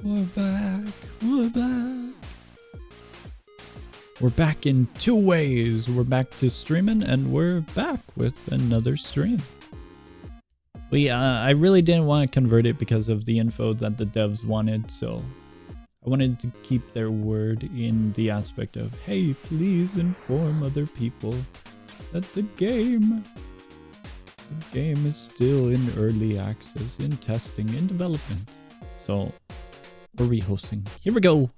We're back. We're back. We're back in 2 ways. We're back to streaming, and we're back with another stream. I really didn't want to convert it because of the info that the devs wanted, so I wanted to keep their word in the aspect of, hey, please inform other people that the game is still in early access, in testing, in development. So we're rehosting. Here we go.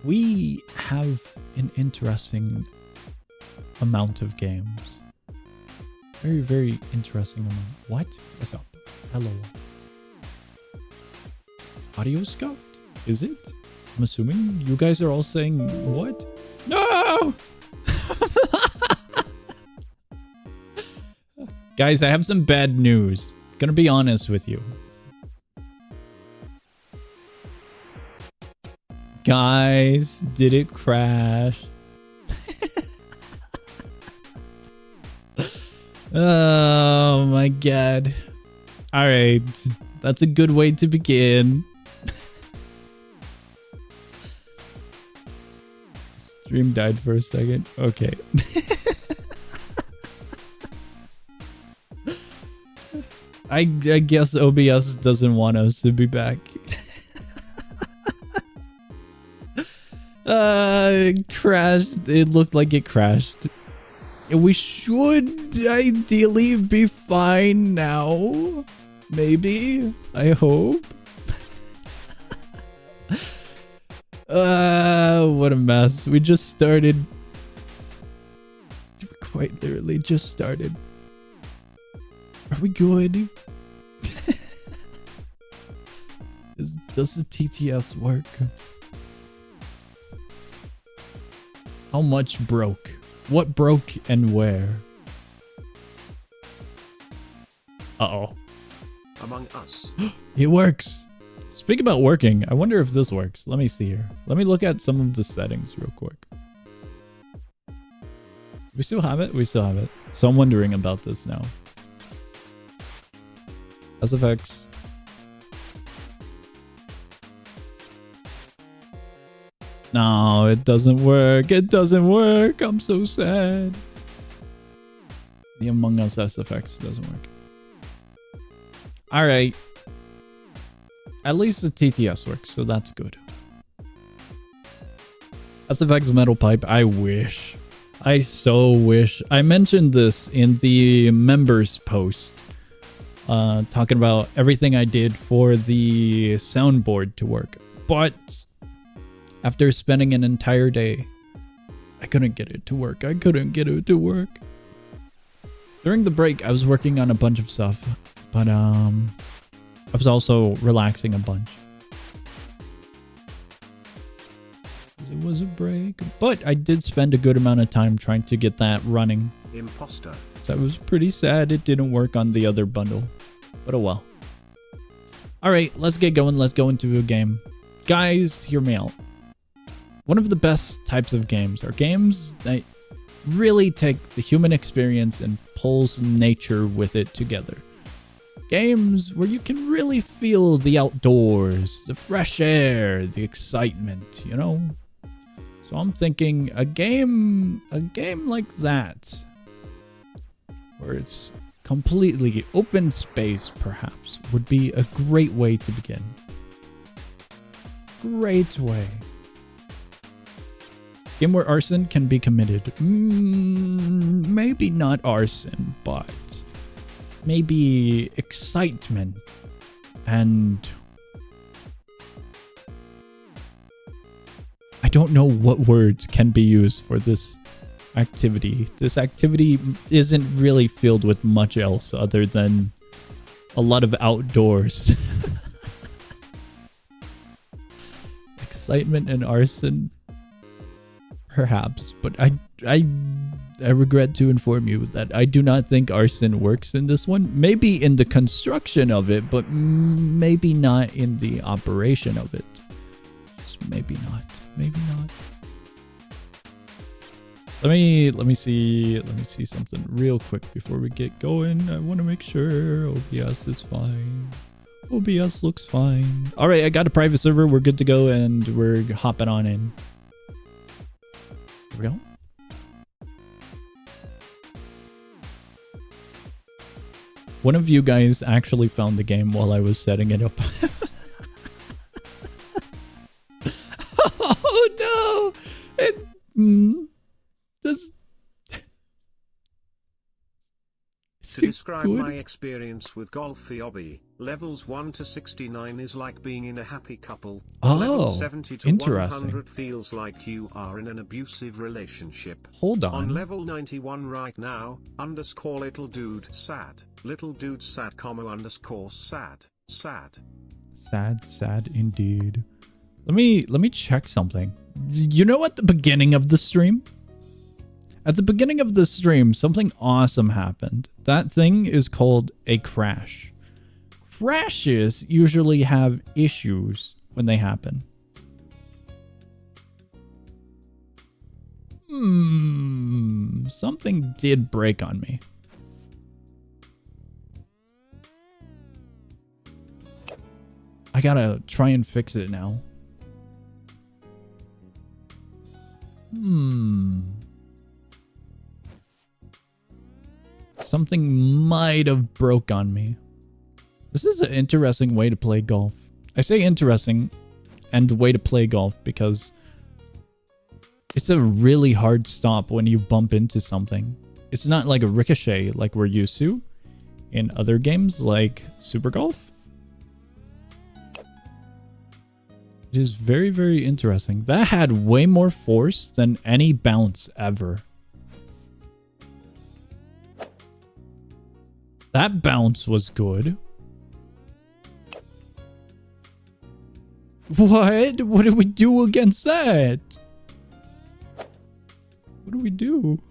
We have an interesting amount of games. Very, very interesting amount. What? What's up? Hello. Audio scuffed? Is it? I'm assuming you guys are all saying what? No! Guys, I have some bad news. Gonna be honest with you. Guys, did it crash? Oh my god. Alright, that's a good way to begin. Stream died for a second. Okay. I guess OBS doesn't want us to be back. It crashed. It looked like it crashed. We should ideally be fine now. Maybe. I hope. What a mess. We just started. We quite literally just started. Are we good? Does the TTS work? How much broke? What broke and where? Uh-oh. Among Us. It works. Speak about working. I wonder if this works. Let me see here. Let me look at some of the settings real quick. We still have it? We still have it. So I'm wondering about this now. SFX. No, it doesn't work. It doesn't work. I'm so sad. The Among Us SFX doesn't work. Alright. At least the TTS works, so that's good. SFX Metal Pipe, I wish. I so wish. I mentioned this in the members post. Talking about everything I did for the soundboard to work. But after spending an entire day, I couldn't get it to work. I couldn't get it to work. During the break, I was working on a bunch of stuff, but I was also relaxing a bunch. It was a break, but I did spend a good amount of time trying to get that running. Imposter. So I was pretty sad it didn't work on the other bundle, but oh well. Alright, let's get going. Let's go into a game. Guys, hear me out. One of the best types of games are games that really take the human experience and pulls nature with it together. Games where you can really feel the outdoors, the fresh air, the excitement, you know? So I'm thinking a game like that, where it's completely open space perhaps, would be a great way to begin. Great way. Game where arson can be committed. Maybe not arson, but maybe excitement and I don't know what words can be used for this activity. This activity isn't really filled with much else other than a lot of outdoors. Excitement and arson. Perhaps, but I regret to inform you that I do not think arson works in this one. Maybe in the construction of it, but maybe not in the operation of it. Just maybe not. Maybe not. Let me see something real quick before we get going. I want to make sure OBS is fine. OBS looks fine. All right, I got a private server. We're good to go, and we're hopping on in. Here we go. One of you guys actually found the game while I was setting it up. Oh no! To describe my experience with Golfy Obby, levels 1 to 69 is like being in a happy couple. Level 70 to 100 feels like you are in an abusive relationship. Hold on. On level 91 right now, _ little dude sad. Little dude sad, _ sad. Sad. Sad indeed. Let me check something. You know, at the beginning of the stream? At the beginning of the stream, something awesome happened. That thing is called a crash. Crashes usually have issues when they happen. Something did break on me. I gotta try and fix it now. Something might have broke on me. This is an interesting way to play golf. I say interesting and way to play golf because it's a really hard stop when you bump into something. It's not like a ricochet like we're used to in other games like Super Golf. It is very, very interesting. That had way more force than any bounce ever. That bounce was good. What? What did we do against that? What do we do?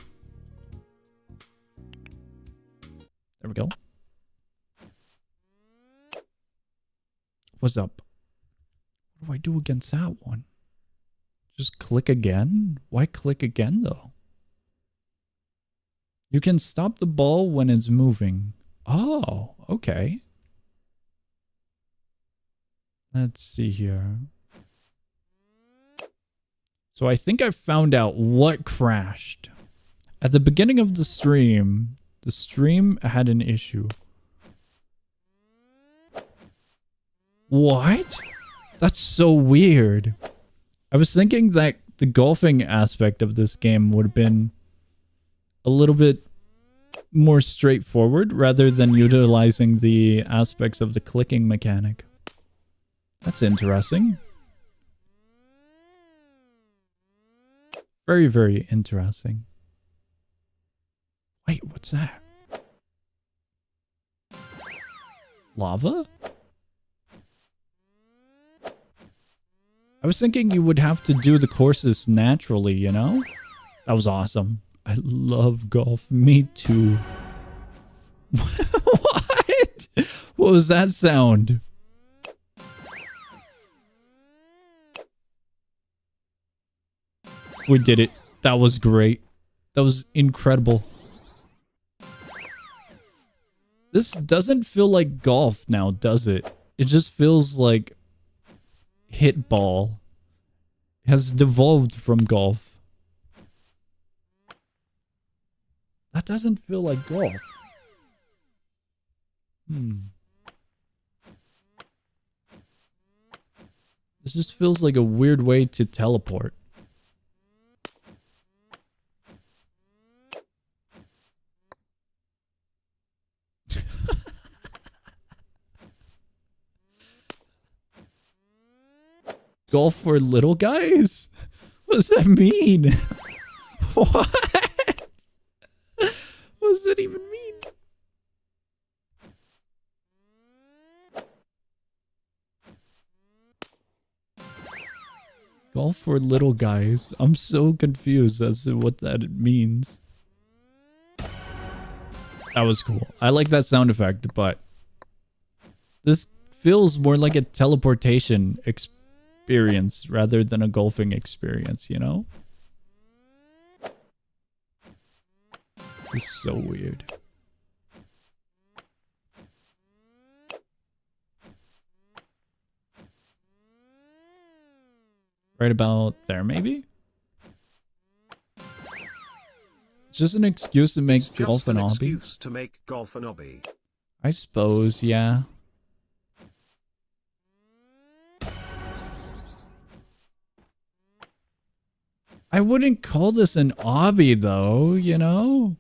There we go. What's up? What do I do against that one? Just click again? Why click again though? You can stop the ball when it's moving. Oh, okay. Let's see here. So I think I found out what crashed. At the beginning of the stream had an issue. What? That's so weird. I was thinking that the golfing aspect of this game would have been a little bit more straightforward rather than utilizing the aspects of the clicking mechanic. That's interesting. Very, very interesting. Wait, what's that? Lava? I was thinking you would have to do the courses naturally, you know? That was awesome. I love golf. Me too. What? What was that sound? We did it. That was great. That was incredible. This doesn't feel like golf now, does it? It just feels like hit ball. It has devolved from golf. That doesn't feel like golf. This just feels like a weird way to teleport. Golf for little guys? What does that mean? What? What does that even mean? Golf for little guys. I'm so confused as to what that means. That was cool. I like that sound effect, but this feels more like a teleportation experience rather than a golfing experience, you know? This is so weird. Right about there, maybe? It's just an excuse to make golf an obby. Excuse to make golf an obby. I suppose, yeah. I wouldn't call this an obby, though, you know?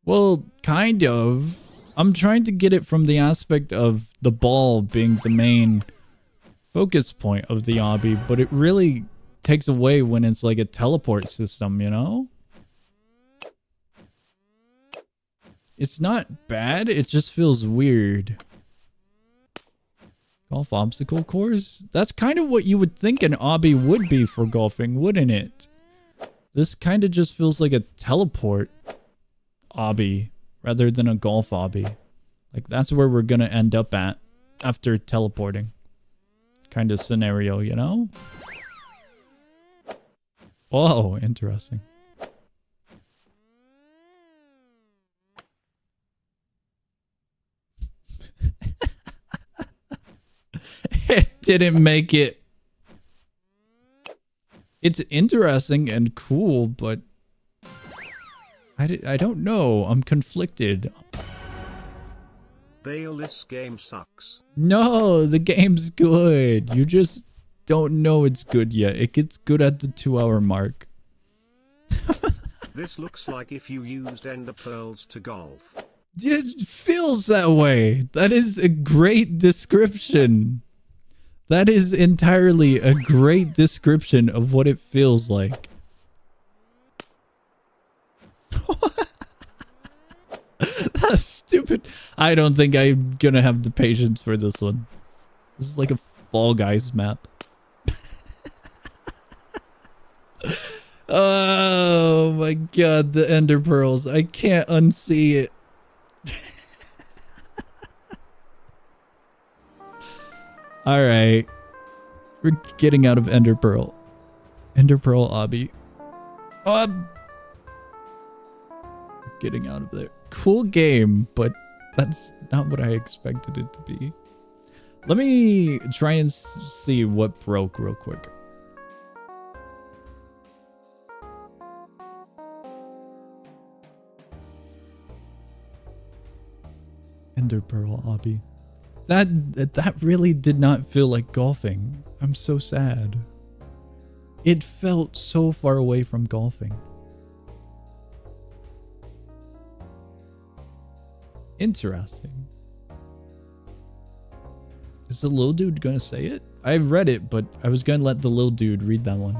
Well, kind of. I'm trying to get it from the aspect of the ball being the main focus point of the obby, but it really takes away when it's like a teleport system, you know? It's not bad, it just feels weird. Golf obstacle course? That's kind of what you would think an obby would be for golfing, wouldn't it? This kind of just feels like a teleport obby rather than a golf obby. Like, that's where we're gonna end up at after teleporting. Kind of scenario, you know? Whoa, interesting. It didn't make it. It's interesting and cool, but I don't know. I'm conflicted. Bale, this game sucks. No, the game's good. You just don't know it's good yet. It gets good at the 2-hour mark. This looks like if you used ender pearls to golf. It feels that way. That is a great description. That is entirely a great description of what it feels like. That's stupid. I don't think I'm gonna have the patience for this one. This is like a Fall Guys map. Oh my god, the ender pearls. I can't unsee it. Alright. We're getting out of ender pearl. Ender pearl obby. Getting out of there. Cool game, but that's not what I expected it to be. Let me try and see what broke real quick. Ender pearl obby. That really did not feel like golfing. I'm so sad. It felt so far away from golfing. Interesting. Is the little dude gonna say it? I read it, but I was gonna let the little dude read that one.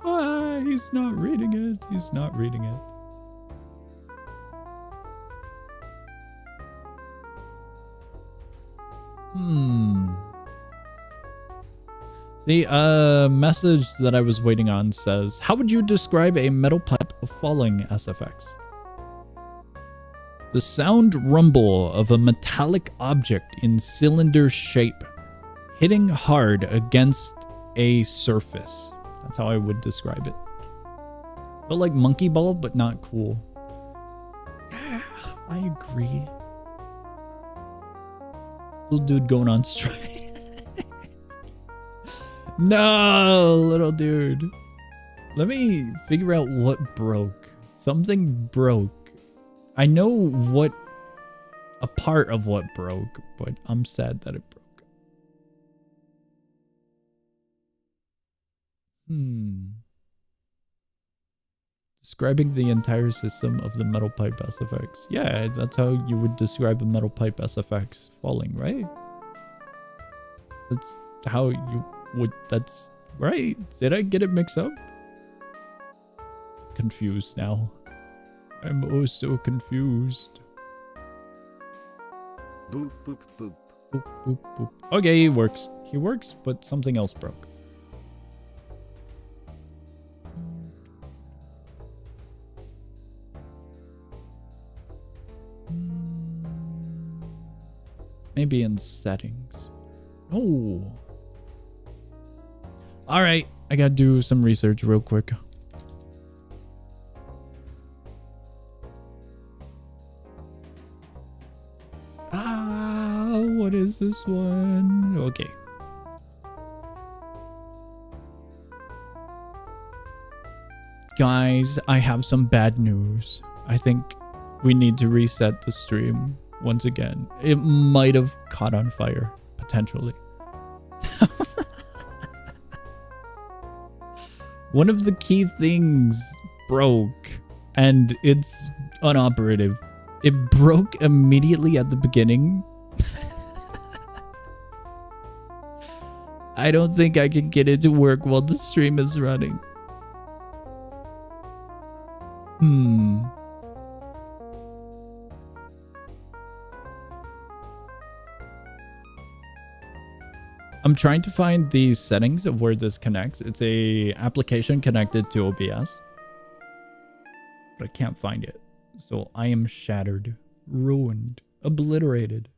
Ah, he's not reading it. He's not reading it. The message that I was waiting on says, how would you describe a metal pipe falling SFX? The sound rumble of a metallic object in cylinder shape hitting hard against a surface. That's how I would describe it. Felt like monkey ball, but not cool. Yeah, I agree. Little dude going on strike. No, little dude. Let me figure out what broke. Something broke. I know what a part of what broke, but I'm sad that it broke. Describing the entire system of the metal pipe SFX. Yeah, that's how you would describe a metal pipe SFX falling, right? That's how you would, that's right. Did I get it mixed up? Confused now. I'm oh so confused. Boop, boop, boop. Boop, boop, boop. Okay, he works. He works, but something else broke. Maybe in settings. Oh. All right. I gotta do some research real quick. What is this one? Okay. Guys, I have some bad news. I think we need to reset the stream once again. It might have caught on fire, potentially. One of the key things broke, and it's unoperative. It broke immediately at the beginning. I don't think I can get it to work while the stream is running. I'm trying to find the settings of where this connects. It's a application connected to OBS, but I can't find it. So I am shattered, ruined, obliterated.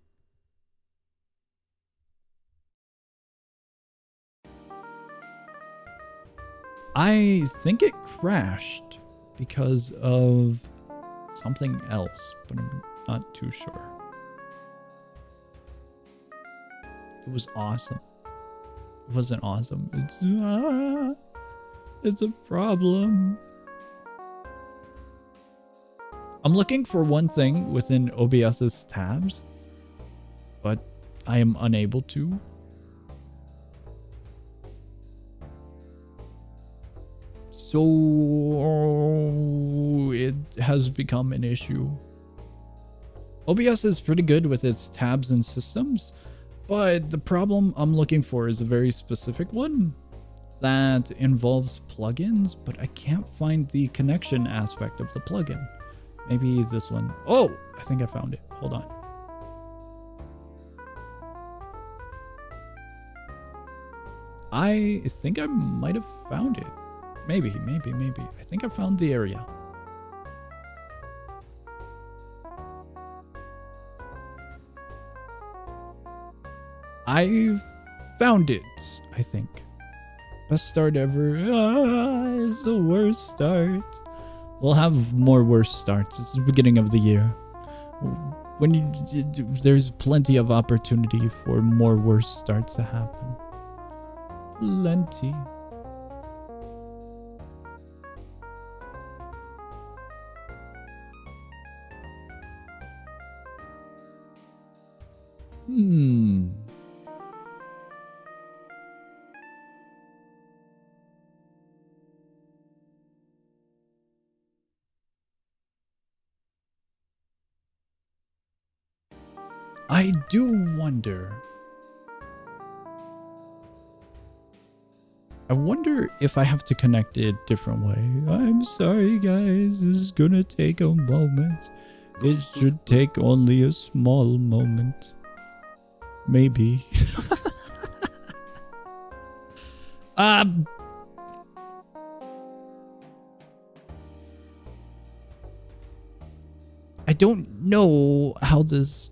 I think it crashed because of something else, but I'm not too sure. It was awesome. It wasn't awesome. It's a problem. I'm looking for one thing within OBS's tabs, but I am unable to. So it has become an issue. OBS is pretty good with its tabs and systems, but the problem I'm looking for is a very specific one that involves plugins, but I can't find the connection aspect of the plugin. Maybe this one. Oh, I think I found it. Hold on. I think I might have found it. Maybe. I think I found the area. I found it, I think. Best start ever. It's the worst start. We'll have more worse starts. It's the beginning of the year. When there's plenty of opportunity for more worse starts to happen. Plenty. I do wonder. I wonder if I have to connect it a different way. I'm sorry, guys. This is gonna take a moment. It should take only a small moment. Maybe. I don't know how this...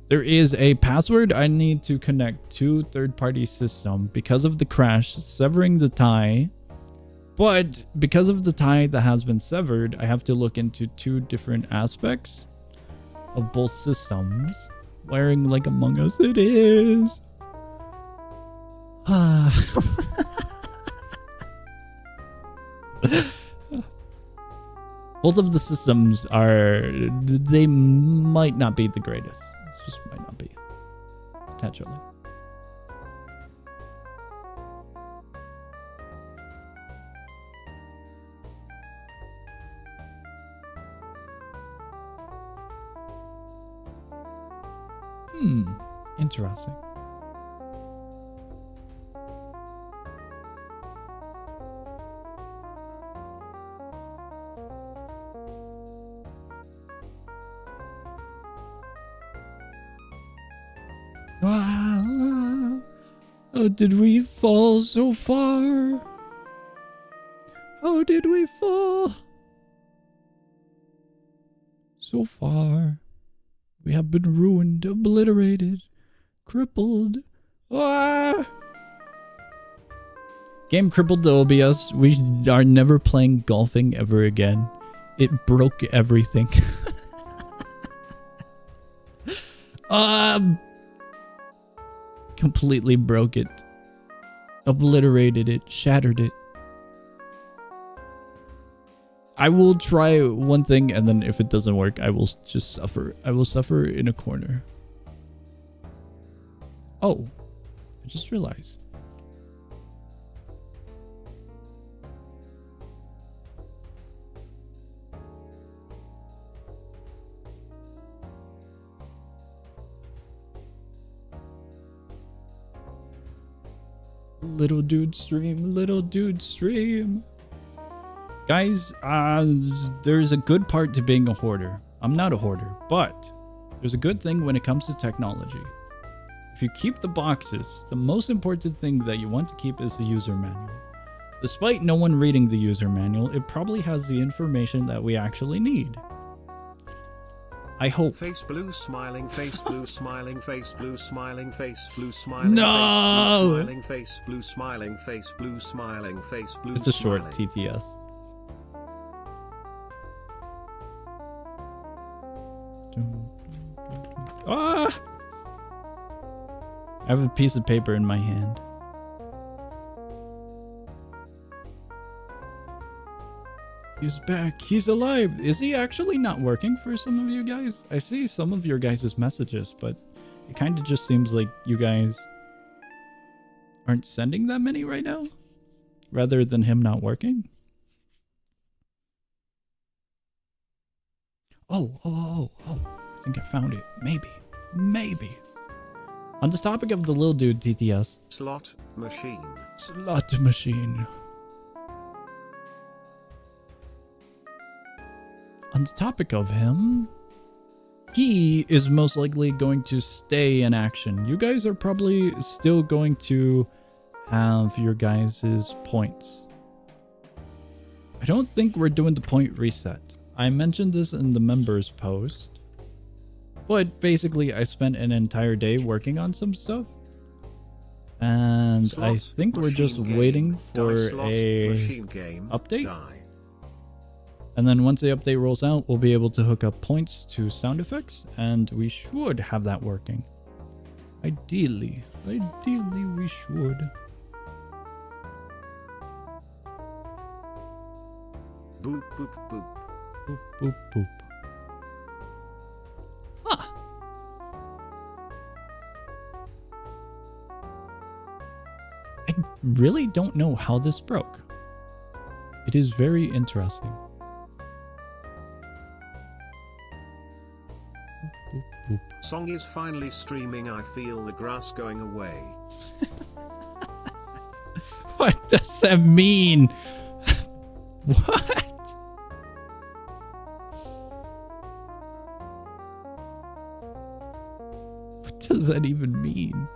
There is a password I need to connect to third-party system because of the crash, severing the tie. But because of the tie that has been severed, I have to look into two different aspects of both systems. Wearing like Among Us, it is. Both of the systems are, they might not be the greatest. It just might not be. Potentially. Interesting. How did we fall so far? How did we fall so far? We have been ruined, obliterated, crippled. Ah! Game crippled the OBS. We are never playing golfing ever again. It broke everything. Completely broke it. Obliterated it. Shattered it. I will try one thing, and then if it doesn't work, I will just suffer. I will suffer in a corner. Oh, I just realized. Little dude stream, little dude stream. Guys, there's a good part to being a hoarder. I'm not a hoarder, but there's a good thing when it comes to technology. If you keep the boxes, the most important thing that you want to keep is the user manual. Despite no one reading the user manual, it probably has the information that we actually need. I hope. Face blue smiling, face blue smiling, face blue smiling, face blue smiling. No! Smiling face blue smiling, face blue smiling, face blue. It's a short TTS. Ah! I have a piece of paper in my hand. He's back. He's alive. Is he actually not working for some of you guys? I see some of your guys' messages, but it kind of just seems like you guys aren't sending that many right now, rather than him not working. Oh. I think I found it. Maybe. On the topic of the little dude TTS. Slot machine. Slot machine. On the topic of him, he is most likely going to stay in action. You guys are probably still going to have your guys' points. I don't think we're doing the point reset. I mentioned this in the members post, but basically I spent an entire day working on some stuff, and I think we're just waiting for a update. And then once the update rolls out, we'll be able to hook up points to sound effects, and we should have that working. Ideally we should. Boop, boop, boop. Boop, boop, boop. Huh. I really don't know how this broke. It is very interesting. Boop, boop. Song is finally streaming. I feel the grass going away. What does that mean? What? What does that even mean?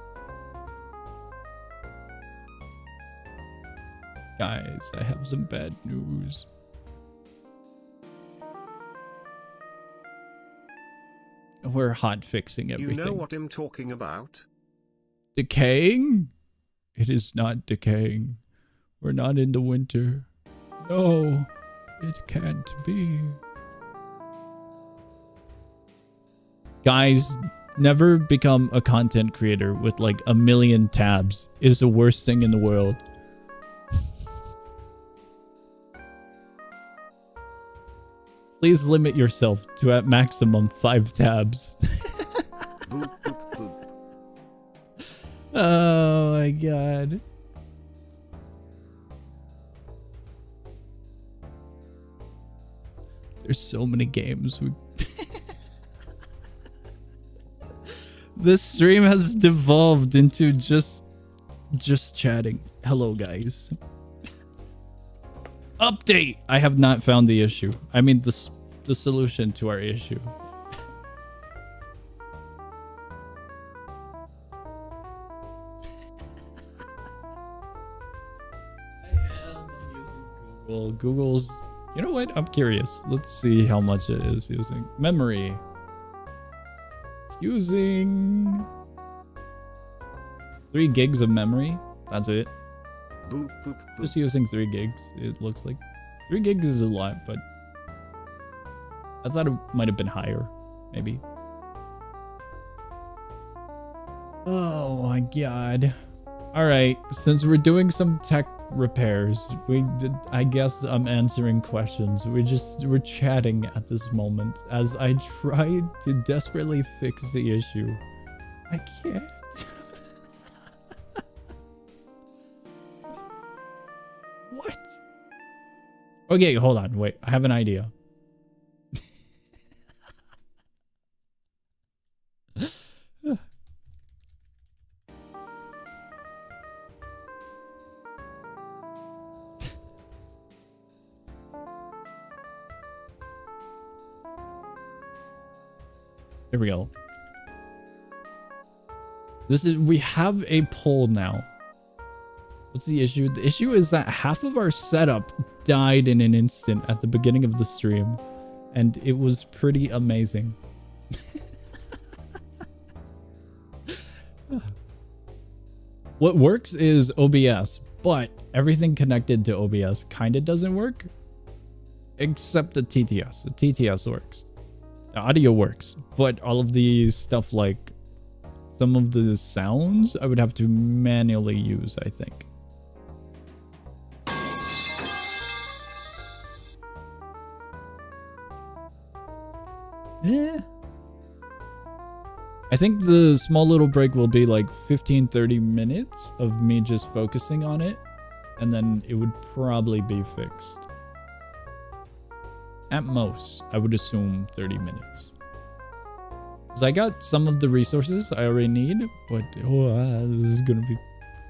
Guys, I have some bad news. We're hot fixing everything. You know what I'm talking about? Decaying? It is not decaying. We're not in the winter. No, it can't be. Guys, never become a content creator with like 1 million tabs. It is the worst thing in the world. Please limit yourself to at maximum 5 tabs. Boop, boop, boop. Oh my god. There's so many games. This stream has devolved into just chatting. Hello, guys. Update! I have not found the issue. I mean, the solution to our issue. I'm using Google. Google's... You know what? I'm curious. Let's see how much it is using. Memory. using 3 gigs of memory. That's it. Boop, boop, boop. Just using 3 gigs, it looks like. 3 gigs is a lot, but I thought it might have been higher, maybe. Oh my god. Alright, since we're doing some tech repairs, I guess I'm answering questions. We're chatting at this moment as I tried to desperately fix the issue. I can't. What? Okay, hold on. Wait, I have an idea. Here we go. We have a poll now. What's the issue? The issue is that half of our setup died in an instant at the beginning of the stream, and it was pretty amazing. What works is OBS, but everything connected to OBS kind of doesn't work, except the TTS. The TTS works. The audio works, but all of the stuff like some of the sounds I would have to manually use, I think. Yeah. I think the small little break will be like 15-30 minutes of me just focusing on it, and then it would probably be fixed. At most, I would assume 30 minutes. Because I got some of the resources I already need, but this is going to be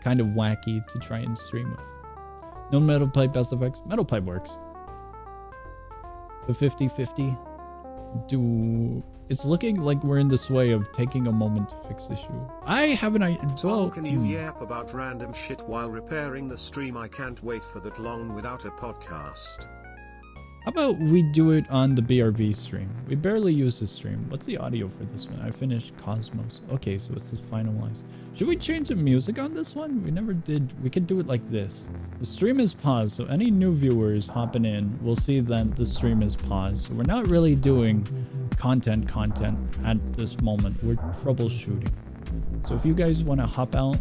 kind of wacky to try and stream with. No metal pipe SFX. Metal pipe works. The 50-50. It's looking like we're in the sway of taking a moment to fix issue. I have an idea. Well, can you yap about random shit while repairing the stream? I can't wait for that long without a podcast. How about we do it on the BRV stream? We barely use this stream. What's the audio for this one? I finished Cosmos. Okay, so it's the finalized. Should we change the music on this one? We never did. We could do it like this. The stream is paused, so any new viewers hopping in will see that the stream is paused. So we're not really doing content at this moment. We're troubleshooting. So if you guys want to hop out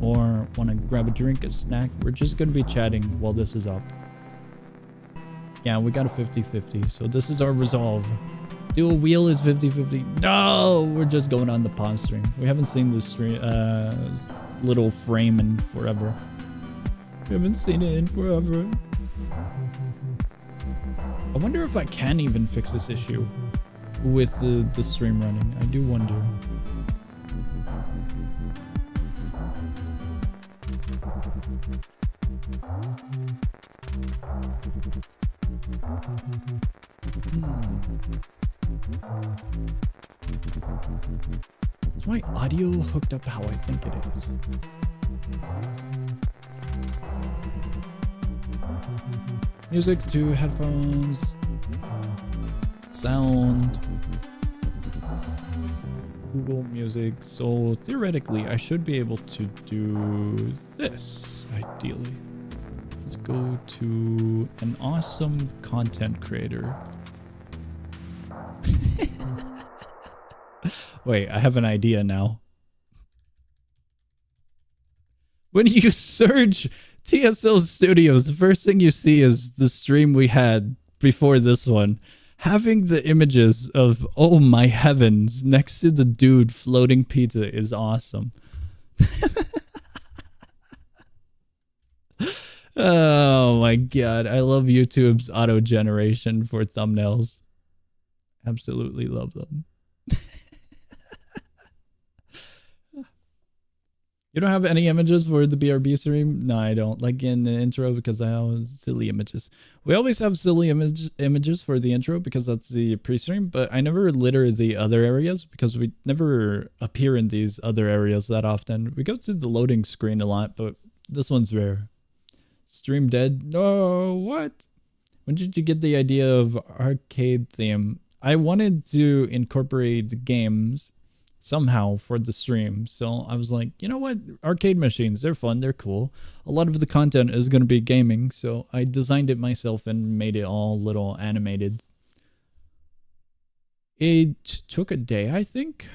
or want to grab a drink, a snack, we're just going to be chatting while this is up. Yeah, we got a 50-50, so this is our resolve. Dual wheel is 50-50. No, we're just going on the pause stream. We haven't seen this stream, little frame in forever. We haven't seen it in forever. I wonder if I can even fix this issue with the stream running. I do wonder. Is my audio hooked up how I think it is? Music to headphones. Sound. Google Music. So theoretically, I should be able to do this, ideally. Let's go to an awesome content creator. Wait, I have an idea now. When you search TSL Studios, the first thing you see is the stream we had before this one. Having the images of, oh my heavens, next to the dude floating pizza is awesome. Oh my god, I love YouTube's auto generation for thumbnails. Absolutely love them. You don't have any images for the BRB stream? No, I don't. Like in the intro, because I have silly images. We always have silly images for the intro because that's the pre-stream, but I never litter the other areas because we never appear in these other areas that often. We go to the loading screen a lot, but this one's rare. Stream dead? No, what? When did you get the idea of arcade theme? I wanted to incorporate games somehow for the stream. So I was like, you know what? Arcade machines, they're fun, they're cool. A lot of the content is going to be gaming, so I designed it myself and made it all little animated. It took a day, I think.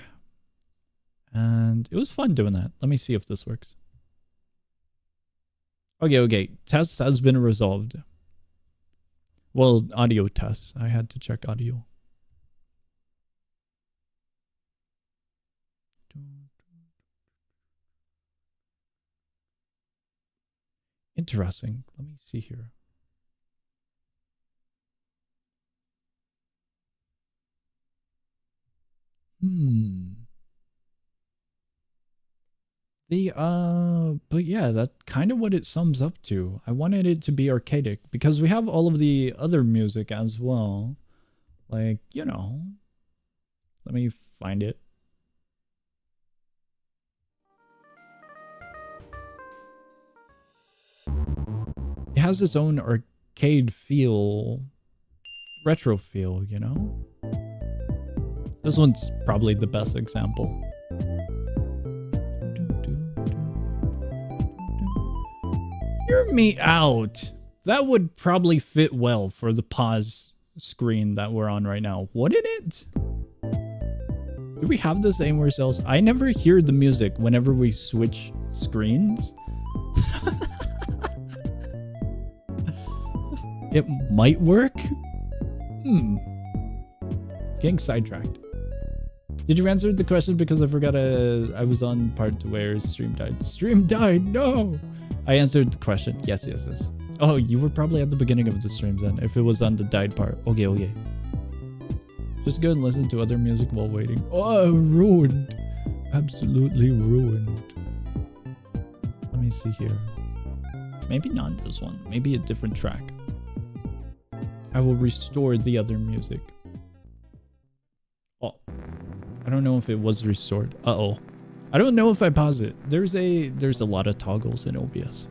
And it was fun doing that. Let me see if this works. Okay. Test has been resolved. Well, audio tests. I had to check audio. Interesting. Let me see here. But yeah, that's kind of what it sums up to. I wanted it to be arcadic because we have all of the other music as well. Like, you know, let me find it. It has its own arcade feel, retro feel, you know? This one's probably the best example. Hear me out. That would probably fit well for the pause screen that we're on right now, wouldn't it? Do we have this anywhere else? I never hear the music whenever we switch screens. It might work. Getting sidetracked. Did you answer the question? Because I forgot I was on part where stream died. Stream died, no! I answered the question. Yes. Oh, you were probably at the beginning of the stream then, if it was on the died part. Okay. Just go and listen to other music while waiting. Oh, ruined. Absolutely ruined. Let me see here. Maybe not this one. Maybe a different track. I will restore the other music. Oh, I don't know if it was restored. Uh-oh. I don't know if I pause it. There's a lot of toggles in OBS.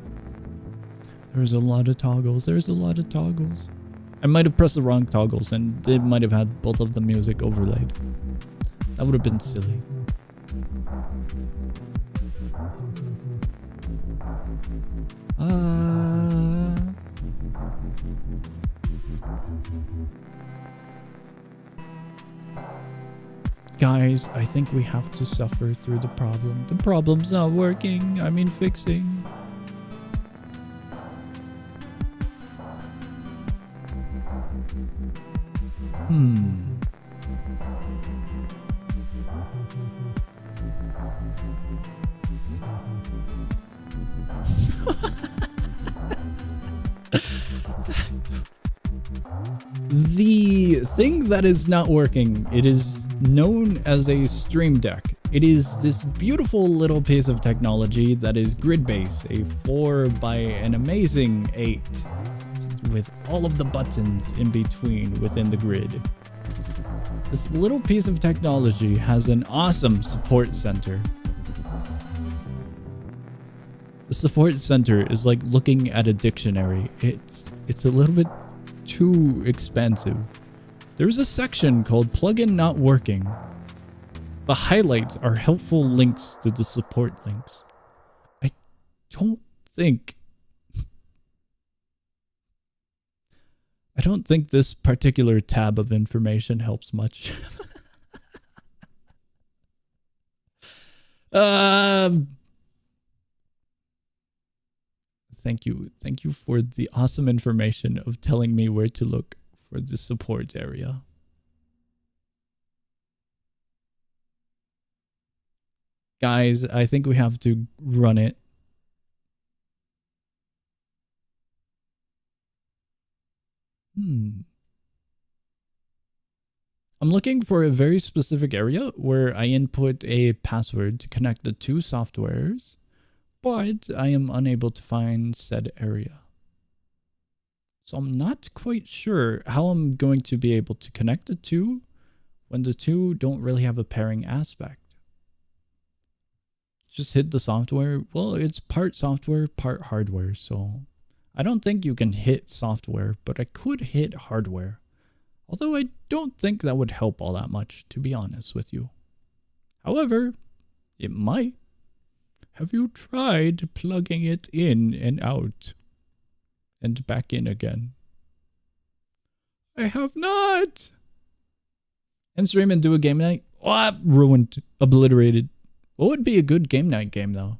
There's a lot of toggles. I might have pressed the wrong toggles and they might have had both of the music overlaid. That would have been silly. Guys, I think we have to suffer through the problem. The problem's not working. I mean, fixing. The thing that is not working, it is known as a stream deck. It is this beautiful little piece of technology that is grid-based, a 4 by an amazing 8, with all of the buttons in between within the grid. This little piece of technology has an awesome support center. The support center is like looking at a dictionary. It's a little bit too expensive. There's a section called plugin not working. The highlights are helpful links to the support links. I don't think this particular tab of information helps much. Thank you for the awesome information of telling me where to look for the support area. Guys, I think we have to run it. I'm looking for a very specific area where I input a password to connect the two softwares, but I am unable to find said area. So I'm not quite sure how I'm going to be able to connect the two when the two don't really have a pairing aspect. Just hit the software. Well, it's part software, part hardware, so I don't think you can hit software, but I could hit hardware. Although I don't think that would help all that much, to be honest with you. However, it might. Have you tried plugging it in and out? And back in again? I have not! And stream and do a game night? Oh, ruined. Obliterated. What would be a good game night game, though?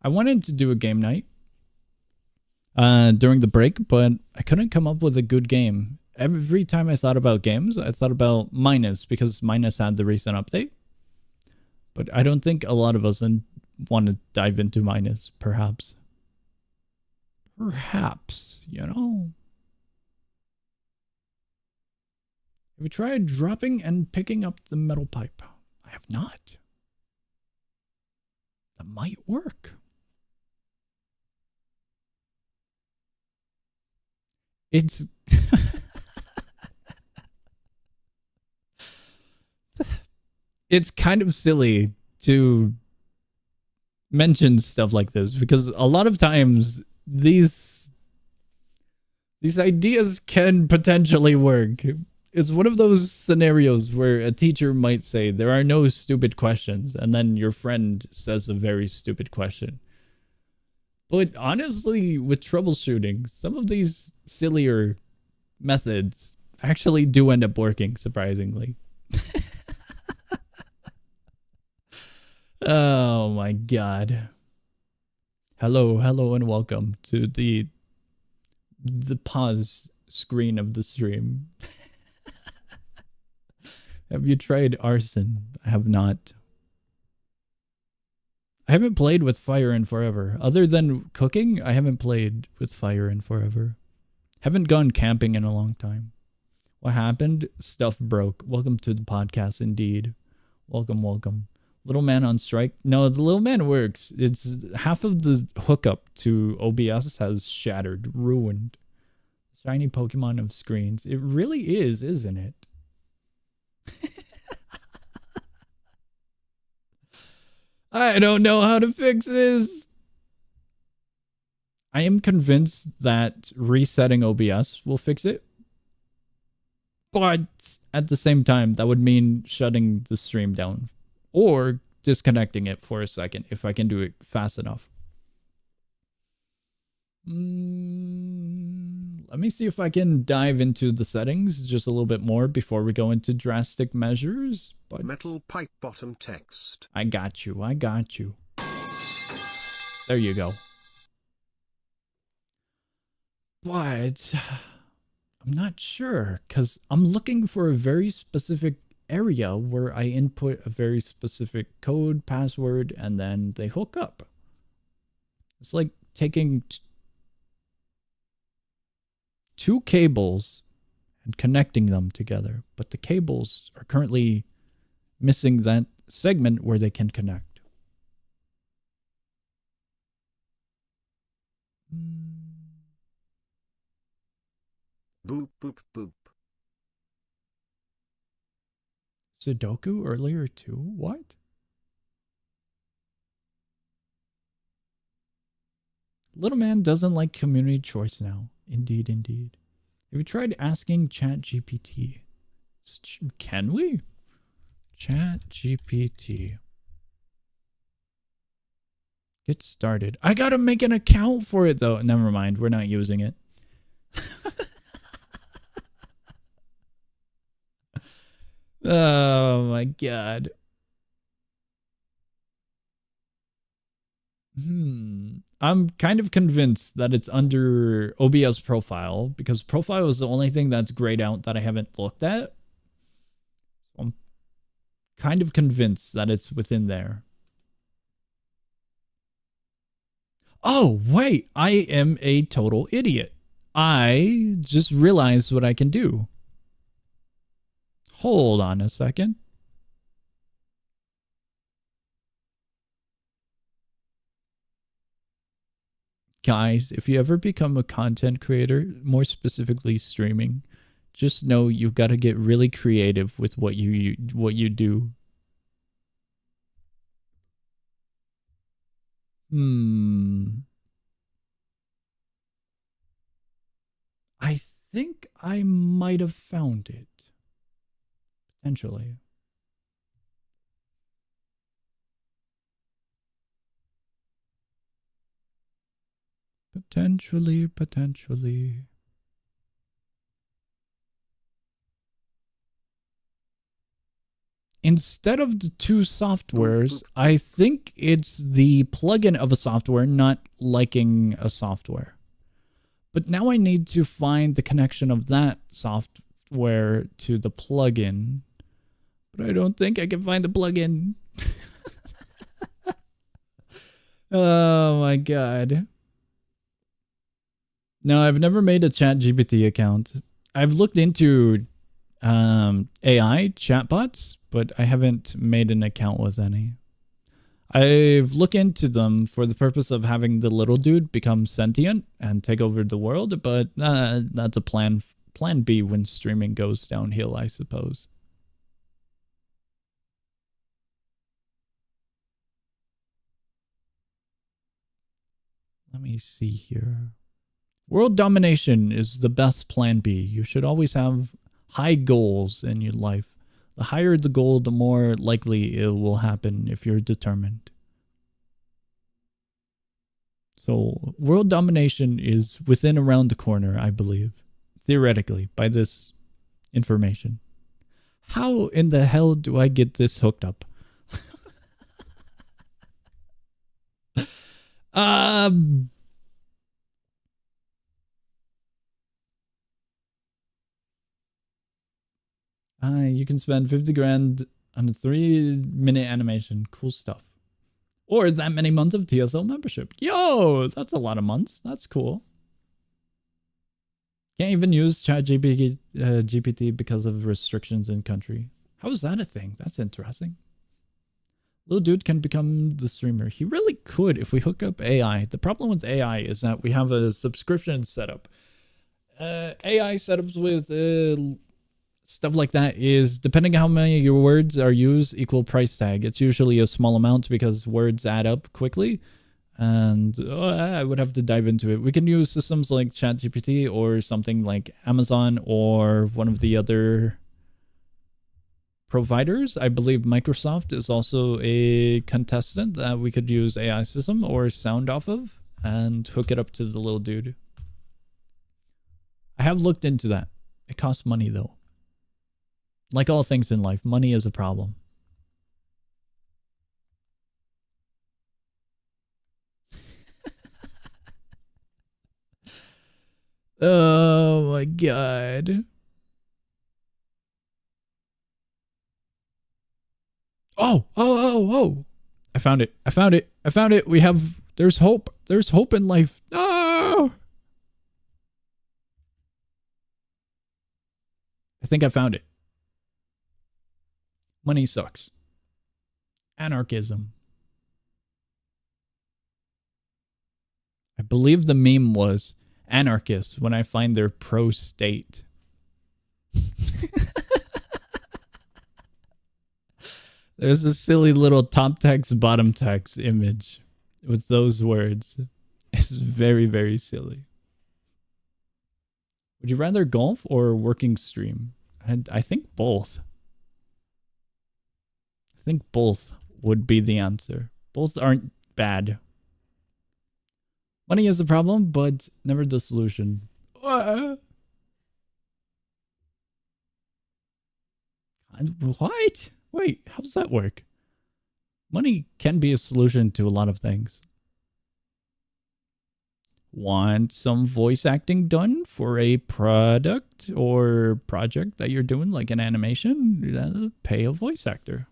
I wanted to do a game night during the break, but I couldn't come up with a good game. Every time I thought about games, I thought about Minus, because Minus had the recent update. But I don't think a lot of us want to dive into Minus, perhaps. Perhaps, you know? Have you tried dropping and picking up the metal pipe? I have not. That might work. It's... It's kind of silly to mention stuff like this because a lot of times these ideas can potentially work. It's one of those scenarios where a teacher might say there are no stupid questions and then your friend says a very stupid question. But honestly, with troubleshooting, some of these sillier methods actually do end up working, surprisingly. Oh my god. Hello, and welcome to the pause screen of the stream. Have you tried arson? I have not. I haven't played with fire in forever. Other than cooking, I haven't played with fire in forever. Haven't gone camping in a long time. What happened? Stuff broke. Welcome to the podcast indeed. Welcome. Little man on strike? No, the little man works. It's half of the hookup to OBS has shattered, ruined. Shiny Pokemon of screens. It really is, isn't it? I don't know how to fix this. I am convinced that resetting OBS will fix it. But at the same time, that would mean shutting the stream down. Or disconnecting it for a second if I can do it fast enough. Let me see if I can dive into the settings just a little bit more before we go into drastic measures. But metal pipe bottom text. I got you. There you go. But I'm not sure because I'm looking for a very specific area where I input a very specific code, password, and then they hook up. It's like taking two cables and connecting them together, but the cables are currently missing that segment where they can connect. Boop, boop, boop. Sudoku earlier too? What? Little man doesn't like community choice now. Indeed. Have you tried asking ChatGPT? Can we? ChatGPT. Get started. I gotta make an account for it though. Never mind. We're not using it. Oh my god. I'm kind of convinced that it's under OBS profile because profile is the only thing that's grayed out that I haven't looked at. I'm kind of convinced that it's within there. Oh, wait, I am a total idiot. I just realized what I can do. Hold on a second. Guys, if you ever become a content creator, more specifically streaming, just know you've got to get really creative with what you do. I think I might have found it. Potentially. Potentially. Instead of the two softwares, I think it's the plugin of a software not liking a software. But now I need to find the connection of that software to the plugin. But I don't think I can find the plugin. Oh my god. No, I've never made a ChatGPT account. I've looked into AI chatbots, but I haven't made an account with any. I've looked into them for the purpose of having the little dude become sentient and take over the world, but that's a plan B when streaming goes downhill, I suppose. Let me see here. World domination is the best plan B. You should always have high goals in your life. The higher the goal, the more likely it will happen if you're determined. So, world domination is within around the corner, I believe. Theoretically, by this information. How in the hell do I get this hooked up? You can spend 50 grand on a 3-minute animation. Cool stuff. Or that many months of TSL membership. Yo, that's a lot of months. That's cool. Can't even use ChatGPT GPT because of restrictions in country. How is that a thing? That's interesting. Little dude can become the streamer. He really could if we hook up AI. The problem with AI is that we have a subscription setup. AI setups with stuff like that is, depending on how many of your words are used, equal price tag. It's usually a small amount because words add up quickly. And I would have to dive into it. We can use systems like ChatGPT or something like Amazon or one of the other providers. I believe Microsoft is also a contestant that we could use AI system or sound off of and hook it up to the little dude. I have looked into that. It costs money though. Like all things in life, money is a problem. Oh my god. Oh. I found it. There's hope. There's hope in life. No! I think I found it. Money sucks. Anarchism. I believe the meme was anarchists when I find their pro-state. There's a silly little top text, bottom text image with those words. It's very, very silly. Would you rather golf or working stream? I think both. I think both would be the answer. Both aren't bad. Money is the problem, but never the solution. What? Wait, how does that work? Money can be a solution to a lot of things. Want some voice acting done for a product or project that you're doing, like an animation? Pay a voice actor.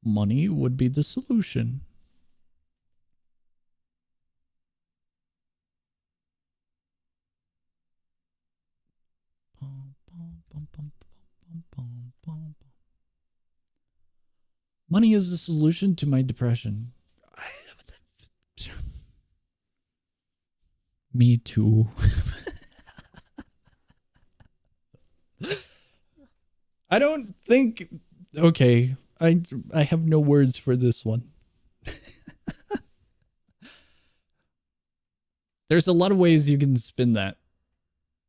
Money would be the solution. Money is the solution to my depression. Me too. I don't think... Okay, I have no words for this one. There's a lot of ways you can spin that.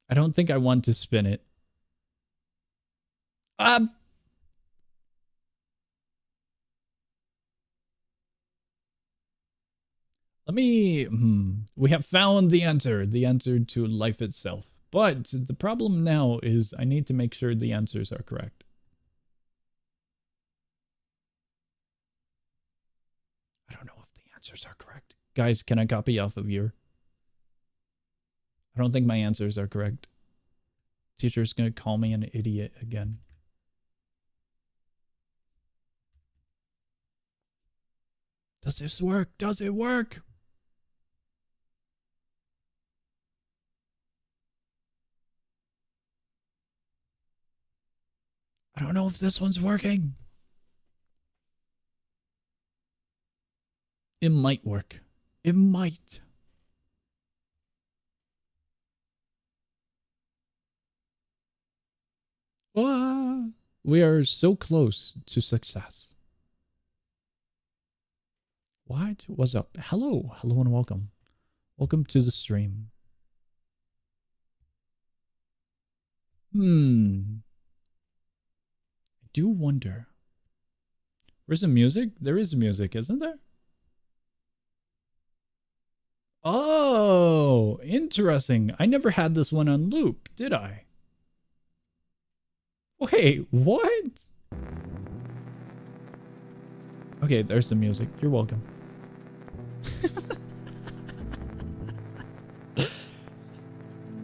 I don't think I want to spin it. Let me... We have found the answer to life itself. But the problem now is I need to make sure the answers are correct. I don't know if the answers are correct. Guys, can I copy off of your... I don't think my answers are correct. Teacher's gonna call me an idiot again. Does this work? Does it work? I don't know if this one's working. It might work. It might. We are so close to success. What? What's up? Hello. Hello and welcome. Welcome to the stream. I do wonder. Where's the music? There is music, isn't there? Oh, interesting. I never had this one on loop, did I? Wait, what? Okay, there's the music. You're welcome.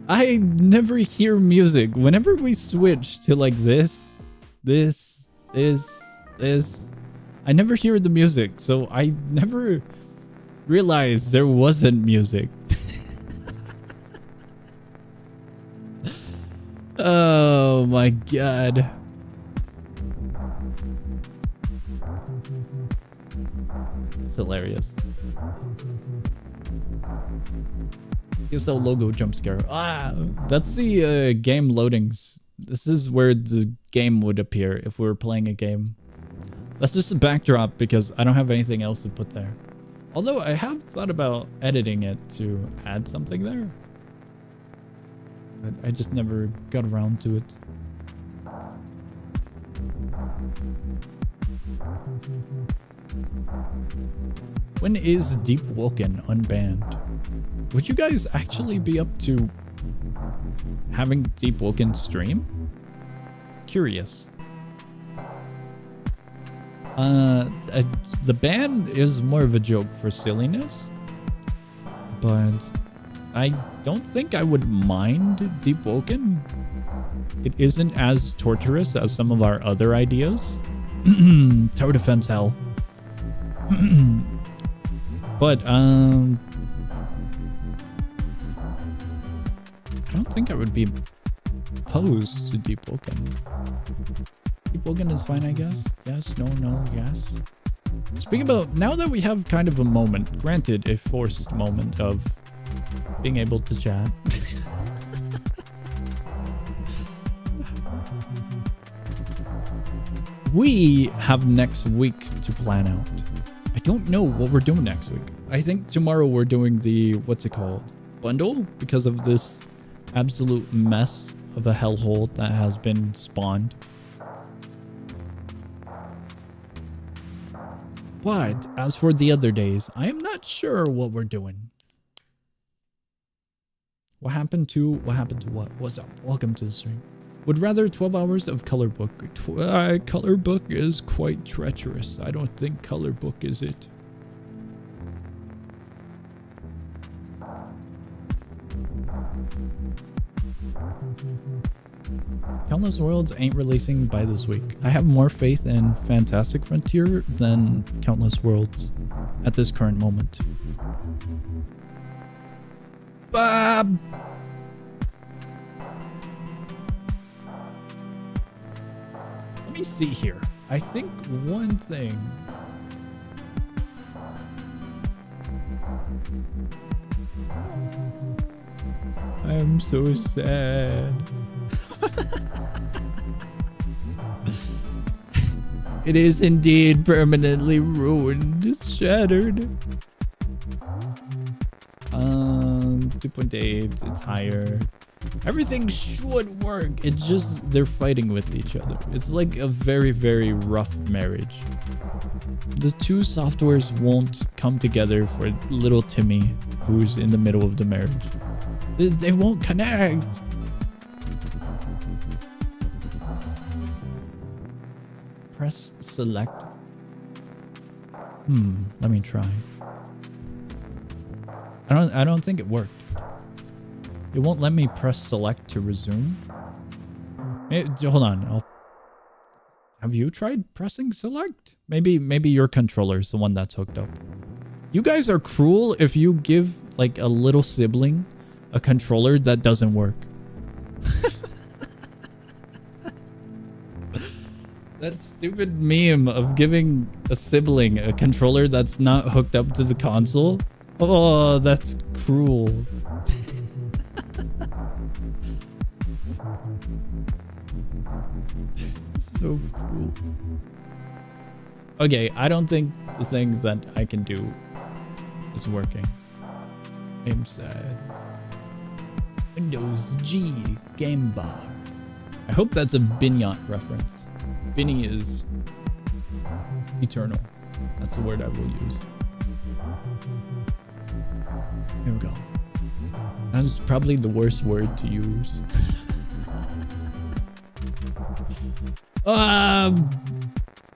I never hear music. Whenever we switch to like this, I never hear the music, so I never realized there wasn't music. Oh my god. It's hilarious. TSL logo jump scare. That's the game loadings. This is where the game would appear if we were playing a game. That's just a backdrop because I don't have anything else to put there. Although I have thought about editing it to add something there. But I just never got around to it. When is Deep Woken unbanned? Would you guys actually be up to having Deep Woken stream? Curious. The ban is more of a joke for silliness, but I don't think I would mind Deep Woken. It isn't as torturous as some of our other ideas. Tower defense hell. But I don't think I would be opposed to Deep Woken. Deep Woken is fine, I guess. Yes, no, no, yes. Speaking about, now that we have kind of a moment, granted a forced moment of being able to chat. We have next week to plan out. I don't know what we're doing next week. I think tomorrow we're doing the, what's it called? Bundle? Because of this absolute mess of a hellhole that has been spawned. But as for the other days, I am not sure what we're doing. What happened to what? What's up? Welcome to the stream. Would rather 12 hours of color book. Color book is quite treacherous. I don't think color book is it. Countless Worlds ain't releasing by this week. I have more faith in Fantastic Frontier than Countless Worlds at this current moment. Bob! Let me see here. I think one thing... I'm so sad. It is indeed permanently ruined. It's shattered. 2.8, it's higher. Everything should work. It's just they're fighting with each other. It's like a very, very rough marriage. The two softwares won't come together for little Timmy, who's in the middle of the marriage. They won't connect. Press select. Let me try. I don't think it worked. It won't let me press select to resume. Hold on. Have you tried pressing select? Maybe your controller's the one that's hooked up. You guys are cruel if you give like a little sibling a controller that doesn't work. That stupid meme of giving a sibling a controller that's not hooked up to the console. Oh, that's cruel. So cruel. Okay, I don't think the things that I can do is working. I'm sad. Windows G game bar. I hope that's a Binyot reference. Binny is eternal. That's the word I will use. Here we go. That's probably the worst word to use.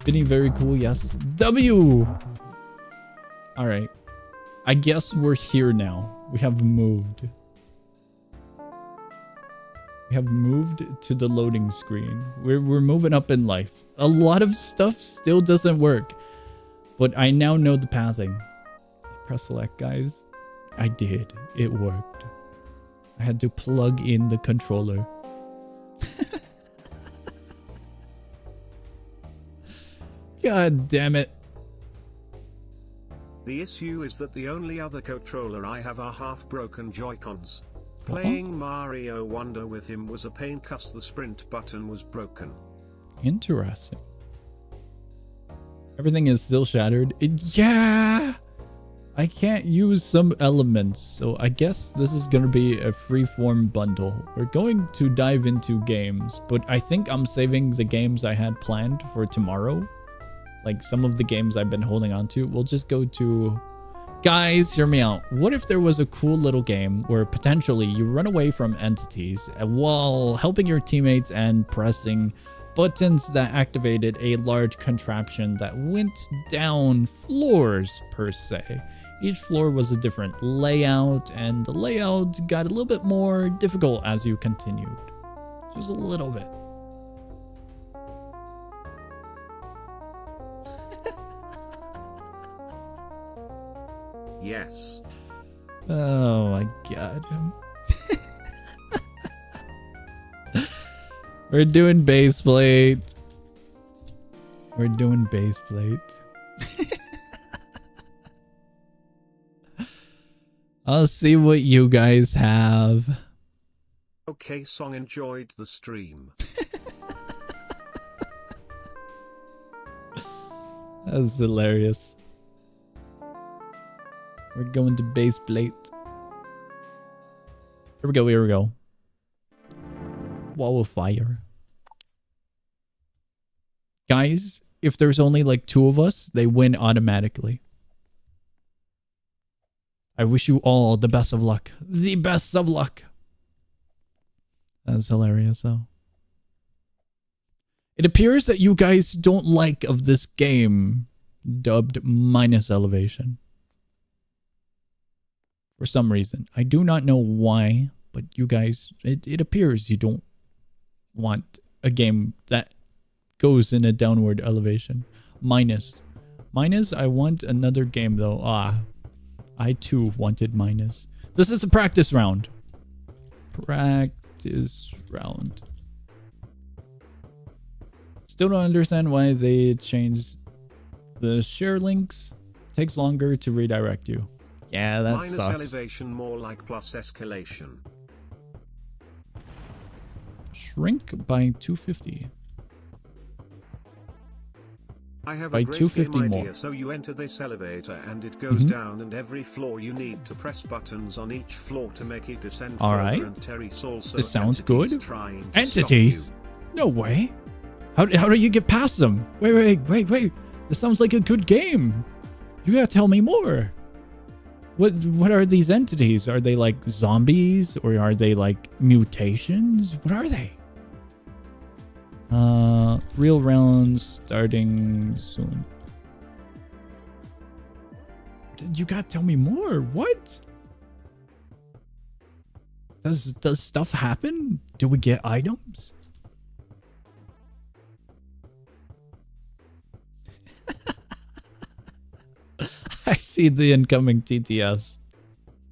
Binny, very cool. Yes. W. All right. I guess we're here now. We have moved. We have moved to the loading screen. We're moving up in life. A lot of stuff still doesn't work, but I now know the pathing. Press select, guys. I did. It worked. I had to plug in the controller. God damn it. The issue is that the only other controller I have are half-broken Joy-Cons. Playing Mario Wonder with him was a pain cause the sprint button was broken. Interesting. Everything is still shattered. Yeah! I can't use some elements, so I guess this is gonna be a freeform bundle. We're going to dive into games, but I think I'm saving the games I had planned for tomorrow. Like some of the games I've been holding on to. We'll just go to... Guys, hear me out. What if there was a cool little game where potentially you run away from entities while helping your teammates and pressing buttons that activated a large contraption that went down floors per se. Each floor was a different layout, and the layout got a little bit more difficult as you continued. Just a little bit. Yes. Oh my god. We're doing baseplate. We're doing baseplate. I'll see what you guys have. Okay, Song enjoyed the stream. That's hilarious. We're going to baseplate. Here we go, here we go. Wall of fire. Guys, if there's only like 2 of us, they win automatically. I wish you all the best of luck. The best of luck. That's hilarious, though. It appears that you guys don't like of this game dubbed minus elevation. For some reason. I do not know why, but you guys, it appears you don't want a game that goes in a downward elevation. Minus. Minus, I want another game though. I too wanted minus. This is a practice round. Practice round. Still don't understand why they changed the share links. Takes longer to redirect you. Yeah, that minus sucks. Elevation more like plus escalation. Shrink by 250. I have by a great 250 game more. idea. So you enter this elevator and it goes down, and every floor you need to press buttons on each floor to make it descend All further. right. And Terry's also This sounds good. trying to Entities? stop No way. How do you get past them? Wait. This sounds like a good game. You gotta tell me more. What are these entities? Are they like zombies, or are they like mutations? What are they? Real rounds starting soon. You gotta tell me more. What? Does stuff happen? Do we get items? I see the incoming TTS.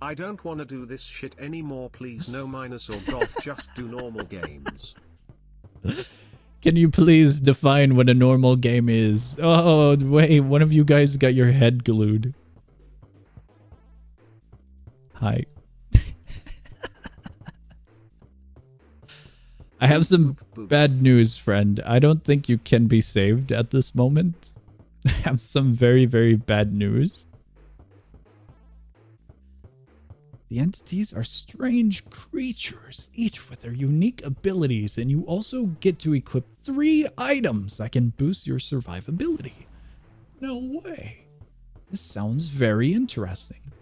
I don't want to do this shit anymore, please. No minus or golf, just do normal games. Can you please define what a normal game is? Oh, wait, one of you guys got your head glued. Hi. I have some bad news, friend. I don't think you can be saved at this moment. I have some very, very bad news. The entities are strange creatures, each with their unique abilities, and you also get to equip 3 items that can boost your survivability. No way. This sounds very interesting.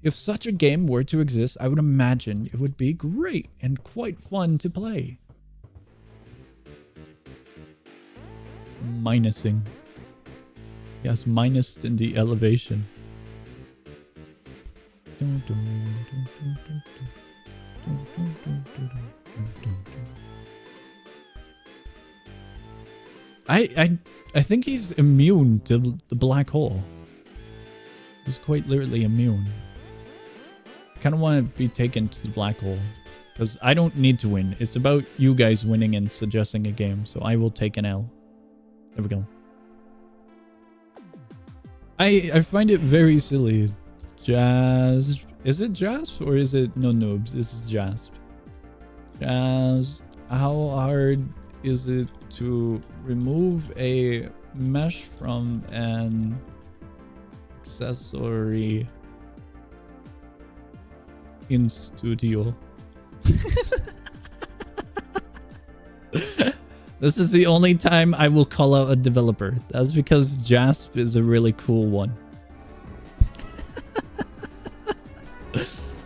If such a game were to exist, I would imagine it would be great and quite fun to play. Minusing. Yes, minused in the elevation. I think he's immune to the black hole. He's quite literally immune. Kind of want to be taken to the black hole, because I don't need to win. It's about you guys winning and suggesting a game, so I will take an L. There we go. I find it very silly. Jazz. Is it Jazz or is it no noobs? This is Jazz. Jazz. How hard is it to remove a mesh from an accessory in studio? This is the only time I will call out a developer. That's because Jasp is a really cool one.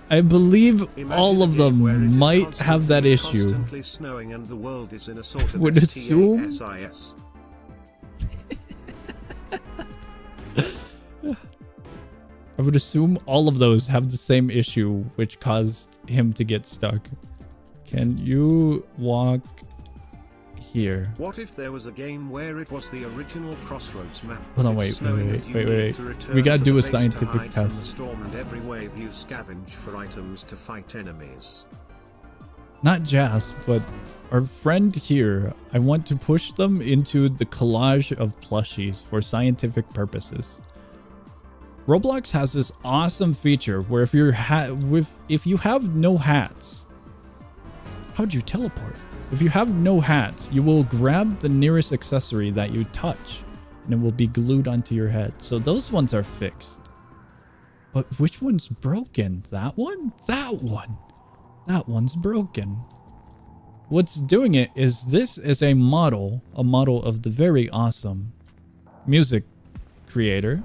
I believe all of them might have that issue. And the world is in a sort of would assume. I would assume all of those have the same issue, which caused him to get stuck. Can you walk here? What if there was a game where it was the original Crossroads map? Hold on, wait. We gotta do a scientific test. Storm, and every wave you scavenge for items to fight enemies. Not Jas, but our friend here. I want to push them into the collage of plushies for scientific purposes. Roblox has this awesome feature where if you have no hats, how'd you teleport? If you have no hats, you will grab the nearest accessory that you touch, and it will be glued onto your head. So those ones are fixed. But which one's broken? That one? That one. That one's broken. What's doing it is this is a model of the very awesome music creator.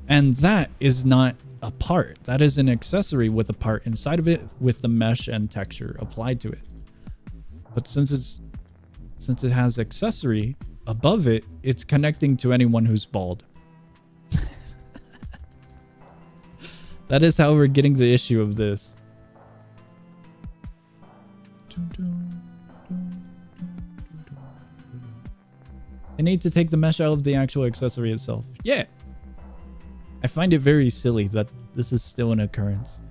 And that is not a part. That is an accessory with a part inside of it with the mesh and texture applied to it. But since it has accessory above it, it's connecting to anyone who's bald. That is how we're getting the issue of this. I need to take the mesh out of the actual accessory itself. Yeah. I find it very silly that this is still an occurrence,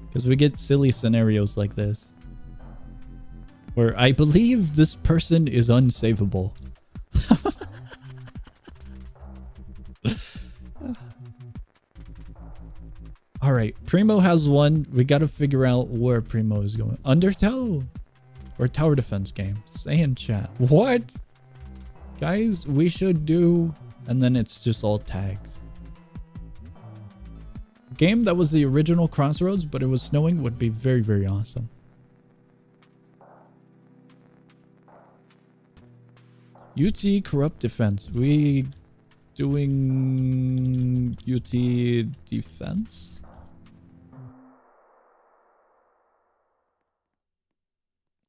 because we get silly scenarios like this where I believe this person is unsavable. All right, Primo has one. We got to figure out where Primo is going. Undertow or tower defense game? Say in chat. What? Guys, we should do and then it's just all tags. A game that was the original Crossroads, but it was snowing would be very, very awesome. UT Corrupt Defense. We doing UT Defense?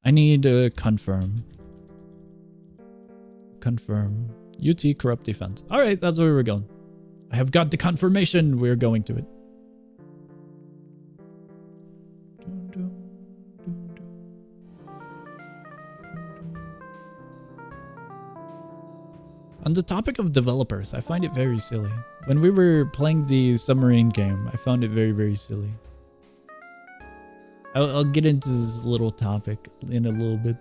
I need to confirm. Confirm. UT Corrupt Defense. Alright, that's where we're going. I have got the confirmation. We're going to it. On the topic of developers, I find it very silly. When we were playing the submarine game, I found it very, very silly. I'll get into this little topic in a little bit.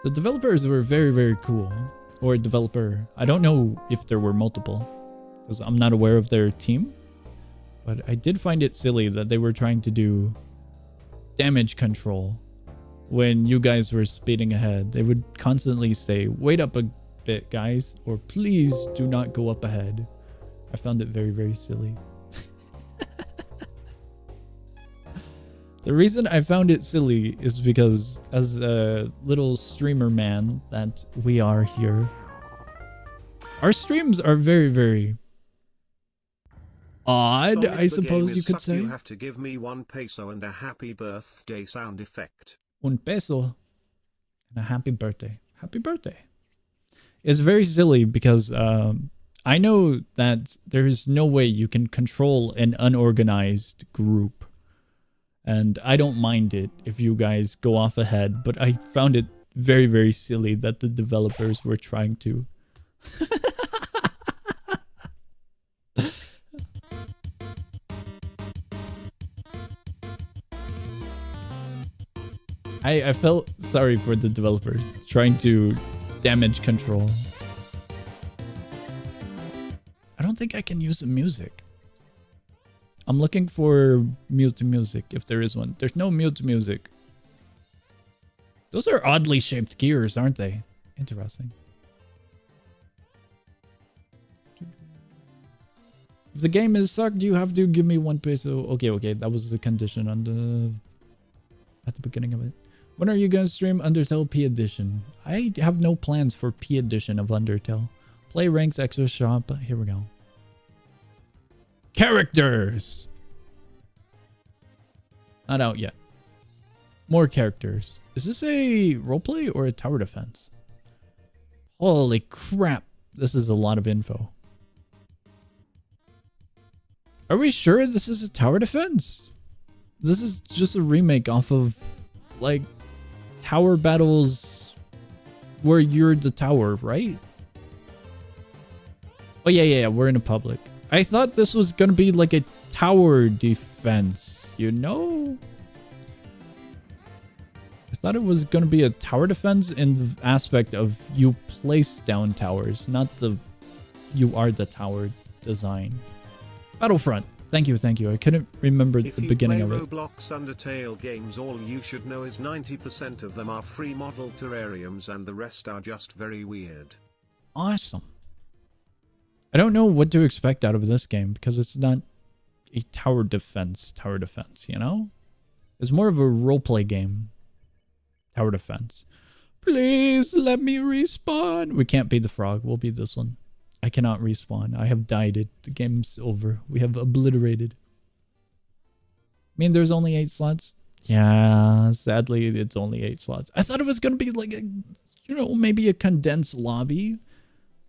The developers were very, very cool. Or developer. I don't know if there were multiple, because I'm not aware of their team. But I did find it silly that they were trying to do damage control. When you guys were speeding ahead, they would constantly say, wait up a bit, guys, or please do not go up ahead. I found it very, very silly. The reason I found it silly is because as a little streamer man that we are here, our streams are very, very odd, I suppose you could say. You have to give me 1 peso and a happy birthday sound effect. 1 peso and a happy birthday. Happy birthday. It's very silly because I know that there is no way you can control an unorganized group. And I don't mind it if you guys go off ahead, but I found it very, very silly that the developers were trying to. I felt sorry for the developers trying to damage control. I don't think I can use the music. I'm looking for mute music if there is one. There's no mute music. Those are oddly shaped gears, aren't they? Interesting. If the game is sucked, you have to give me 1 peso. Okay, that was the condition on at the beginning of it. When are you gonna stream Undertale P Edition? I have no plans for P Edition of Undertale. Play ranks, extra shop. Here we go. Characters! Not out yet. More characters. Is this a roleplay or a tower defense? Holy crap. This is a lot of info. Are we sure this is a tower defense? This is just a remake off of, like, tower battles where you're the tower, right? Oh, yeah, we're in a public. I thought this was gonna be like a tower defense, you know? I thought it was gonna be a tower defense in the aspect of you place down towers, not the you are the tower design. Battlefront. Thank you. I couldn't remember the beginning of it. If you play Roblox Undertale games, all you should know is 90% of them are free model terrariums and the rest are just very weird. Awesome. I don't know what to expect out of this game because it's not a tower defense, you know? It's more of a roleplay game. Tower defense. Please let me respawn. We can't be the frog. We'll be this one. I cannot respawn. I have died it. The game's over. We have obliterated. I mean, there's only 8 slots. Yeah, sadly, it's only 8 slots. I thought it was going to be like a, you know, maybe a condensed lobby,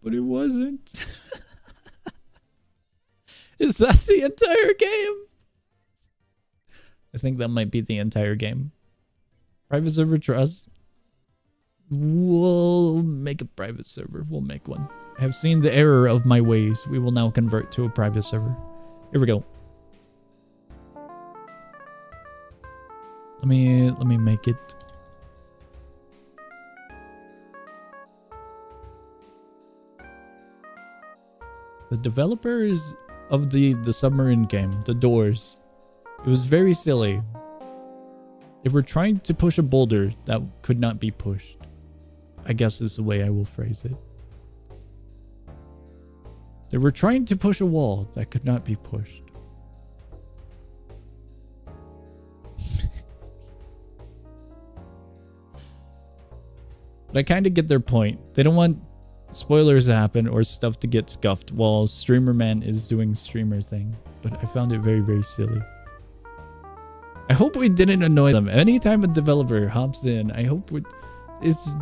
but it wasn't. Is that the entire game? I think that might be the entire game. Private server trust. We'll make a private server. We'll make one. I have seen the error of my ways. We will now convert to a private server. Here we go. Let me make it. The developers of the submarine game, the doors, it was very silly. They were trying to push a boulder that could not be pushed. I guess is the way I will phrase it. They were trying to push a wall that could not be pushed. But I kind of get their point. They don't want spoilers to happen or stuff to get scuffed while Streamer Man is doing streamer thing. But I found it very, very silly. I hope we didn't annoy them. Anytime a developer hops in, I hope it's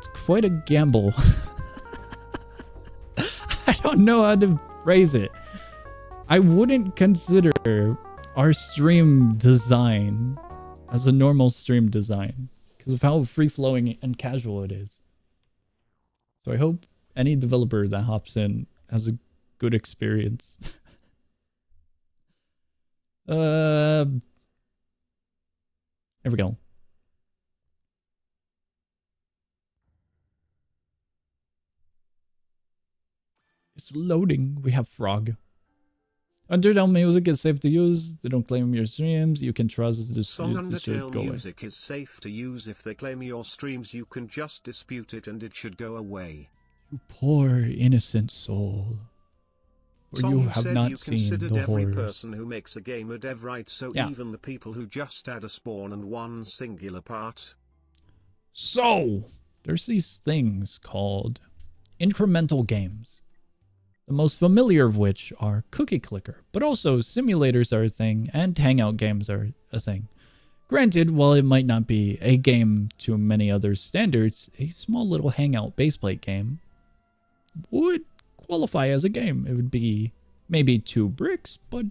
quite a gamble. I don't know how to phrase it. I wouldn't consider our stream design as a normal stream design because of how free-flowing and casual it is. So I hope any developer that hops in has a good experience. There we go. It's loading. We have frog. Undertale music is safe to use. They don't claim your streams. You can trust the song. Undertale music is safe to use. If they claim your streams, you can just dispute it and it should go away. You poor innocent soul. For you have not seen the horrors. Every person who makes a game a dev, right? So yeah. Even the people who just add a spawn and one singular part. So there's these things called incremental games. The most familiar of which are Cookie Clicker, but also simulators are a thing and hangout games are a thing. Granted, while it might not be a game to many other standards, a small little hangout baseplate game would qualify as a game. It would be maybe 2 bricks, but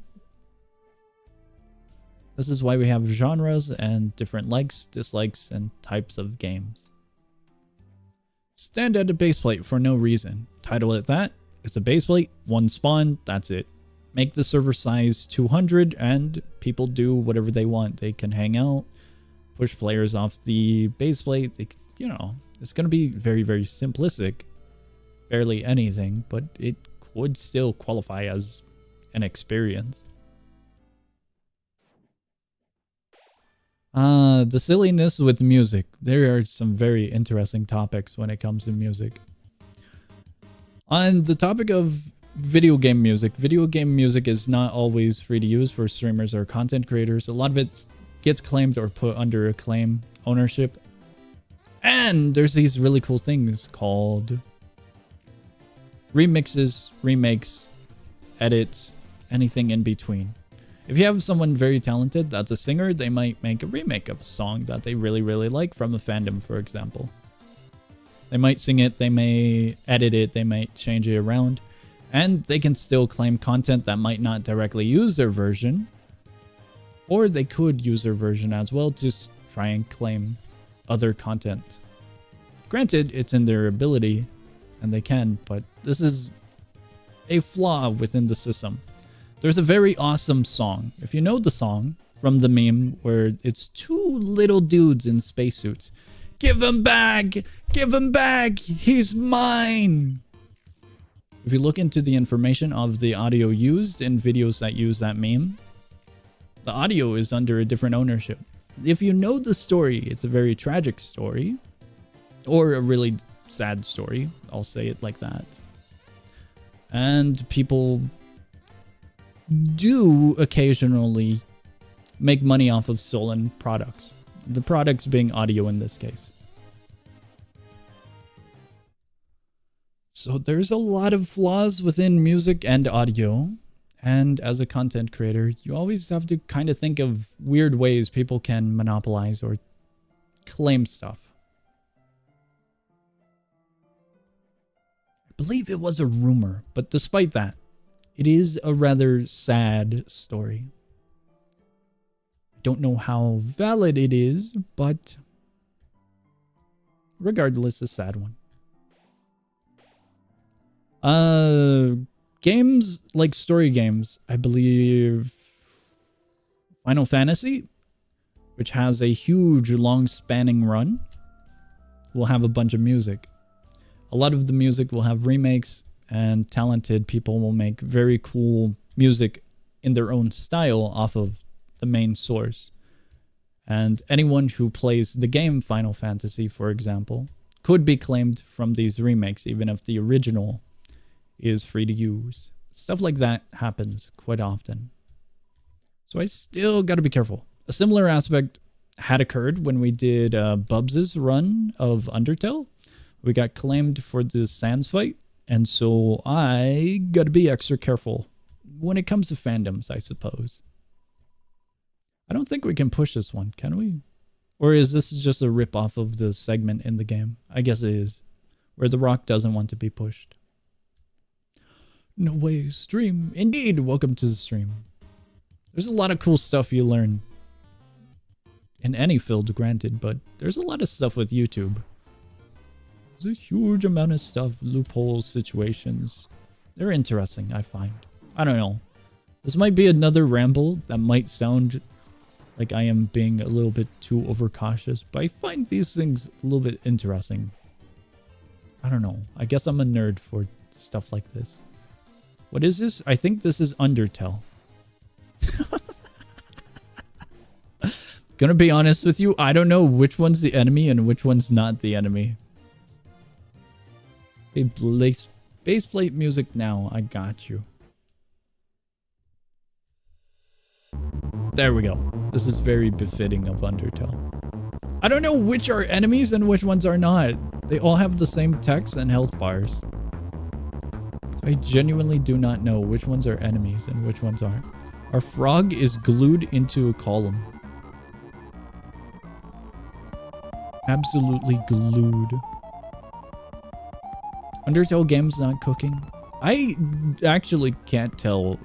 this is why we have genres and different likes, dislikes, and types of games. Stand at a baseplate for no reason. Title it that. It's a baseplate, 1 spawn, that's it. Make the server size 200 and people do whatever they want. They can hang out, push players off the baseplate. They, you know, it's going to be very, very simplistic. Barely anything, but it would still qualify as an experience. The silliness with music. There are some very interesting topics when it comes to music. On the topic of video game music is not always free to use for streamers or content creators. A lot of it gets claimed or put under a claim ownership. And there's these really cool things called remixes, remakes, edits, anything in between. If you have someone very talented that's a singer, they might make a remake of a song that they really, really like from a fandom, for example. They might sing it, they may edit it, they might change it around, and they can still claim content that might not directly use their version, or they could use their version as well to try and claim other content. Granted, it's in their ability, and they can, but this is a flaw within the system. There's a very awesome song. If you know the song from the meme where it's 2 little dudes in spacesuits. Give him back! Give him back! He's mine! If you look into the information of the audio used in videos that use that meme, the audio is under a different ownership. If you know the story, it's a very tragic story, or a really sad story, I'll say it like that. And people do occasionally make money off of stolen products. The products being audio in this case. So there's a lot of flaws within music and audio. And as a content creator, you always have to kind of think of weird ways people can monopolize or claim stuff. I believe it was a rumor, but despite that, it is a rather sad story. Don't know how valid it is, but regardless, a sad one. Games like story games, I believe Final Fantasy, which has a huge long spanning run, will have a bunch of music. A lot of the music will have remakes, and talented people will make very cool music in their own style off of the main source. And anyone who plays the game Final Fantasy, for example, could be claimed from these remakes, even if the original is free to use. Stuff like that happens quite often. So I still got to be careful. A similar aspect had occurred when we did Bubs's run of Undertale. We got claimed for the Sands fight, and so I got to be extra careful when it comes to fandoms, I suppose. I don't think we can push this one, can we? Or is this just a rip-off of the segment in the game? I guess it is, where the rock doesn't want to be pushed. No way, stream. Indeed, welcome to the stream. There's a lot of cool stuff you learn in any field, granted, but there's a lot of stuff with YouTube. There's a huge amount of stuff, loopholes, situations. They're interesting, I find. I don't know. This might be another ramble that might sound like I am being a little bit too overcautious, but I find these things a little bit interesting. I don't know. I guess I'm a nerd for stuff like this. What is this? I think this is Undertale. Gonna be honest with you, I don't know which one's the enemy and which one's not the enemy. Hey, baseplate music now. I got you. There we go. This is very befitting of Undertale. I don't know which are enemies and which ones are not. They all have the same text and health bars. So I genuinely do not know which ones are enemies and which ones aren't. Our frog is glued into a column. Absolutely glued. Undertale game's not cooking. I actually can't tell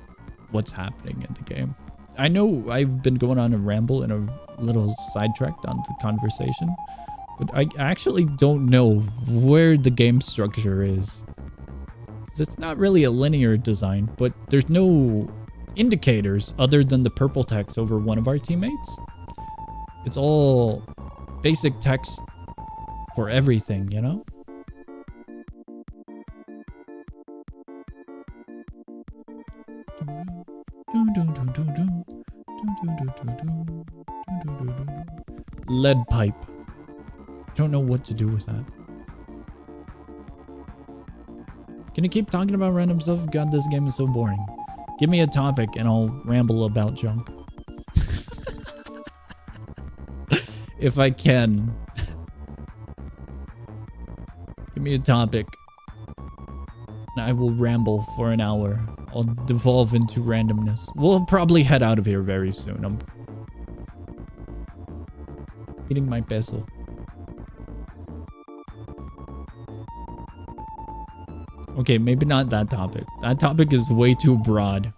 what's happening in the game. I know I've been going on a ramble and a little sidetracked on the conversation, but I actually don't know where the game structure is. 'Cause it's not really a linear design, but there's no indicators other than the purple text over one of our teammates. It's all basic text for everything, you know? Lead pipe. Don't know what to do with that. Can you keep talking about random stuff? God, this game is so boring. Give me a topic and I'll ramble about junk. If I can. Give me a topic. And I will ramble for an hour. I'll devolve into randomness. We'll probably head out of here very soon. I'm eating my peso. Okay, maybe not that topic. That topic is way too broad.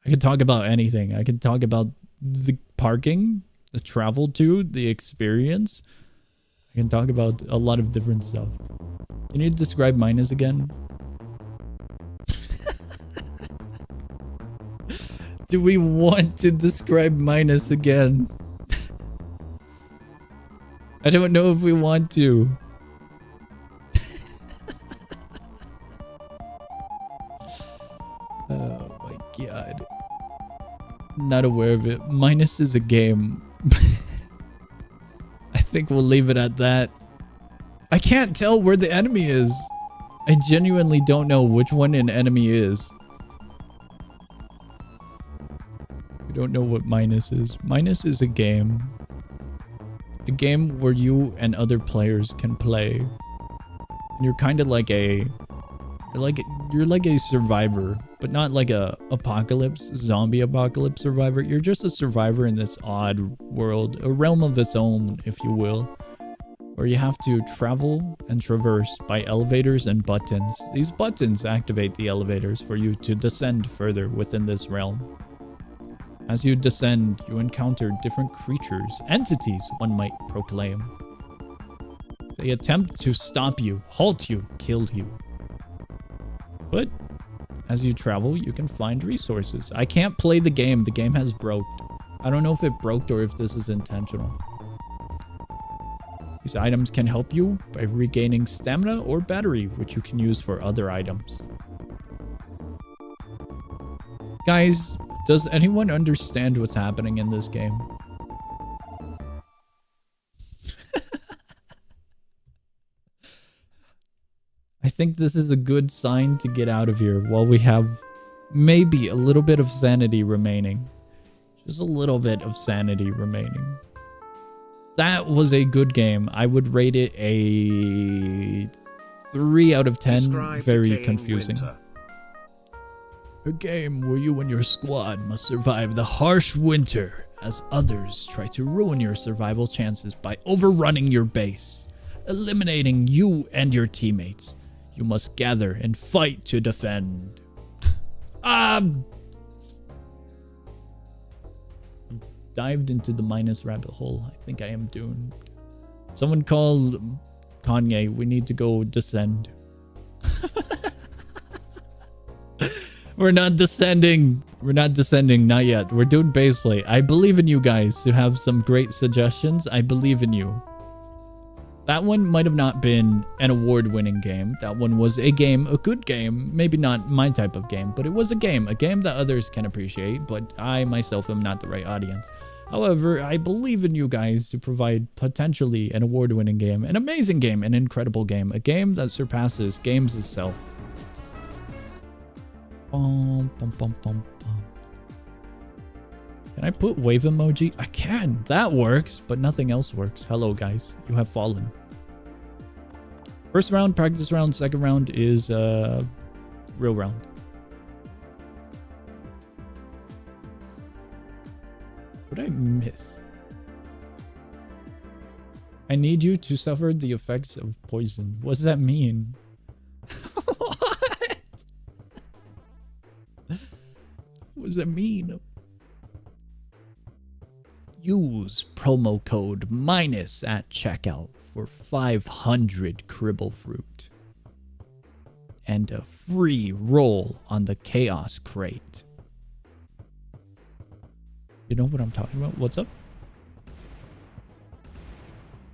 I could talk about anything. I could talk about the parking, the travel to, the experience. I can talk about a lot of different stuff. Can you describe minus again? Do we want to describe minus again? I don't know if we want to. Oh my god. Not aware of it. Minus is a game. I think we'll leave it at that. I can't tell where the enemy is. I genuinely don't know which one an enemy is. I don't know what minus is. Minus is a game. A game where you and other players can play. And you're kind of like a... You're like a survivor, but not like a zombie apocalypse survivor. You're just a survivor in this odd world, a realm of its own, if you will, where you have to travel and traverse by elevators and buttons. These buttons activate the elevators for you to descend further within this realm. As you descend, you encounter different creatures, entities, one might proclaim. They attempt to stop you, halt you, kill you. But as you travel, you can find resources. I can't play the game. The game has broke. I don't know if it broke or if this is intentional. These items can help you by regaining stamina or battery, which you can use for other items. Guys, does anyone understand what's happening in this game? I think this is a good sign to get out of here while we have maybe a little bit of sanity remaining. Just a little bit of sanity remaining. That was a good game. I would rate it a 3 out of 10. Very confusing. A game where you and your squad must survive the harsh winter as others try to ruin your survival chances by overrunning your base, eliminating you and your teammates. You must gather and fight to defend. Dived into the minus rabbit hole. I think I am doomed. Someone called Kanye. We need to go descend. We're not descending. We're not descending. Not yet. We're doing baseplate. I believe in you guys to have some great suggestions. I believe in you. That one might have not been an award-winning game. That one was a game, a good game. Maybe not my type of game, but it was a game that others can appreciate, but I myself am not the right audience. However, I believe in you guys to provide potentially an award-winning game, an amazing game, an incredible game, a game that surpasses games itself. Bum, bum, bum, bum, bum. Can I put wave emoji? I can. That works, but nothing else works. Hello, guys. You have fallen. First round, practice round. Second round is real round. What did I miss? I need you to suffer the effects of poison. What does that mean? What? What does that mean? Use promo code minus at checkout for 500 cribble fruit and a free roll on the chaos crate. You know what I'm talking about? What's up?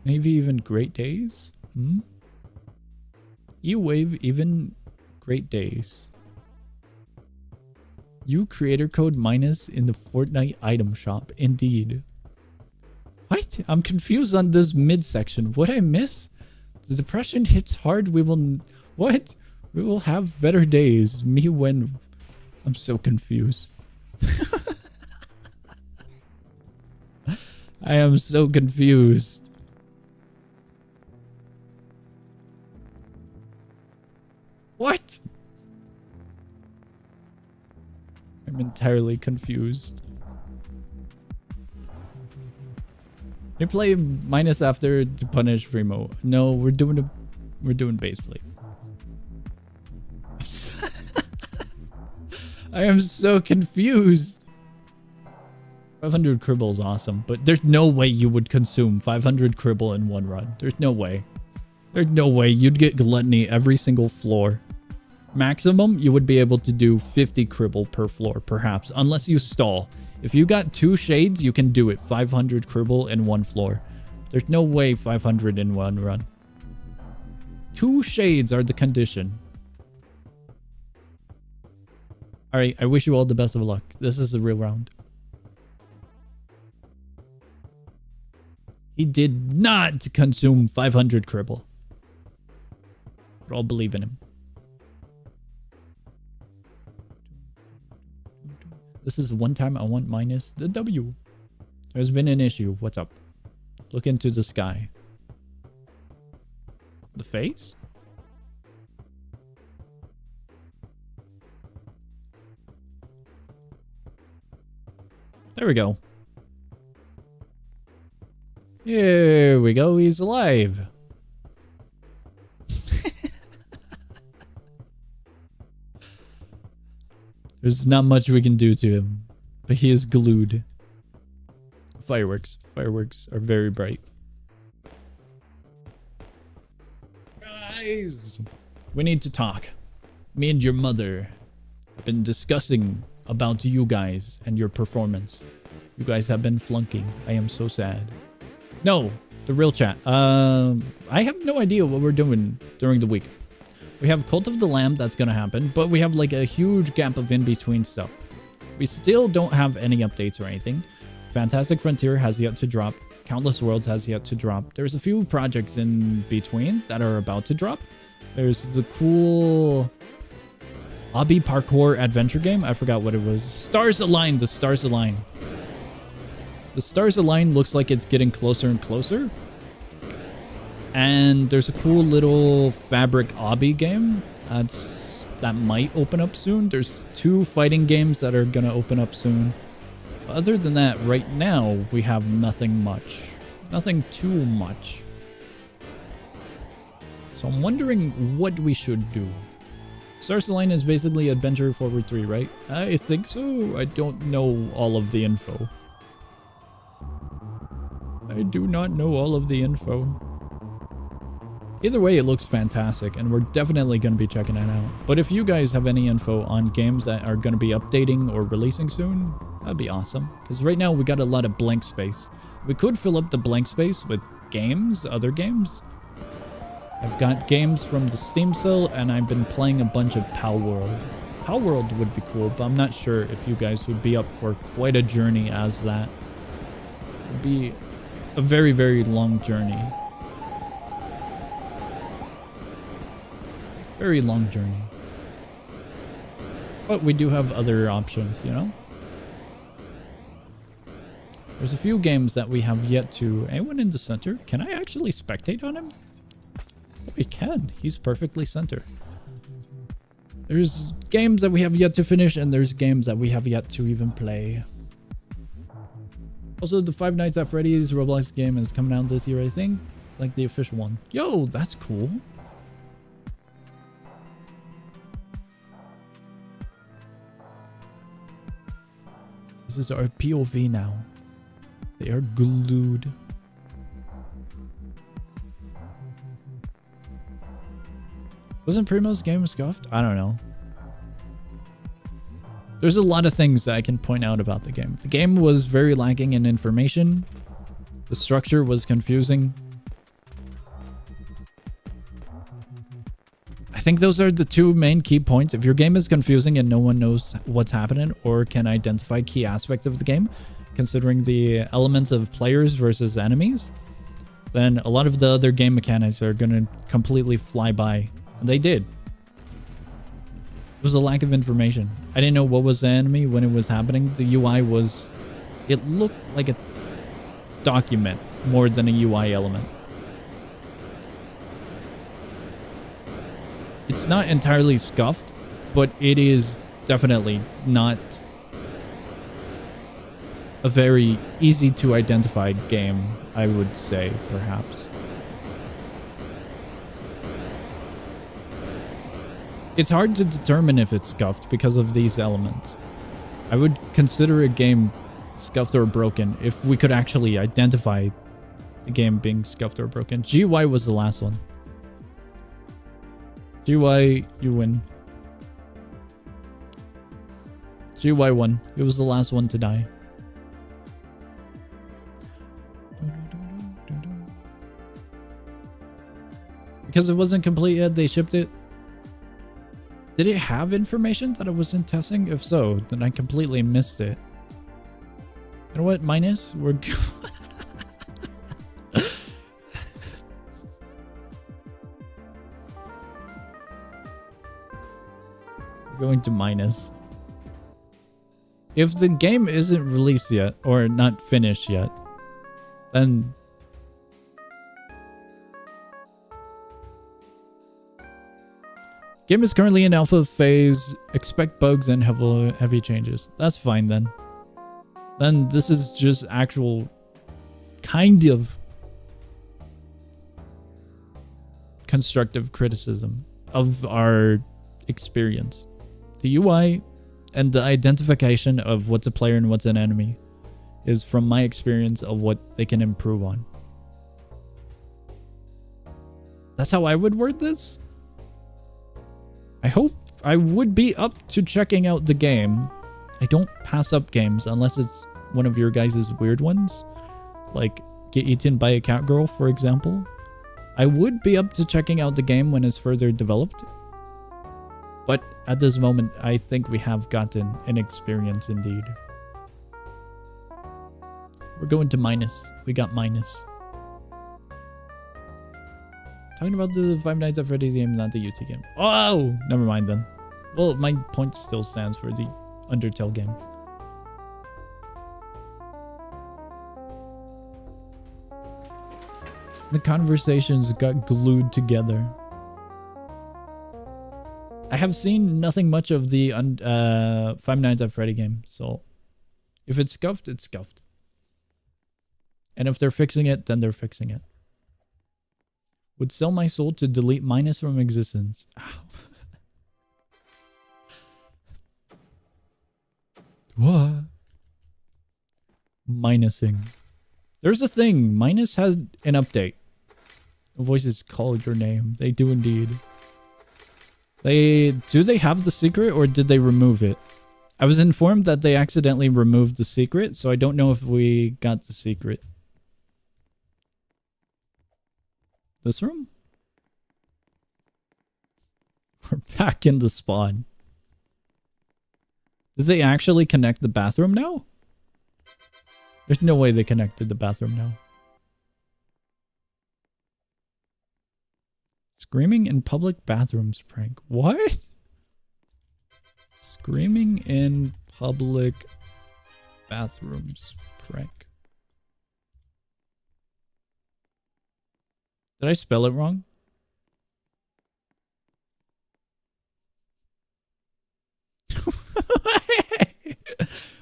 Maybe even great days? You wave even great days. You creator code minus in the Fortnite item shop. Indeed. What? I'm confused on this midsection. What I miss? The depression hits hard. We will... What? We will have better days. Me when... I'm so confused. I am so confused. What? I'm entirely confused. Can you play minus after to punish Remo? No, we're doing baseplate. I am so confused. 500 cribble is awesome, but there's no way you would consume 500 cribble in one run. There's no way. There's no way you'd get gluttony every single floor. Maximum, you would be able to do 50 cribble per floor, perhaps, unless you stall. If you got 2 shades, you can do it. 500 cribble in one floor. There's no way 500 in one run. 2 shades are the condition. Alright, I wish you all the best of luck. This is a real round. He did not consume 500 cribble. But I'll believe in him. This is one time I want minus the W. There's been an issue. What's up? Look into the sky. The face? There we go. Here we go. He's alive. There's not much we can do to him, but he is glued. Fireworks. Fireworks are very bright. Guys, we need to talk. Me and your mother have been discussing about you guys and your performance. You guys have been flunking. I am so sad. No, the real chat. I have no idea what we're doing during the week. We have Cult of the Lamb that's gonna happen, but we have like a huge gap of in-between stuff. We still don't have any updates or anything. Fantastic Frontier has yet to drop. Countless Worlds has yet to drop. There's a few projects in between that are about to drop. There's the cool Obby parkour adventure game. I forgot what it was. Stars Align. The Stars Align. The Stars Align looks like it's getting closer and closer. And there's a cool little fabric Obby game that might open up soon. There's 2 fighting games that are gonna open up soon. But other than that, right now we have nothing much. Nothing too much. So I'm wondering what we should do. Stars Align is basically Adventure Forward 3, right? I think so. I don't know all of the info. I do not know all of the info. Either way, it looks fantastic, and we're definitely going to be checking it out. But if you guys have any info on games that are going to be updating or releasing soon, that'd be awesome. Because right now, we got a lot of blank space. We could fill up the blank space with games, other games. I've got games from the Steam sale, and I've been playing a bunch of Pal World. Pal World would be cool, but I'm not sure if you guys would be up for quite a journey as that. It would be a very, very long journey. Very long journey. But we do have other options, you know? There's a few games that we have yet to... Anyone in the center? Can I actually spectate on him? Oh, we can. He's perfectly center. There's games that we have yet to finish, and there's games that we have yet to even play. Also, the Five Nights at Freddy's Roblox game is coming out this year, I think. Like the official one. Yo, that's cool. This is our POV now. They are glued. Wasn't Primo's game scuffed? I don't know. There's a lot of things that I can point out about the game. The game was very lacking in information. The structure was confusing. I think those are the 2 main key points. If your game is confusing and no one knows what's happening or can identify key aspects of the game, considering the elements of players versus enemies, then a lot of the other game mechanics are going to completely fly by. And they did. There was a lack of information. I didn't know what was the enemy when it was happening. The UI was... It looked like a document more than a UI element. It's not entirely scuffed, but it is definitely not a very easy to identify game, I would say, perhaps. It's hard to determine if it's scuffed because of these elements. I would consider a game scuffed or broken if we could actually identify the game being scuffed or broken. GY was the last one. GY, you win. GY won. It was the last one to die. Because it wasn't complete yet, they shipped it. Did it have information that I wasn't testing? If so, then I completely missed it. You know what? Minus? We're... going to minus. If the game isn't released yet or not finished yet, then game is currently in alpha phase. Expect bugs and heavy changes. That's fine then. Then this is just actual kind of constructive criticism of our experience. The UI and the identification of what's a player and what's an enemy is from my experience of what they can improve on. That's how I would word this. I hope I would be up to checking out the game. I don't pass up games unless it's one of your guys' weird ones. Like Get Eaten by a Cat Girl, for example. I would be up to checking out the game when it's further developed. But at this moment, I think we have gotten an experience indeed. We're going to minus. We got minus. Talking about the Five Nights at Freddy's game, not the UT game. Oh, never mind then. Well, my point still stands for the Undertale game. The conversations got glued together. I have seen nothing much of the Five Nights at Freddy game, so if it's scuffed, it's scuffed. And if they're fixing it, then they're fixing it. Would sell my soul to delete minus from existence. Ow. What? Minusing. There's a thing. Minus has an update. Voices called your name. They do indeed. Do they have the secret or did they remove it? I was informed that they accidentally removed the secret, so I don't know if we got the secret. This room? We're back in the spawn. Did they actually connect the bathroom now? There's no way they connected the bathroom now. Screaming in public bathrooms prank. What? Screaming in public bathrooms prank. Did I spell it wrong?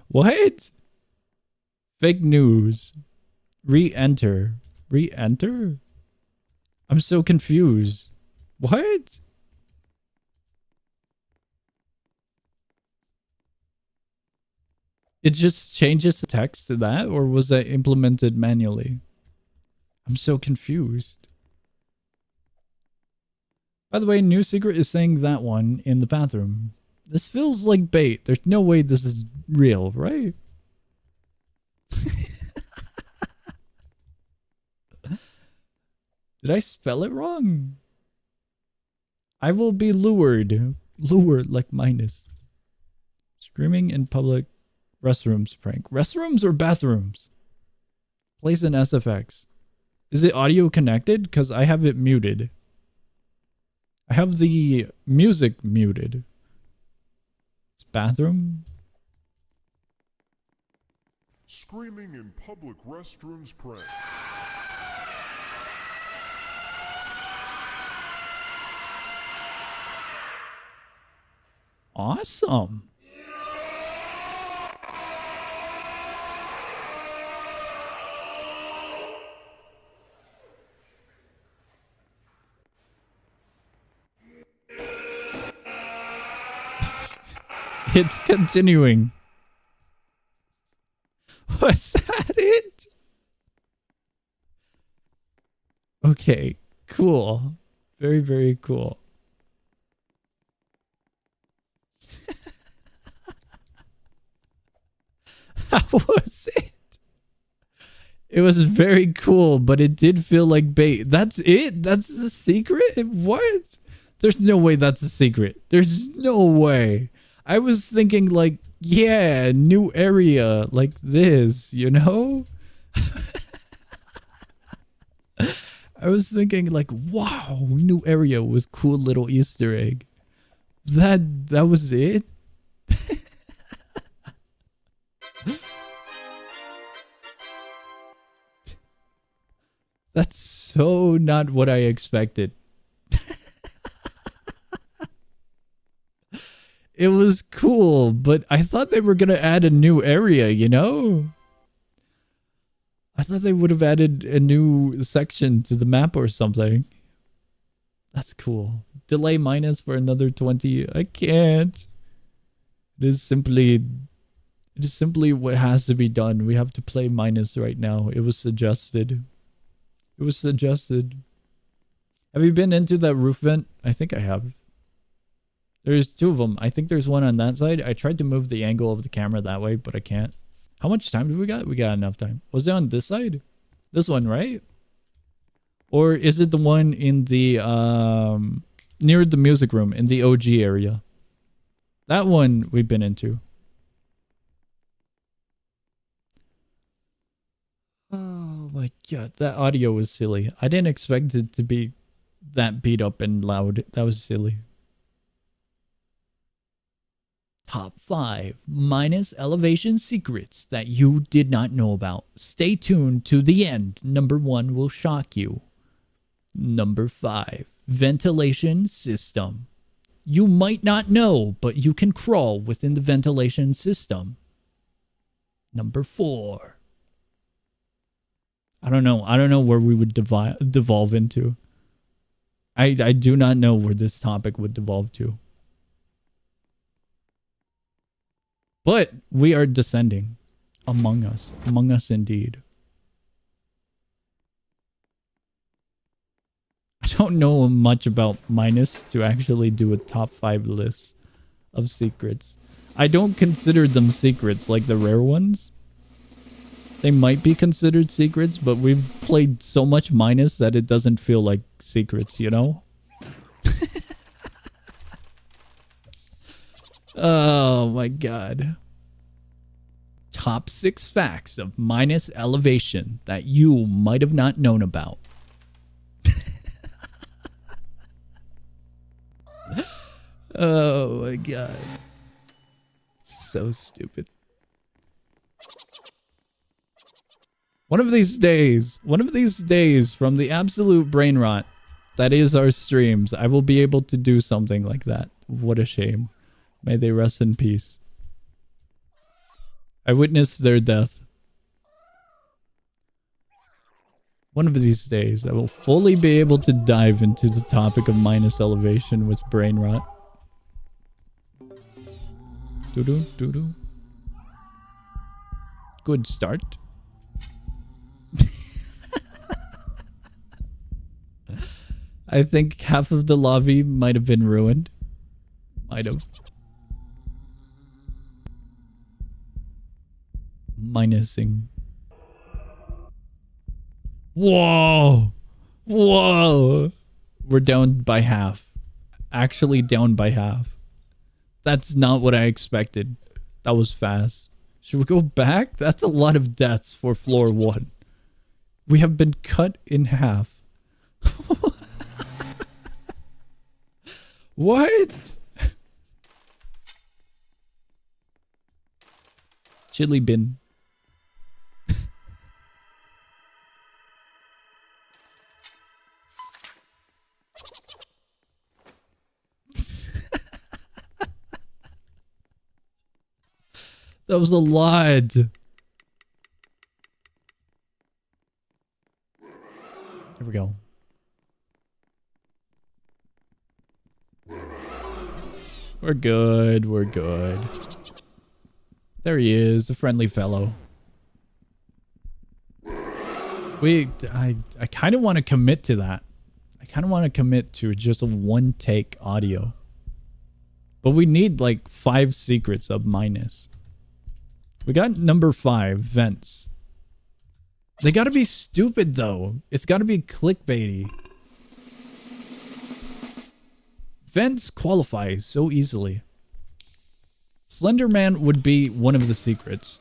What? Fake news. Re-enter. Re-enter? I'm so confused. What? It just changes the text to that, or was that implemented manually? I'm so confused. By the way, new secret is saying that one in the bathroom. This feels like bait. There's no way this is real, right? Did I spell it wrong? I will be lured. Lured like minus. Screaming in public restrooms prank. Restrooms or bathrooms? Place in SFX. Is it audio connected? Because I have it muted. I have the music muted. It's bathroom. Screaming in public restrooms prank. Awesome. It's continuing. Was that it? Okay, cool. Very, very cool. That was it. It was very cool, but it did feel like bait. That's it? That's the secret? What? There's no way that's a secret. There's no way. I was thinking like, yeah, new area like this, you know? I was thinking like, wow, new area with cool little Easter egg. That was it? That's so not what I expected. It was cool, but I thought they were going to add a new area, you know? I thought they would have added a new section to the map or something. That's cool. Delay minus for another 20. I can't. It is simply what has to be done. We have to play minus right now. It was suggested. It was suggested. Have you been into that roof vent? I think I have. There's two of them. I think there's one on that side. I tried to move the angle of the camera that way, but I can't. How much time do we got? We got enough time. Was it on this side? This one, right? Or is it the one in the, near the music room, in the OG area? That one we've been into. Oh my god, that audio was silly. I didn't expect it to be that beat up and loud. That was silly. Top 5 minus elevation secrets that you did not know about. Stay tuned to the end. Number 1 will shock you. Number 5, ventilation system. You might not know, but you can crawl within the ventilation system. Number 4. I don't know where we would devolve into. I do not know where this topic would devolve to. But we are descending. Among us. Among us indeed. I don't know much about minus to actually do a top 5 list of secrets. I don't consider them secrets like the rare ones. They might be considered secrets, but we've played so much minus that it doesn't feel like secrets, you know? Oh my god. Top 6 facts of minus elevation that you might have not known about. Oh my god. So stupid. One of these days from the absolute brain rot that is our streams, I will be able to do something like that. What a shame. May they rest in peace. I witnessed their death. One of these days, I will fully be able to dive into the topic of minus elevation with brain rot. Doo-doo, doo-doo. Good start. I think half of the lobby might have been ruined. Might have. Minusing. Whoa! Whoa! We're down by half. Actually down by half. That's not what I expected. That was fast. Should we go back? That's a lot of deaths for floor 1. We have been cut in half. What? Chili bin. That was a lot. Here we go. We're good. We're good. There he is, a friendly fellow. I kind of want to commit to that. I kind of want to commit to just a one-take audio. But we need like 5 secrets of minus. We got number 5, vents. They gotta be stupid though. It's gotta be clickbaity. Vents qualify so easily. Slenderman would be one of the secrets.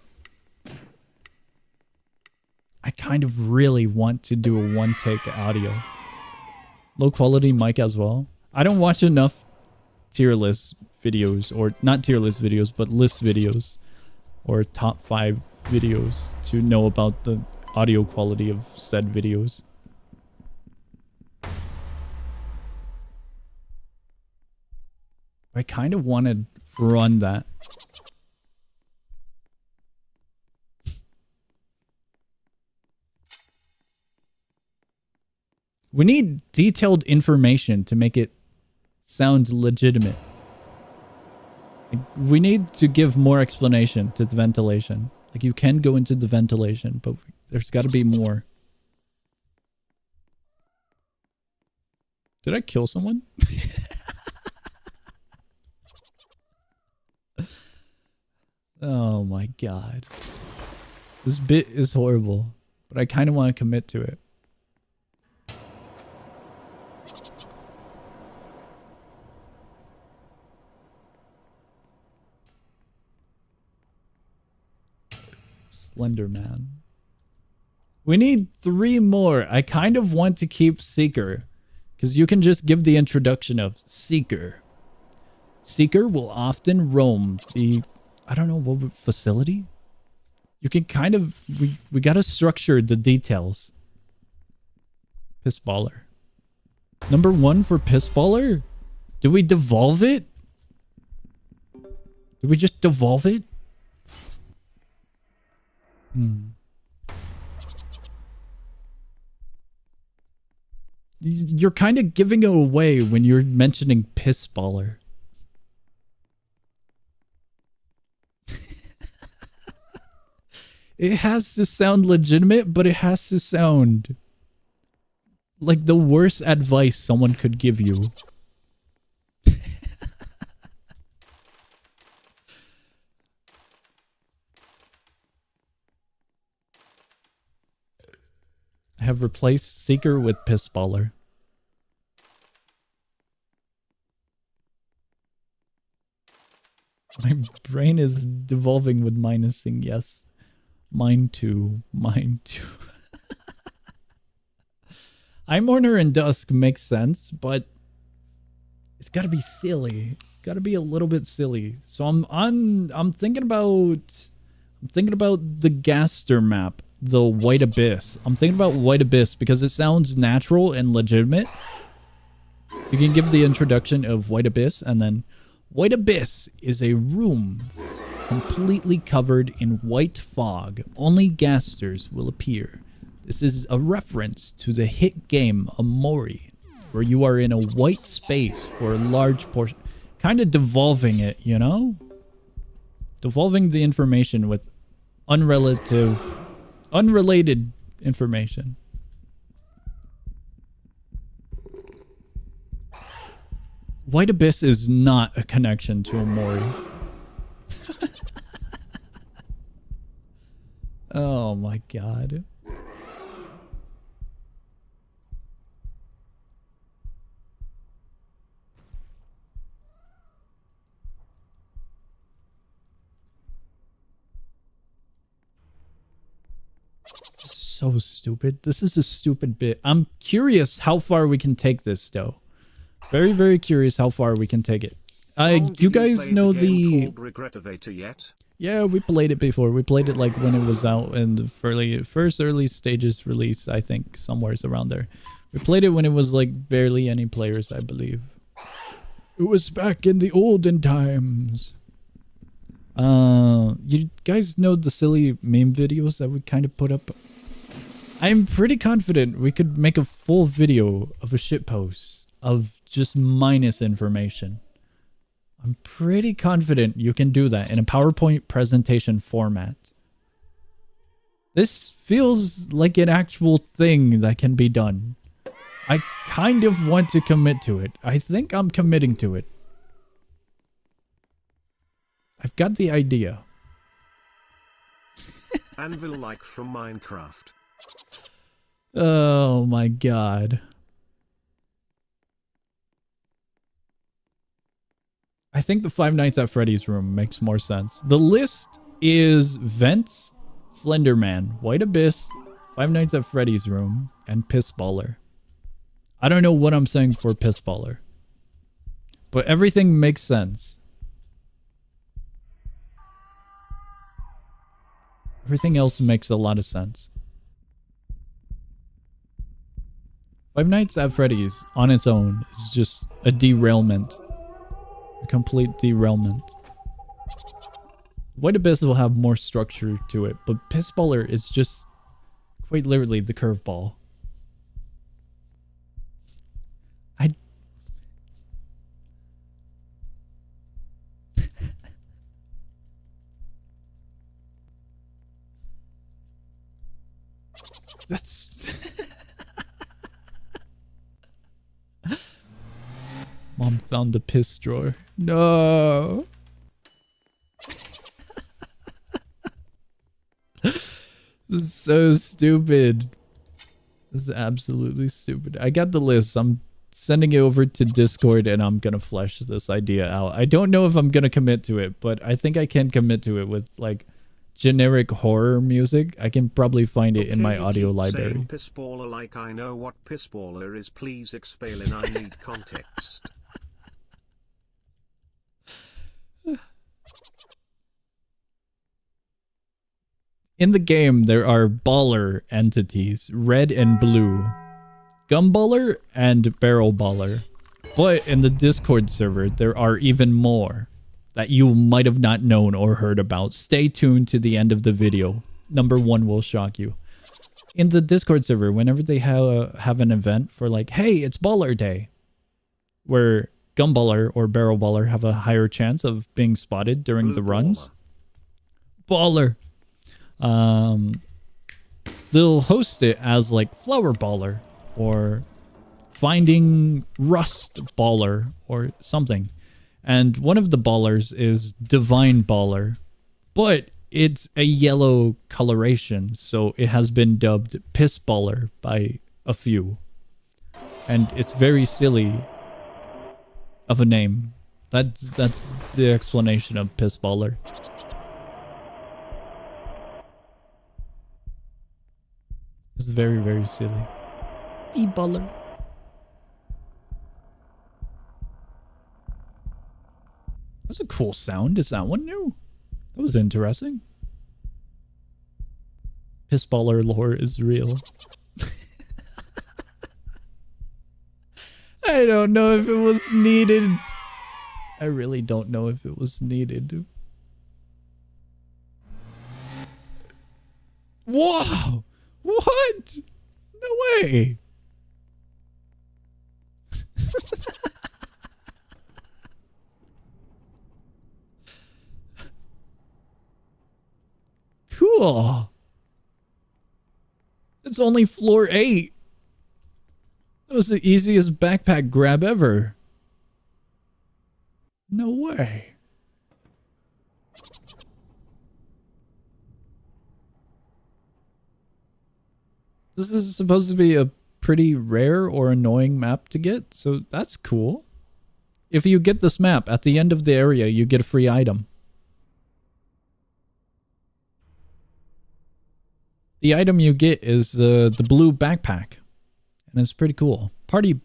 I kind of really want to do a one-take audio. Low quality mic as well. I don't watch enough tier list videos, or not tier list videos, but list videos, or top 5 videos to know about the audio quality of said videos. I kind of want to run that. We need detailed information to make it sound legitimate. We need to give more explanation to the ventilation. Like, you can go into the ventilation, but there's got to be more. Did I kill someone? Oh my god. This bit is horrible, but I kind of want to commit to it. We need 3 more. I kind of want to keep Seeker Because you can just give the introduction of Seeker. Seeker will often roam the, I don't know, what facility? You can kind of, we gotta structure the details. Pissballer. Number 1 for Pissballer? Do we devolve it? Did we just devolve it? You're kind of giving it away when you're mentioning Pissballer. It has to sound legitimate, but it has to sound like the worst advice someone could give you. I have replaced Seeker with Pissballer. My brain is devolving with minusing, yes. Mine too. Mine too. Eye Mourner and Dusk makes sense, but it's gotta be silly. It's gotta be a little bit silly. So I'm thinking about the Gaster map, the White Abyss. I'm thinking about White Abyss because it sounds natural and legitimate. You can give the introduction of White Abyss, and then White Abyss is a room completely covered in white fog. Only Gasters will appear. This is a reference to the hit game Amori, where you are in a white space for a large portion. Kind of devolving it, you know? Devolving the information with unrelated information. White Abyss is not a connection to Amori. Oh my god. So stupid. This is a stupid bit. I'm curious how far we can take this though. Very, very curious how far we can take it. You guys know the Regretivator yet? Yeah, we played it before. We played it like when it was out in the first early stages release, I think, somewhere's around there. We played it when it was like barely any players, I believe. It was back in the olden times. You guys know the silly meme videos that we kind of put up? I'm pretty confident we could make a full video of a shitpost of just minus information. I'm pretty confident you can do that in a PowerPoint presentation format. This feels like an actual thing that can be done. I kind of want to commit to it. I think I'm committing to it. I've got the idea. Anvil like from Minecraft. Oh my god. I think the Five Nights at Freddy's room makes more sense. The list is Vents, Slenderman, White Abyss, Five Nights at Freddy's room, and Pissballer. I don't know what I'm saying for Pissballer, but everything makes sense. Everything else makes a lot of sense. Five Nights at Freddy's on its own is just a derailment. A complete derailment. White Abyss will have more structure to it, but Pissballer is just quite literally the curveball. That's... Mom found the piss drawer. No. This is so stupid. This is absolutely stupid. I got the list. I'm sending it over to Discord and I'm gonna flesh this idea out. I don't know if I'm gonna commit to it, but I think I can commit to it with like generic horror music, I can probably find it in my audio library. Pissballer like I know what pissballer is. Please explain. I need context. In the game, there are baller entities, red and blue. Gumballer and barrel baller. But in the Discord server, there are even more that you might have not known or heard about. Stay tuned to the end of the video. Number 1 will shock you. In the Discord server, whenever they have an event for like, hey, it's baller day, where gumballer or barrel baller have a higher chance of being spotted during the runs. Baller. They'll host it as like flower baller or finding rust baller or something. And one of the ballers is divine baller, but it's a yellow coloration, so it has been dubbed piss baller by a few. And it's very silly of a name. That's the explanation of piss baller. It's very, very silly. E-baller. That's a cool sound. Is that one new? That was interesting. Pissballer lore is real. I don't know if it was needed. I really don't know if it was needed. Wow! What? No way! Cool. It's only floor 8. That was the easiest backpack grab ever. No way. This is supposed to be a pretty rare or annoying map to get, so that's cool. If you get this map, at the end of the area, you get a free item. The item you get is the blue backpack, and it's pretty cool. Party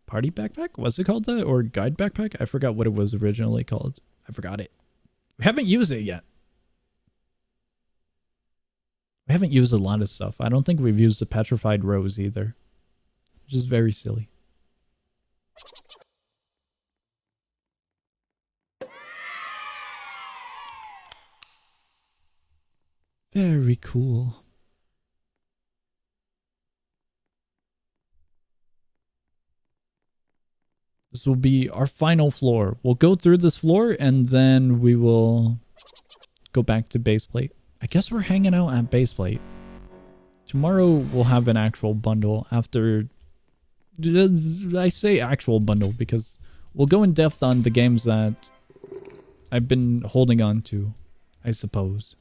backpack? Was it called that? Or guide backpack? I forgot what it was originally called. I forgot it. We haven't used it yet. We haven't used a lot of stuff. I don't think we've used the petrified rose either, which is very silly. Very cool. This will be our final floor. We'll go through this floor and then we will go back to Baseplate. I guess we're hanging out at Baseplate. Tomorrow we'll have an actual bundle after... I say actual bundle because we'll go in depth on the games that I've been holding on to, I suppose.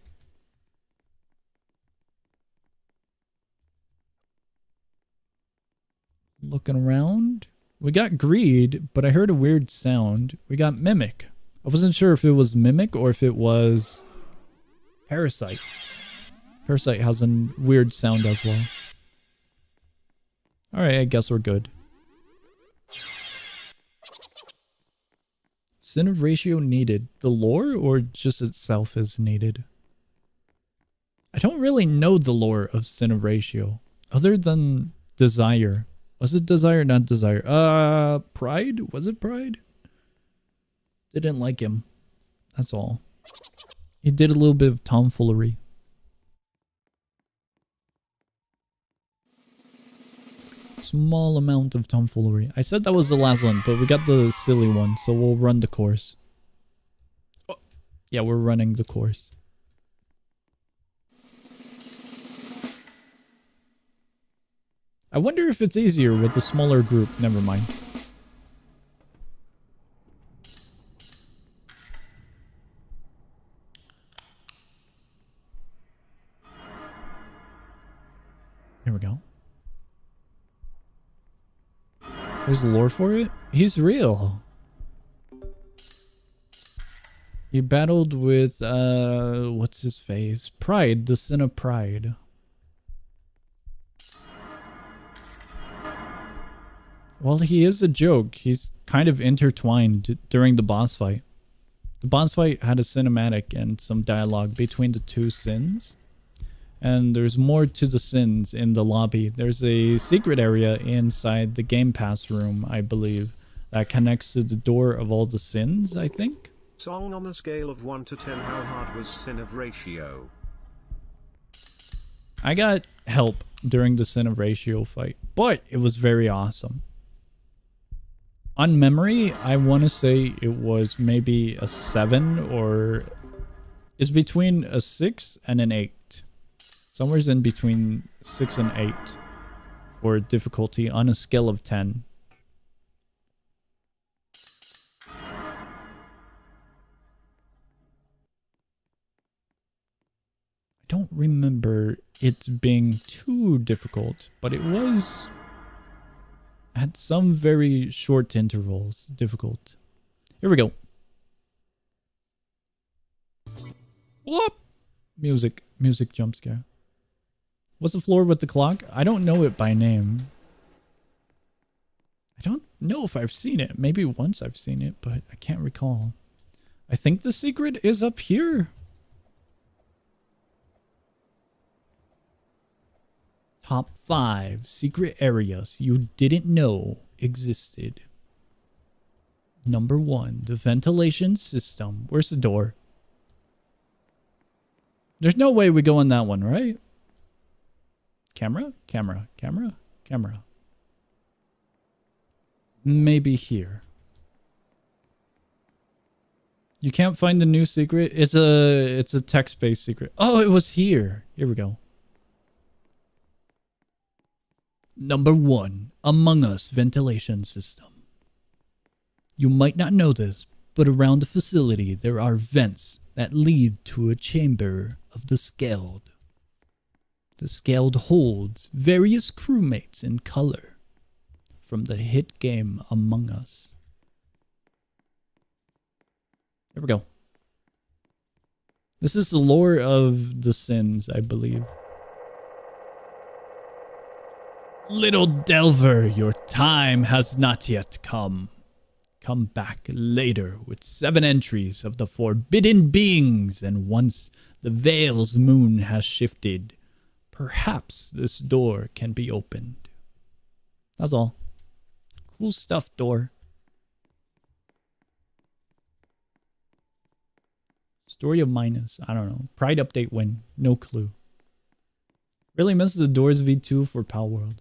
Looking around. We got Greed, but I heard a weird sound. We got Mimic. I wasn't sure if it was Mimic or if it was Parasite. Parasite has a weird sound as well. Alright, I guess we're good. Sin of Ratio needed. The lore or just itself is needed? I don't really know the lore of Sin of Ratio, other than Desire. Was it Desire? Not Desire. Pride? Was it Pride? Didn't like him. That's all. He did a little bit of tomfoolery. Small amount of tomfoolery. I said that was the last one, but we got the silly one, so we'll run the course. Oh, yeah, we're running the course. I wonder if it's easier with a smaller group. Never mind. Here we go. There's the lore for it. He's real. He battled with, what's his face? Pride, the sin of pride. Well, he is a joke. He's kind of intertwined during the boss fight. The boss fight had a cinematic and some dialogue between the two sins. And there's more to the sins in the lobby. There's a secret area inside the Game Pass room, I believe, that connects to the door of all the sins, I think. Song on a scale of 1 to 10, how hard was Sin of Ratio? I got help during the Sin of Ratio fight, but it was very awesome. On memory, I want to say it was maybe a 7 or is between a 6 and an 8. Somewhere's in between 6 and 8 for difficulty on a scale of 10. I don't remember it being too difficult, but it was at some very short intervals difficult. Here we go. Whoop! Music jump scare. What's the floor with the clock? I don't know it by name. I don't know if I've seen it. Maybe once I've seen it, but I can't recall. I think the secret is up here. Top 5 secret areas you didn't know existed. Number 1, the ventilation system. Where's the door? There's no way we go in that one, right? Camera? Camera. Maybe here. You can't find the new secret? It's a text-based secret. Oh, it was here. Here we go. Number 1, Among Us ventilation system. You might not know this, but around the facility there are vents that lead to a chamber of the Scaled. The Scaled holds various crewmates in color from the hit game Among Us. Here we go. This is the lore of the sins, I believe. Little Delver, your time has not yet come. Come back later with 7 entries of the forbidden beings, and once the Veil's moon has shifted, perhaps this door can be opened. That's all. Cool stuff, door. Story of Minus. I don't know. Pride update win. No clue. Really misses the Doors V2 for Pal World.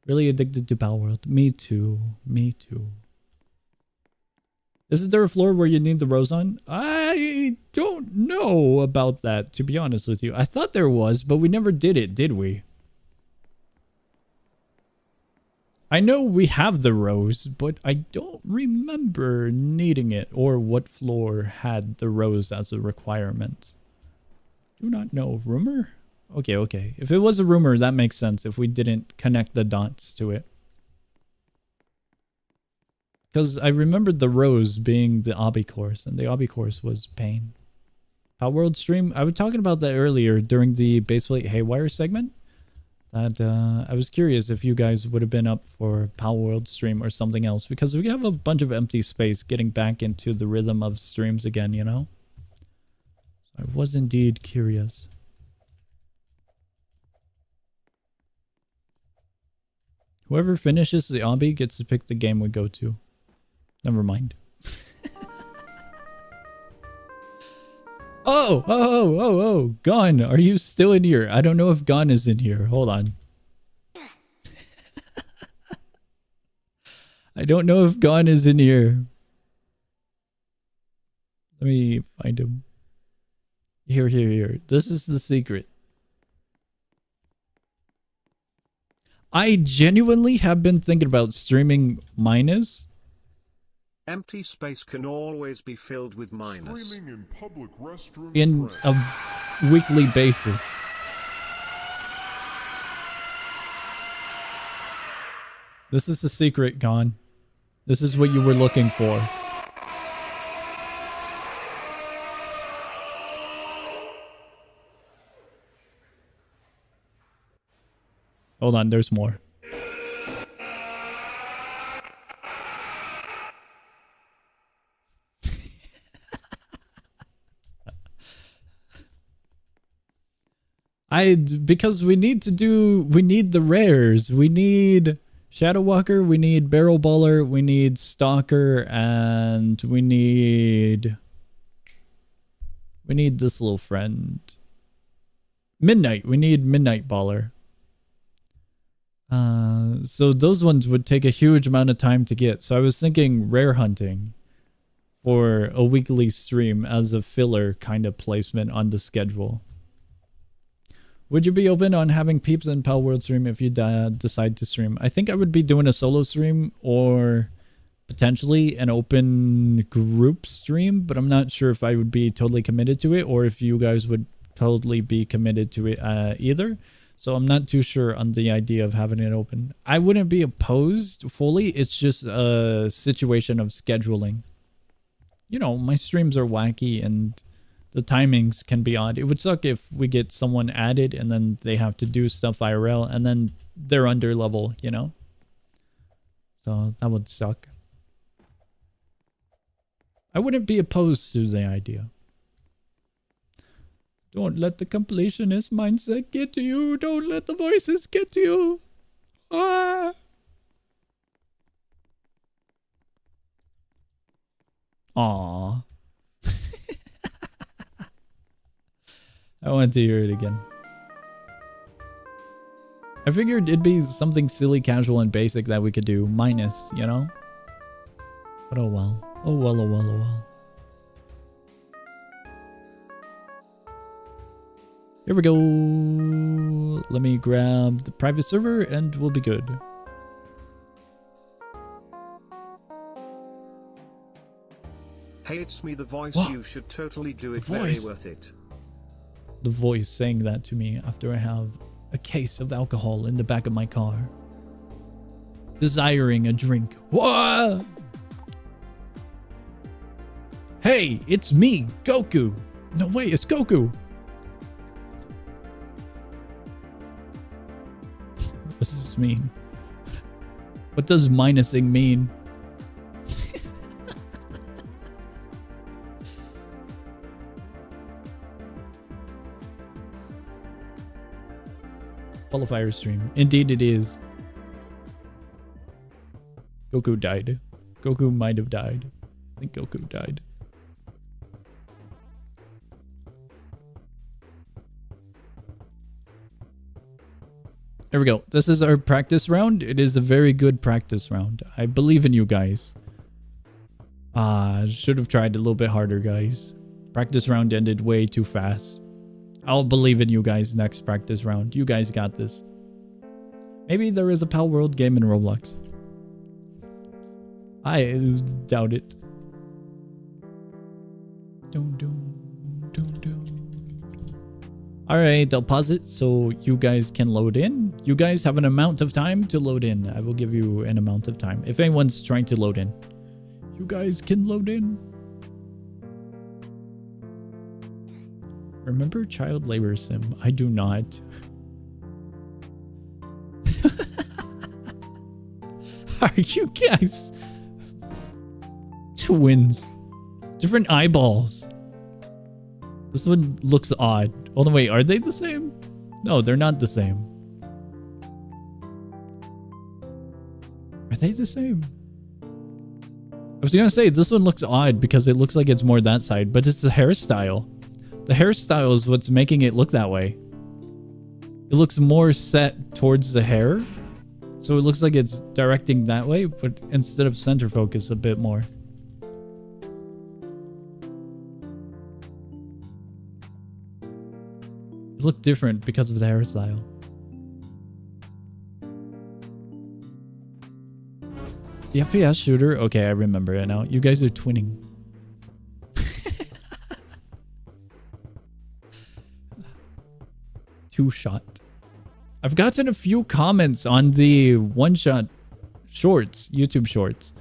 Really addicted to Pal World. Me too. Me too. Is there a floor where you need the rose on? I don't know about that, to be honest with you. I thought there was, but we never did it, did we? I know we have the rose, but I don't remember needing it or what floor had the rose as a requirement. Do not know. Rumor? Okay, okay. If it was a rumor, that makes sense if we didn't connect the dots to it. Because I remembered the rose being the Obby course, and the Obby course was pain. Power World stream, I was talking about that earlier during the Baseplate Haywire segment. That I was curious if you guys would have been up for Power World stream or something else, because we have a bunch of empty space getting back into the rhythm of streams again, you know? I was indeed curious. Whoever finishes the obby gets to pick the game we go to. Never mind. Oh, Gon, are you still in here? I don't know if Gon is in here. Hold on. I don't know if Gon is in here. Let me find him. Here. This is the secret. I genuinely have been thinking about streaming Minus. Empty space can always be filled with Minus. Streaming in public restrooms In a weekly basis. This is the secret, Gon. This is what you were looking for. Hold on, there's more. Because we need the rares. We need Shadow Walker, we need Barrel Baller, we need Stalker, and we need this little friend. Midnight, we need Midnight Baller. So those ones would take a huge amount of time to get. So I was thinking rare hunting for a weekly stream as a filler kind of placement on the schedule. Would you be open on having peeps in Pal World stream if you decide to stream? I think I would be doing a solo stream or potentially an open group stream, but I'm not sure if I would be totally committed to it or if you guys would totally be committed to it either. So I'm not too sure on the idea of having it open. I wouldn't be opposed fully. It's just a situation of scheduling. You know, my streams are wacky and the timings can be odd. It would suck if we get someone added and then they have to do stuff IRL and then they're under level, you know? So that would suck. I wouldn't be opposed to the idea. Don't let the completionist mindset get to you. Don't let the voices get to you. Ah. Aww. I want to hear it again. I figured it'd be something silly, casual, and basic that we could do. Minus, you know? But oh well. Oh well, oh well, oh well. Here we go. Let me grab the private server and we'll be good. Hey, it's me, the voice. What? You should totally do it. Very worth it. The voice saying that to me after I have a case of alcohol in the back of my car. Desiring a drink. What? Hey, it's me, Goku. No way, it's Goku. What does this mean? What does minusing mean? Qualifier stream. Indeed it is. Goku died. Goku might have died. I think Goku died. There we go. This is our practice round. It is a very good practice round. I believe in you guys. Should have tried a little bit harder, guys. Practice round ended way too fast. I'll believe in you guys next practice round. You guys got this. Maybe there is a Pal World game in Roblox. I doubt it. Alright, I'll pause it so you guys can load in. You guys have an amount of time to load in. I will give you an amount of time. If anyone's trying to load in, you guys can load in. Remember child labor sim? I do not. Are you guys twins? Different eyeballs. This one looks odd. Oh no, wait, are they the same? No, they're not the same. Are they the same? I was gonna say, this one looks odd because it looks like it's more that side, but it's the hairstyle. The hairstyle is what's making it look that way. It looks more set towards the hair. So it looks like it's directing that way, but instead of center focus a bit more. It looked different because of the hairstyle. The FPS shooter? Okay, I remember it now. You guys are twinning. Two-shot. I've gotten a few comments on the one-shot shorts, YouTube shorts.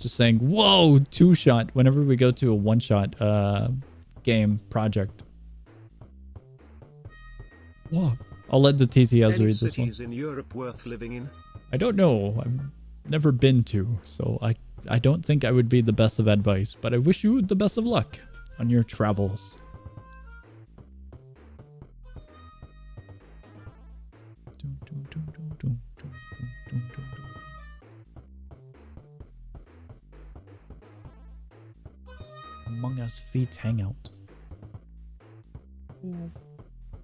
Just saying, whoa, two-shot whenever we go to a one-shot game project. Whoa. I'll let the TTS Any read this one. cities in Europe worth living in? I don't know. I've never been to, so I don't think I would be the best of advice, but I wish you the best of luck on your travels. Among Us Feet Hangout.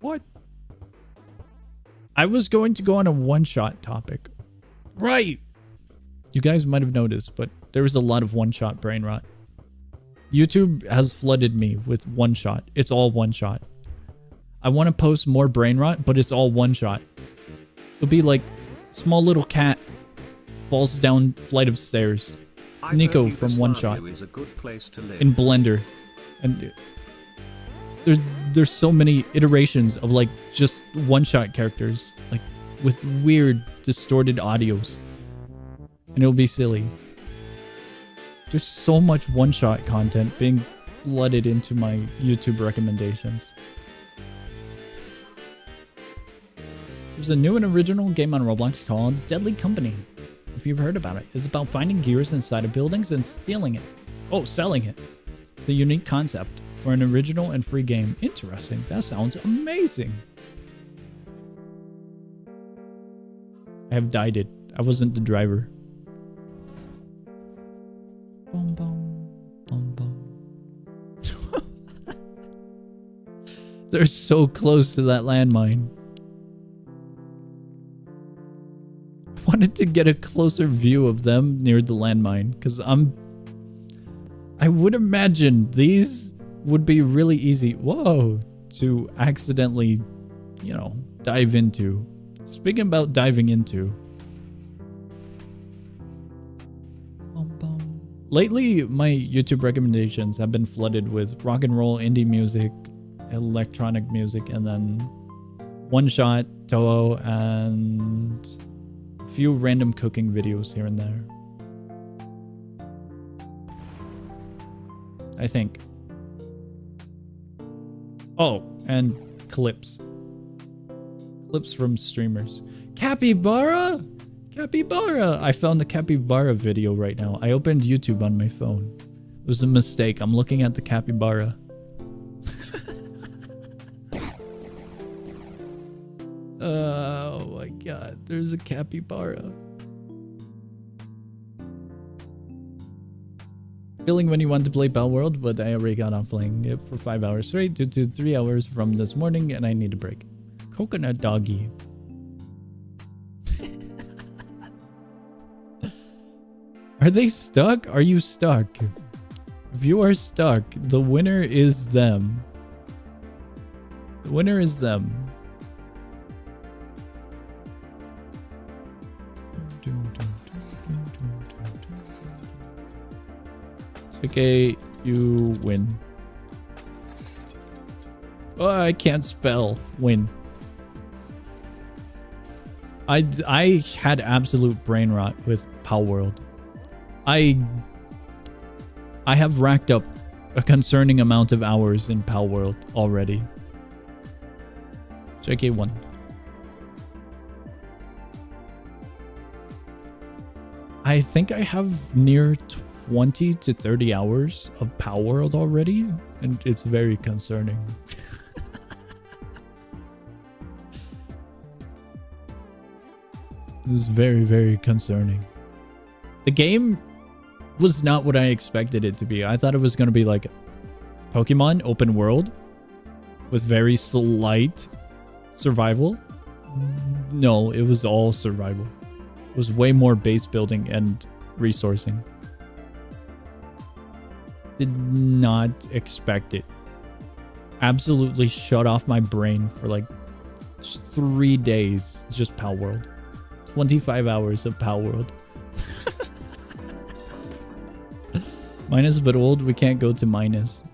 What? I was going to go on a one-shot topic. Right! You guys might have noticed, but there was a lot of one-shot brain rot. YouTube has flooded me with one-shot. It's all one-shot. I want to post more brain rot, but it's all one-shot. It'll be like, small little cat falls down flight of stairs. Nico from One Shot in Blender, and there's so many iterations of like just one-shot characters, like with weird distorted audios, and it'll be silly. There's so much one-shot content being flooded into my YouTube recommendations. There's a new and original game on Roblox called Deadly Company. If you've heard about it, it's about finding gears inside of buildings and stealing it. Oh, selling it. It's a unique concept for an original and free game. Interesting. That sounds amazing. I have dyed it. I wasn't the driver. Boom, boom, boom, boom. They're so close to that landmine. Wanted to get a closer view of them near the landmine, because I would imagine these would be really easy, whoa, to accidentally, you know, dive into. Speaking about diving into. Lately, my YouTube recommendations have been flooded with rock and roll, indie music, electronic music, and then One Shot, Toho, and few random cooking videos here and there. I think. Oh, and clips. Clips from streamers. Capybara! Capybara! I found the capybara video right now. I opened YouTube on my phone. It was a mistake. I'm looking at the capybara. Oh my god, there's a capybara. Feeling when you want to play Pal World, but I already got off playing it for 5 hours straight due to 3 hours from this morning and I need a break. Coconut doggy. Are they stuck? Are you stuck? If you are stuck, the winner is them. The winner is them. Okay, you win. Oh, I can't spell win. I had absolute brain rot with Pal World. I have racked up a concerning amount of hours in Pal World already. JK1. I think I have near 20 to 30 hours of Pal World already, and it's very concerning. It is very, very concerning. The game was not what I expected it to be. I thought it was going to be like Pokemon open world with very slight survival. No, it was all survival. It was way more base building and resourcing. Did not expect it. Absolutely shut off my brain for like 3 days. Just Pal World. 25 hours of Pal World. Minus but old, we can't go to minus.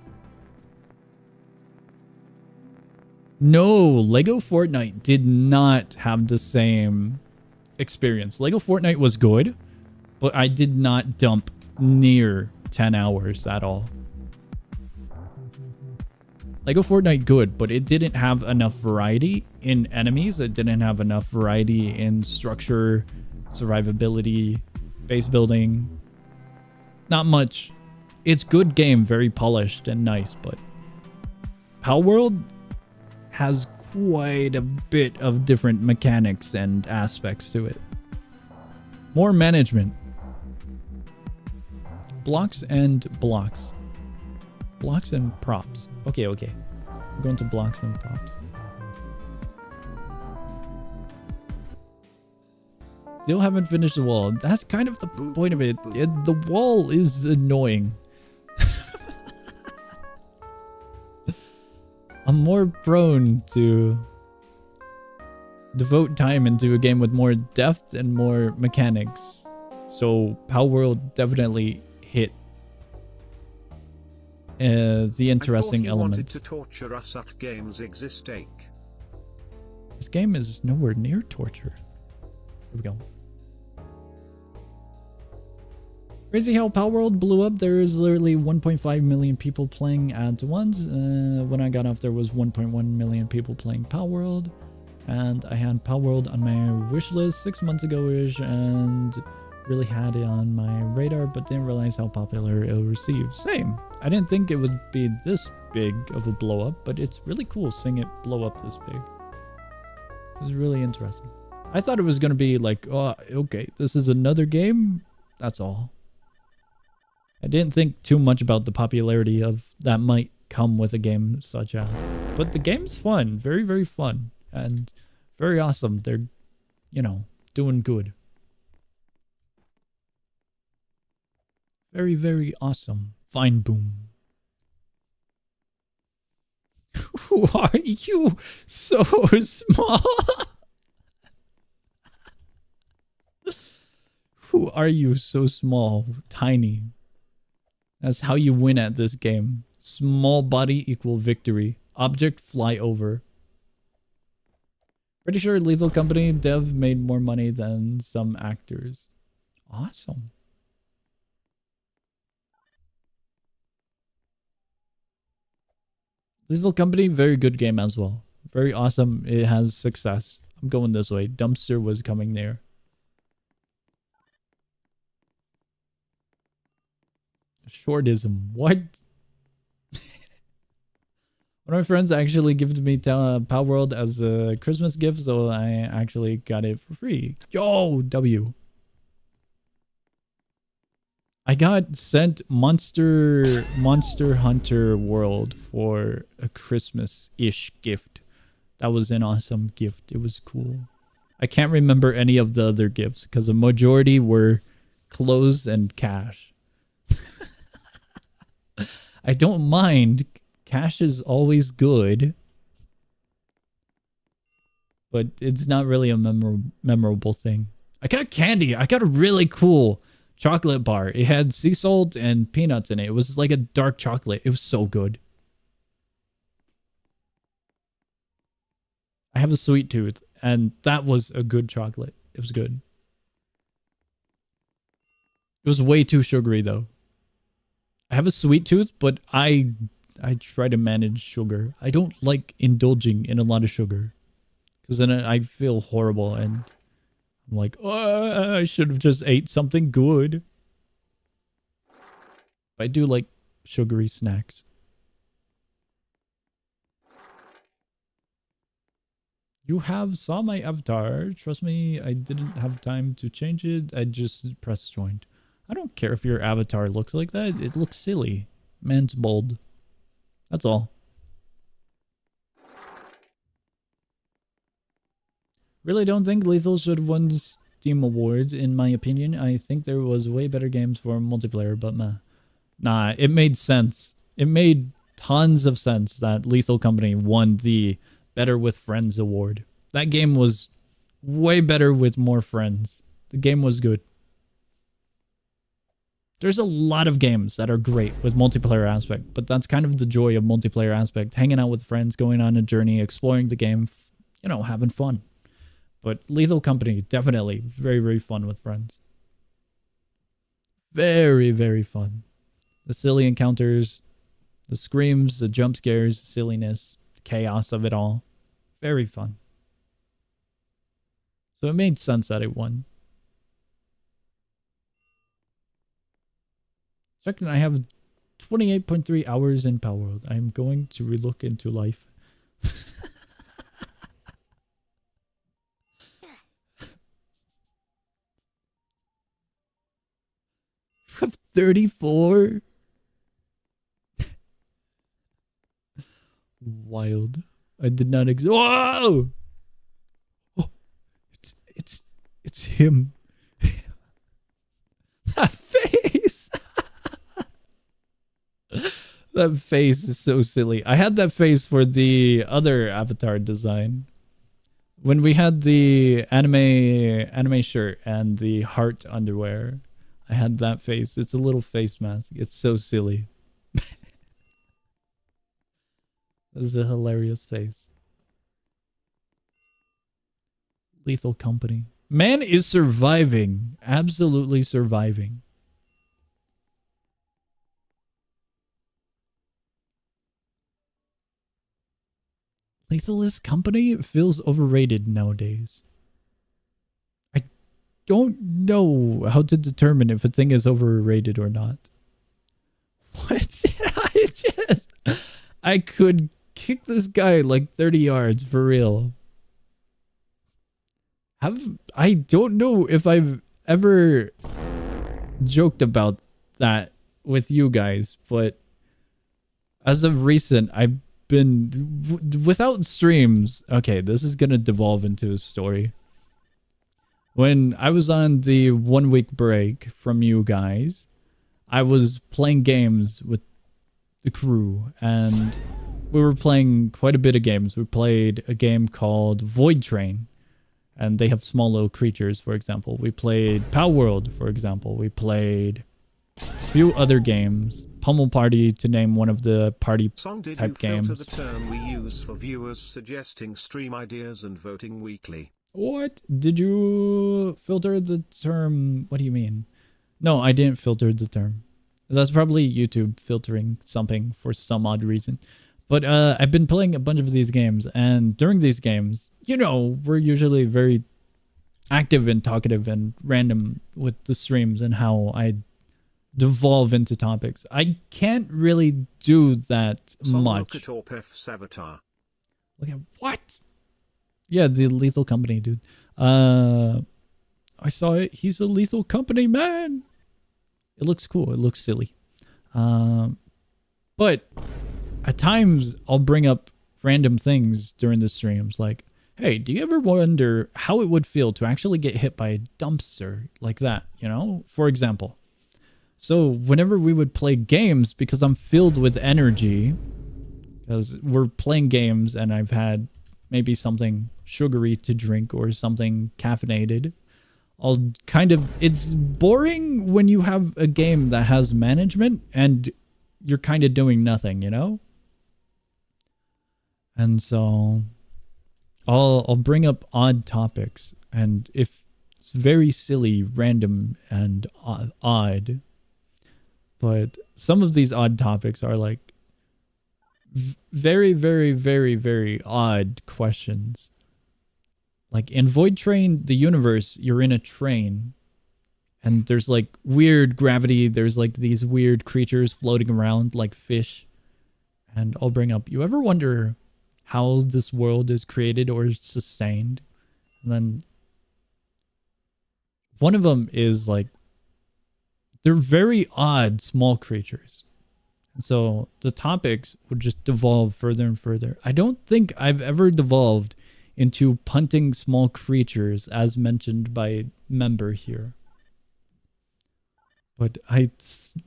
No, Lego Fortnite did not have the same experience. Lego Fortnite was good, but I did not dump near 10 hours at all. Lego Fortnite good, but it didn't have enough variety in enemies. It didn't have enough variety in structure, survivability, base building. Not much. It's good game, very polished and nice, but Power World has quite a bit of different mechanics and aspects to it. More management. Blocks and blocks. Blocks and props. Okay. We're going to blocks and props. Still haven't finished the wall. That's kind of the point of it. The wall is annoying. I'm more prone to devote time into a game with more depth and more mechanics. So Power World definitely hit the interesting elements. To torture us at games exist. This game is nowhere near torture. Here we go. Crazy how Power World blew up. There is literally 1.5 million people playing at once. When I got off, there was 1.1 million people playing Power World. And I had Power World on my wish list 6 months ago-ish and really had it on my radar, but didn't realize how popular it was received. Same. I didn't think it would be this big of a blow up, but it's really cool seeing it blow up this big. It was really interesting. I thought it was going to be like, oh, okay, this is another game. That's all. I didn't think too much about the popularity of that might come with a game such as. But the game's fun. Very, very fun. And very awesome. They're, you know, doing good. Very, very awesome. Fine boom. Who are you? So small. Who are you so small? Tiny. That's how you win at this game. Small body equal victory. Object fly over. Pretty sure Lethal Company dev made more money than some actors. Awesome. Lethal Company, very good game as well. Very awesome. It has success. I'm going this way. Dumpster was coming there. Shortism. What? One of my friends actually gifted me Power World as a Christmas gift, so I actually got it for free. Yo, W. I got sent Monster Hunter World for a Christmas-ish gift. That was an awesome gift. It was cool. I can't remember any of the other gifts because the majority were clothes and cash. I don't mind. Cash is always good. But it's not really a memorable thing. I got candy. I got a really cool chocolate bar. It had sea salt and peanuts in it. It was like a dark chocolate. It was so good. I have a sweet tooth, and that was a good chocolate. It was good. It was way too sugary, though. I have a sweet tooth, but I try to manage sugar. I don't like indulging in a lot of sugar. Because then I feel horrible and I'm like, oh, I should have just ate something good. I do like sugary snacks. You have saw my avatar. Trust me, I didn't have time to change it. I just pressed joined. I don't care if your avatar looks like that. It looks silly. Man's bold. That's all. Really don't think Lethal should have won Steam Awards, in my opinion. I think there was way better games for multiplayer, but meh. Nah, it made sense. It made tons of sense that Lethal Company won the Better with Friends award. That game was way better with more friends. The game was good. There's a lot of games that are great with multiplayer aspect, but that's kind of the joy of multiplayer aspect. Hanging out with friends, going on a journey, exploring the game, you know, having fun. But Lethal Company, definitely very, very fun with friends. Very, very fun. The silly encounters, The screams, the jump scares, the silliness, the chaos of it all. Very fun. So it made sense that it won. Second, I have 28.3 hours in Power World. I am going to relook into life. I have 34. Wild. I did not exist. Whoa! Oh, it's him. That face. That face is so silly. I had that face for the other avatar design. When we had the anime shirt and the heart underwear, I had that face. It's a little face mask. It's so silly. This is a hilarious face. Lethal Company. Man is surviving. Absolutely surviving. Lethalist Company feels overrated nowadays. I don't know how to determine if a thing is overrated or not. What? I could kick this guy like 30 yards for real. I don't know if I've ever joked about that with you guys, but as of recent, I've been without streams. Okay, this is gonna devolve into a story. When I was on the 1 week break from you guys, I was playing games with the crew, and we were playing quite a bit of games. We played a game called Void Train, and they have small little creatures, for example. We played Pow World, for example. We played a few other games. Pummel Party, to name one of the party type games. Filter the term we use for viewers suggesting stream ideas and voting weekly. What? Did you filter the term? What do you mean? No, I didn't filter the term. That's probably YouTube filtering something for some odd reason. But I've been playing a bunch of these games, and during these games, you know, we're usually very active and talkative and random with the streams and how I devolve into topics. I can't really do that much. Look at Orpef's avatar. Look at what? Yeah, the Lethal Company, dude. I saw it. He's a Lethal Company man. It looks cool. It looks silly. But at times I'll bring up random things during the streams, like, hey, do you ever wonder how it would feel to actually get hit by a dumpster like that, you know, for example? So whenever we would play games, because I'm filled with energy, because we're playing games and I've had maybe something sugary to drink or something caffeinated, I'll kind of, it's boring when you have a game that has management and you're kind of doing nothing, you know? And so I'll bring up odd topics, and if it's very silly, random, and odd, but some of these odd topics are like very, very, very, very odd questions. Like in Void Train, the universe, you're in a train and there's like weird gravity. There's like these weird creatures floating around like fish. And I'll bring up, you ever wonder how this world is created or sustained? And then one of them is like, they're very odd small creatures. And so the topics would just devolve further and further. I don't think I've ever devolved into punting small creatures as mentioned by member here. But I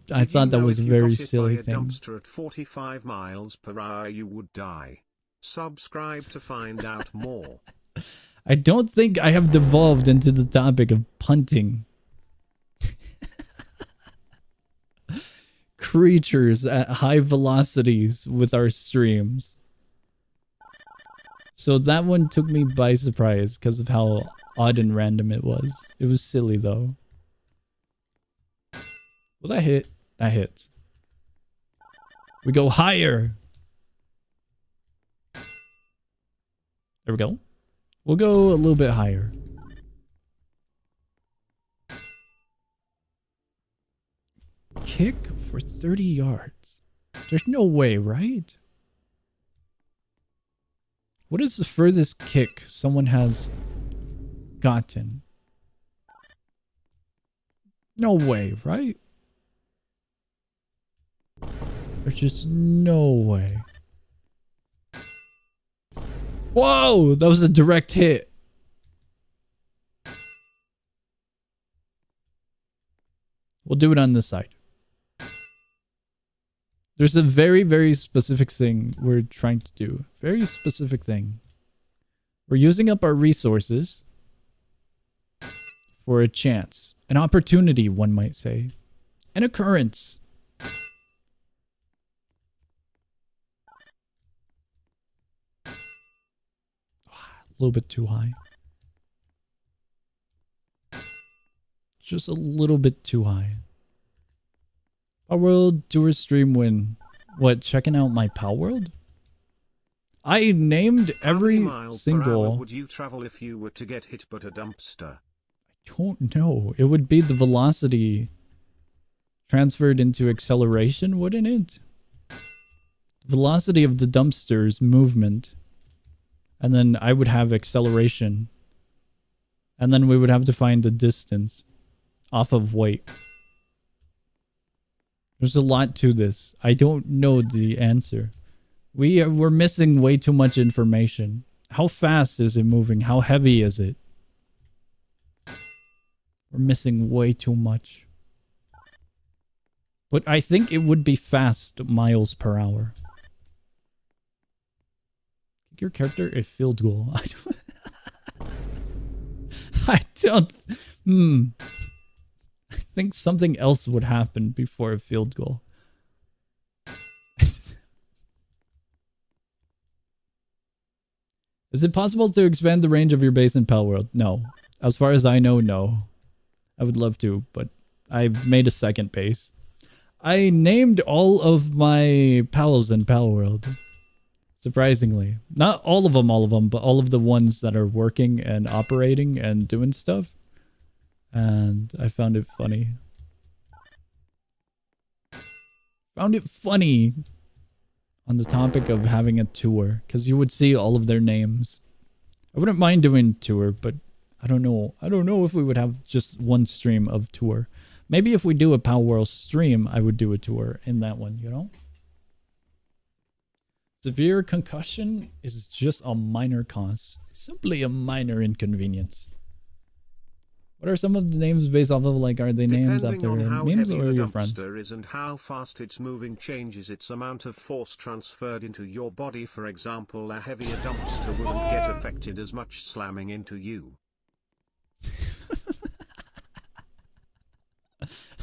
thought that was a very silly thing. Dumpster at 45 miles per hour, you would die. Subscribe to find out more. I don't think I have devolved into the topic of punting creatures at high velocities with our streams. So that one took me by surprise because of how odd and random it was. It was silly though. Was that hit? That hits. We go higher. There we go. We'll go a little bit higher. Kick for 30 yards. There's no way, right? What is the furthest kick someone has gotten? No way, right? There's just no way. Whoa! That was a direct hit. We'll do it on this side. There's a very, very specific thing we're trying to do. Very specific thing. We're using up our resources for a chance. An opportunity, one might say. An occurrence. A little bit too high. Just a little bit too high. Power World Tour stream win. What, checking out my Power World? I named every single... How many would you travel if you were to get hit but a dumpster? I don't know. It would be the velocity transferred into acceleration, wouldn't it? Velocity of the dumpster's movement. And then I would have acceleration. And then we would have to find the distance off of weight. There's a lot to this. I don't know the answer. We're missing way too much information. How fast is it moving? How heavy is it? We're missing way too much. But I think it would be fast miles per hour. Your character a field goal. I don't. I think something else would happen before a field goal. Is it possible to expand the range of your base in Pal World? No. As far as I know, no. I would love to, but I've made a second base. I named all of my pals in Pal World. Surprisingly. Not all of them, but all of the ones that are working and operating and doing stuff. And I found it funny. Found it funny on the topic of having a tour, because you would see all of their names. I wouldn't mind doing a tour, but I don't know. I don't know if we would have just one stream of tour. Maybe if we do a Power World stream, I would do a tour in that one, you know? Severe concussion is just a minor cause. Simply a minor inconvenience. What are some of the names based off of, like, are they names after memes or your friends? Is and how fast it's moving changes its amount of force transferred into your body. For example, a heavier dumpster wouldn't get affected as much slamming into you.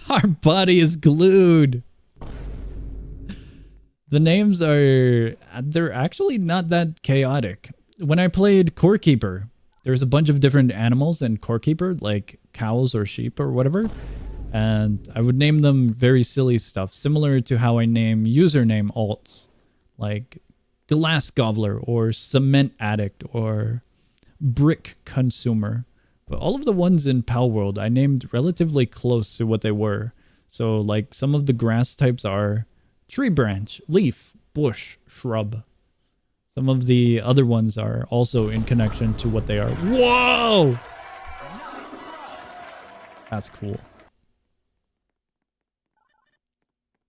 Our body is glued. The names are, they're actually not that chaotic. When I played Core Keeper, there's a bunch of different animals in Core Keeper, like cows or sheep or whatever. And I would name them very silly stuff, similar to how I name username alts, like Glass Gobbler or Cement Addict or Brick Consumer. But all of the ones in Pal World, I named relatively close to what they were. So like some of the grass types are tree branch, leaf, bush, shrub. Some of the other ones are also in connection to what they are. Whoa! That's cool.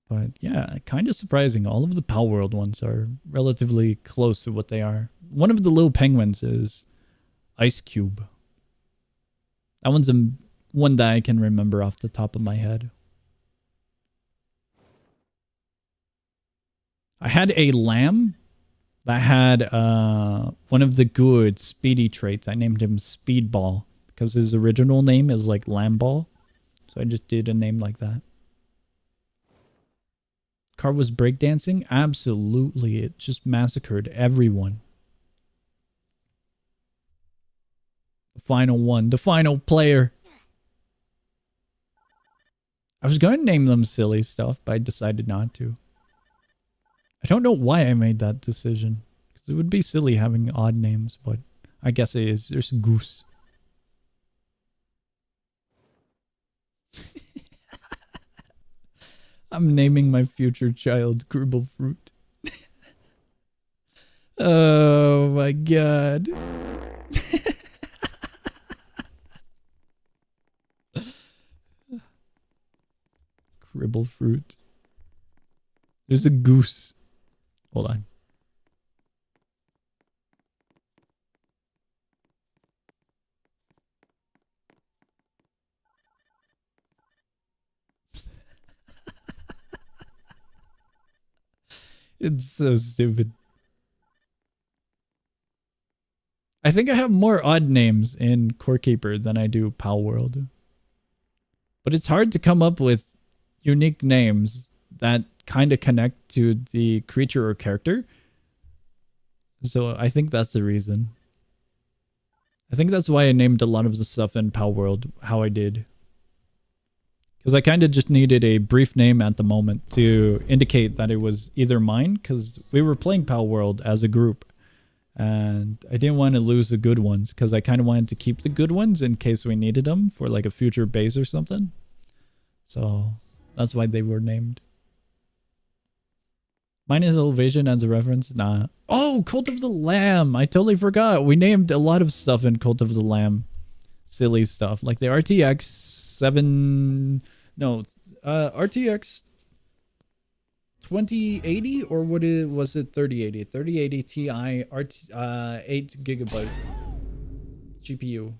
But yeah, kind of surprising. All of the Pal World ones are relatively close to what they are. One of the little penguins is Ice Cube. That one's one that I can remember off the top of my head. I had a lamb that had one of the good speedy traits. I named him Speedball because his original name is like Lamball. So I just did a name like that. Car was breakdancing? Absolutely. It just massacred everyone. The final one. The final player. I was going to name them silly stuff, but I decided not to. I don't know why I made that decision. Because it would be silly having odd names, but I guess it is. There's Goose. I'm naming my future child Gribble Fruit. Oh my god. Gribble Fruit. There's a goose. Hold on. It's so stupid. I think I have more odd names in Core Keeper than I do Pal World. But it's hard to come up with unique names that kind of connect to the creature or character. So I think that's the reason. I think that's why I named a lot of the stuff in Pal World how I did. Because I kind of just needed a brief name at the moment to indicate that it was either mine, because we were playing Pal World as a group. And I didn't want to lose the good ones, because I kind of wanted to keep the good ones in case we needed them for like a future base or something. So that's why they were named. Mine is Elevation as a reference? Nah. Oh, Cult of the Lamb! I totally forgot. We named a lot of stuff in Cult of the Lamb. Silly stuff. Like the RTX 7... No, RTX 2080? Or was it 3080? 3080 Ti 8GB GPU.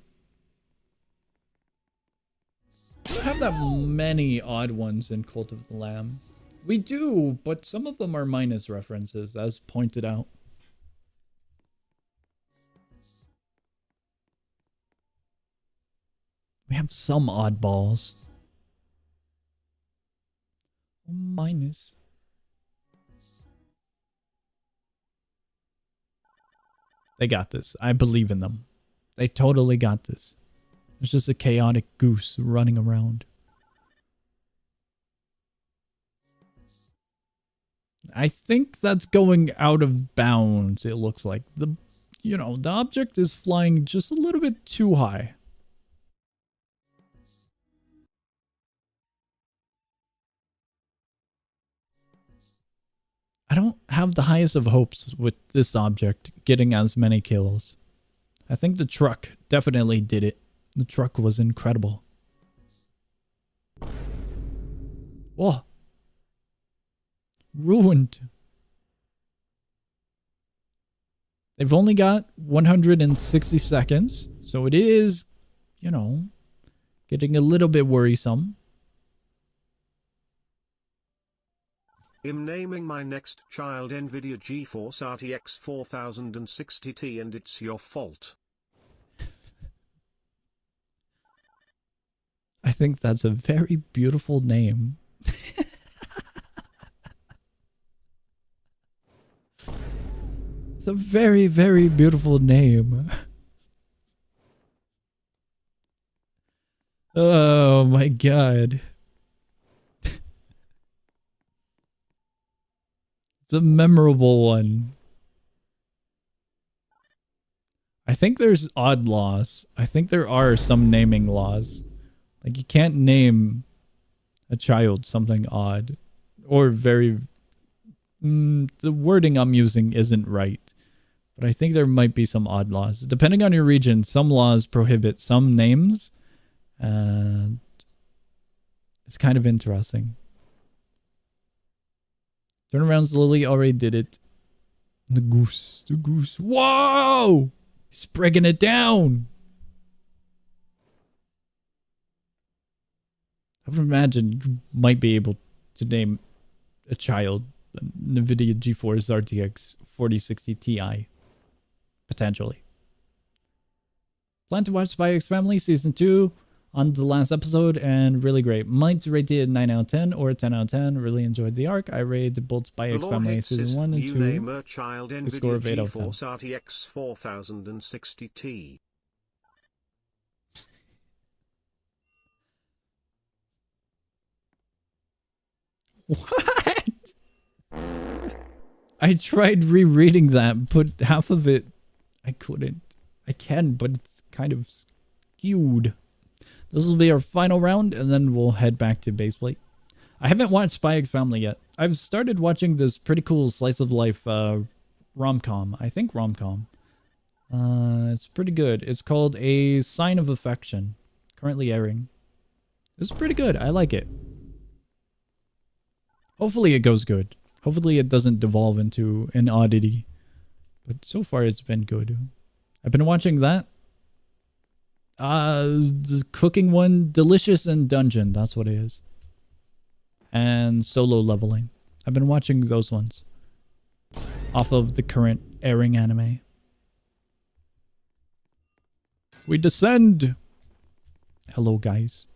We don't have that many odd ones in Cult of the Lamb. We do, but some of them are minus references, as pointed out. We have some oddballs. Minus. They got this. I believe in them. They totally got this. There's just a chaotic goose running around. I think that's going out of bounds, it looks like. The object is flying just a little bit too high. I don't have the highest of hopes with this object getting as many kills. I think the truck definitely did it. The truck was incredible. Whoa. Ruined. They've only got 160 seconds, so it is, getting a little bit worrisome. I'm naming my next child NVIDIA GeForce RTX 4060 and it's your fault. I think that's a very beautiful name. It's a very, very beautiful name. Oh my god. It's a memorable one. I think there's odd laws. I think there are some naming laws. Like you can't name a child something odd or very... the wording I'm using isn't right. But I think there might be some odd laws. Depending on your region, some laws prohibit some names. And it's kind of interesting. Turnarounds Lily already did it. The goose. The goose. Whoa! He's breaking it down. I would imagine you might be able to name a child NVIDIA GeForce RTX 4060 Ti. Potentially. Plan to watch Spy X Family Season 2 on the last episode and really great. Might rate it a 9 out of 10 or a 10 out of 10. Really enjoyed the arc. I rated both Spy X Family Season 1 and 2. Name a child a score of 8 out of 10. RTX 4060 Ti. What? I tried rereading that, but half of it I couldn't. I can, but it's kind of skewed. This will be our final round, and then we'll head back to Baseplate. I haven't watched Spy X Family yet. I've started watching this pretty cool slice of life rom-com. I think rom-com. It's pretty good. It's called A Sign of Affection. Currently airing. It's pretty good. I like it. Hopefully it goes good. Hopefully it doesn't devolve into an oddity. But so far it's been good. I've been watching that. The cooking one, Delicious and Dungeon. That's what it is. And Solo Leveling. I've been watching those ones. Off of the current airing anime. We descend! Hello, guys.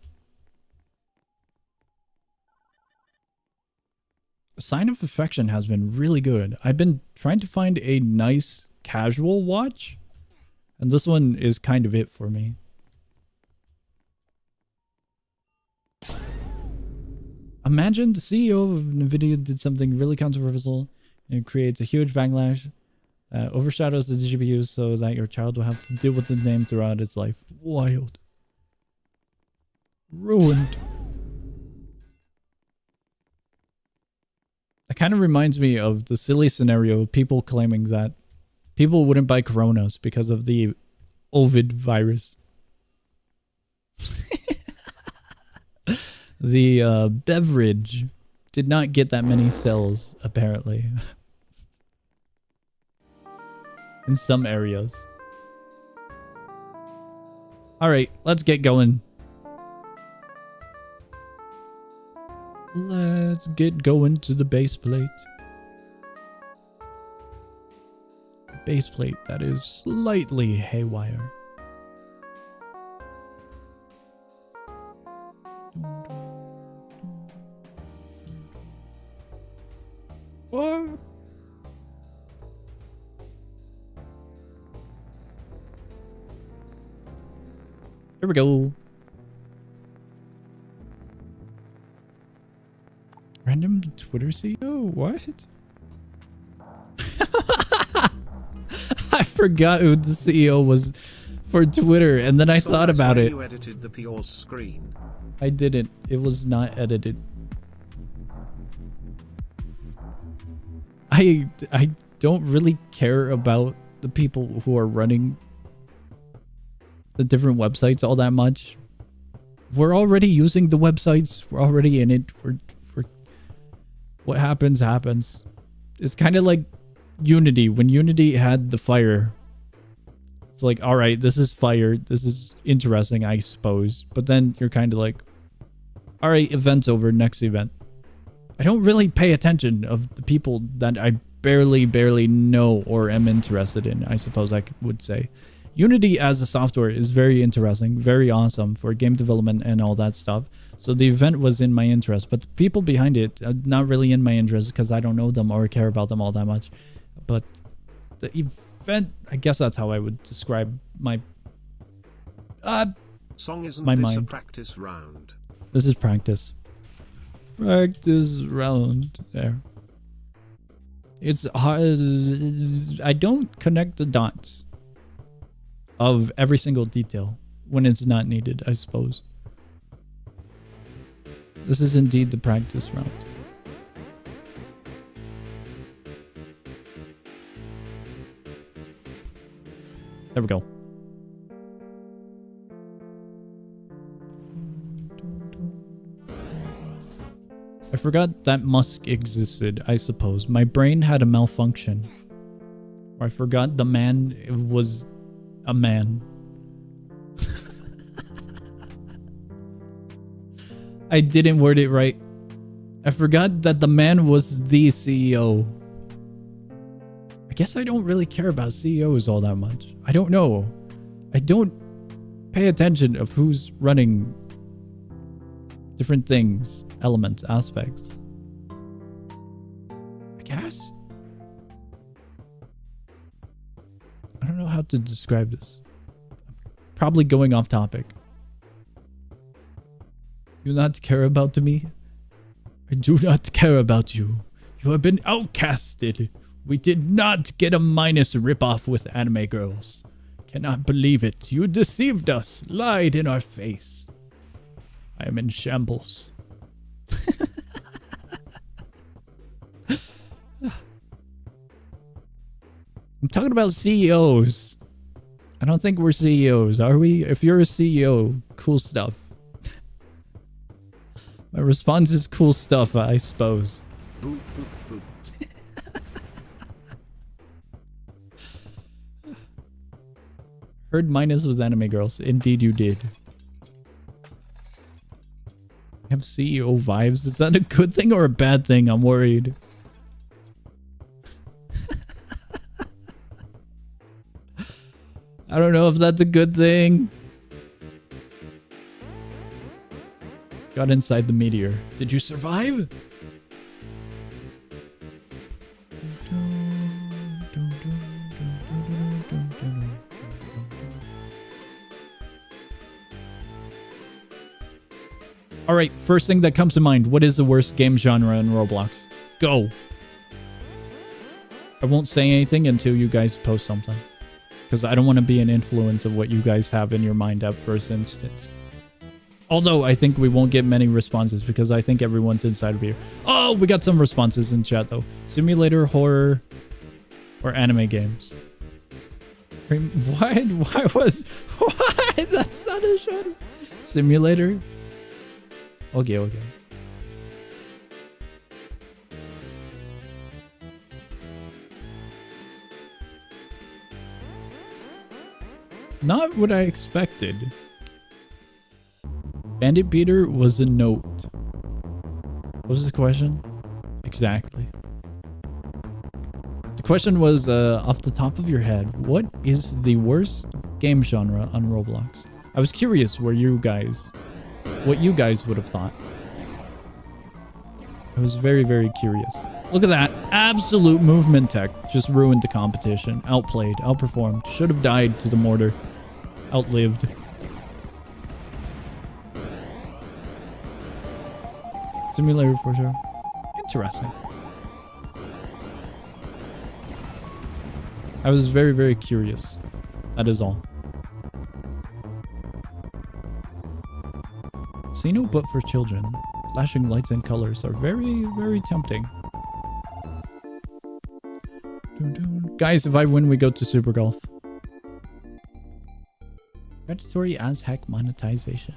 A Sign of Affection has been really good. I've been trying to find a nice casual watch. And this one is kind of it for me. Imagine the CEO of NVIDIA did something really controversial and it creates a huge backlash that overshadows the GPU so that your child will have to deal with the name throughout its life. Wild. Ruined. That kind of reminds me of the silly scenario of people claiming that people wouldn't buy Coronas because of the Ovid virus. The beverage did not get that many sales, apparently. In some areas. Alright, let's get going. Let's get going to the base plate. Base plate that is slightly haywire. What? Here we go. Random Twitter CEO? What? I forgot who the CEO was for Twitter, and then I thought about it. You edited the PO's screen. I didn't. It was not edited. I don't really care about the people who are running the different websites all that much. We're already using the websites. We're already in it. We're what happens, happens. It's kind of like Unity. When Unity had the fire, it's like, all right, this is fire. This is interesting, I suppose. But then you're kind of like, all right, event's over, next event. I don't really pay attention of the people that I barely know or am interested in, I suppose I would say. Unity as a software is very interesting, very awesome for game development and all that stuff. So the event was in my interest, but the people behind it are not really in my interest because I don't know them or care about them all that much. But the event, I guess that's how I would describe my Song isn't my this mind. A practice round? This is practice. Practice round. There. It's hard. I don't connect the dots of every single detail when it's not needed, I suppose. This is indeed the practice round. There we go. I forgot that Musk existed, I suppose. My brain had a malfunction. Or I forgot the man was a man. I didn't word it right. I forgot that the man was the CEO. I guess I don't really care about CEOs all that much. I don't know. I don't pay attention of who's running different things, elements, aspects. I guess. I don't know how to describe this. Probably going off topic. You not care about me? I do not care about you. You have been outcasted. We did not get a minus ripoff with anime girls. Cannot believe it. You deceived us. Lied in our face. I am in shambles. I'm talking about CEOs. I don't think we're CEOs, are we? If you're a CEO, cool stuff. My response is cool stuff, I suppose. Boop, boop, boop. Heard minus was anime girls. Indeed you did. I have CEO vibes. Is that a good thing or a bad thing? I'm worried. I don't know if that's a good thing. Got inside the meteor. Did you survive? Alright, first thing that comes to mind. What is the worst game genre in Roblox? Go! I won't say anything until you guys post something. Because I don't want to be an influence of what you guys have in your mind at first instance. Although, I think we won't get many responses because I think everyone's inside of here. Oh, we got some responses in chat though. Simulator, horror, or anime games. What? Why was... What? That's not a genre. Simulator? Okay, okay. Not what I expected. Bandit Beater was a note. What was the question? Exactly. The question was, off the top of your head, what is the worst game genre on Roblox? I was curious what you guys would have thought. I was very, very curious. Look at that. Absolute movement tech just ruined the competition. Outplayed, outperformed. Should have died to the mortar. Outlived. Simulator for sure. Interesting. I was very, very curious. That is all. Casino but for children. Flashing lights and colors are very, very tempting. Guys, if I win, we go to Super Golf. Predatory as heck monetization.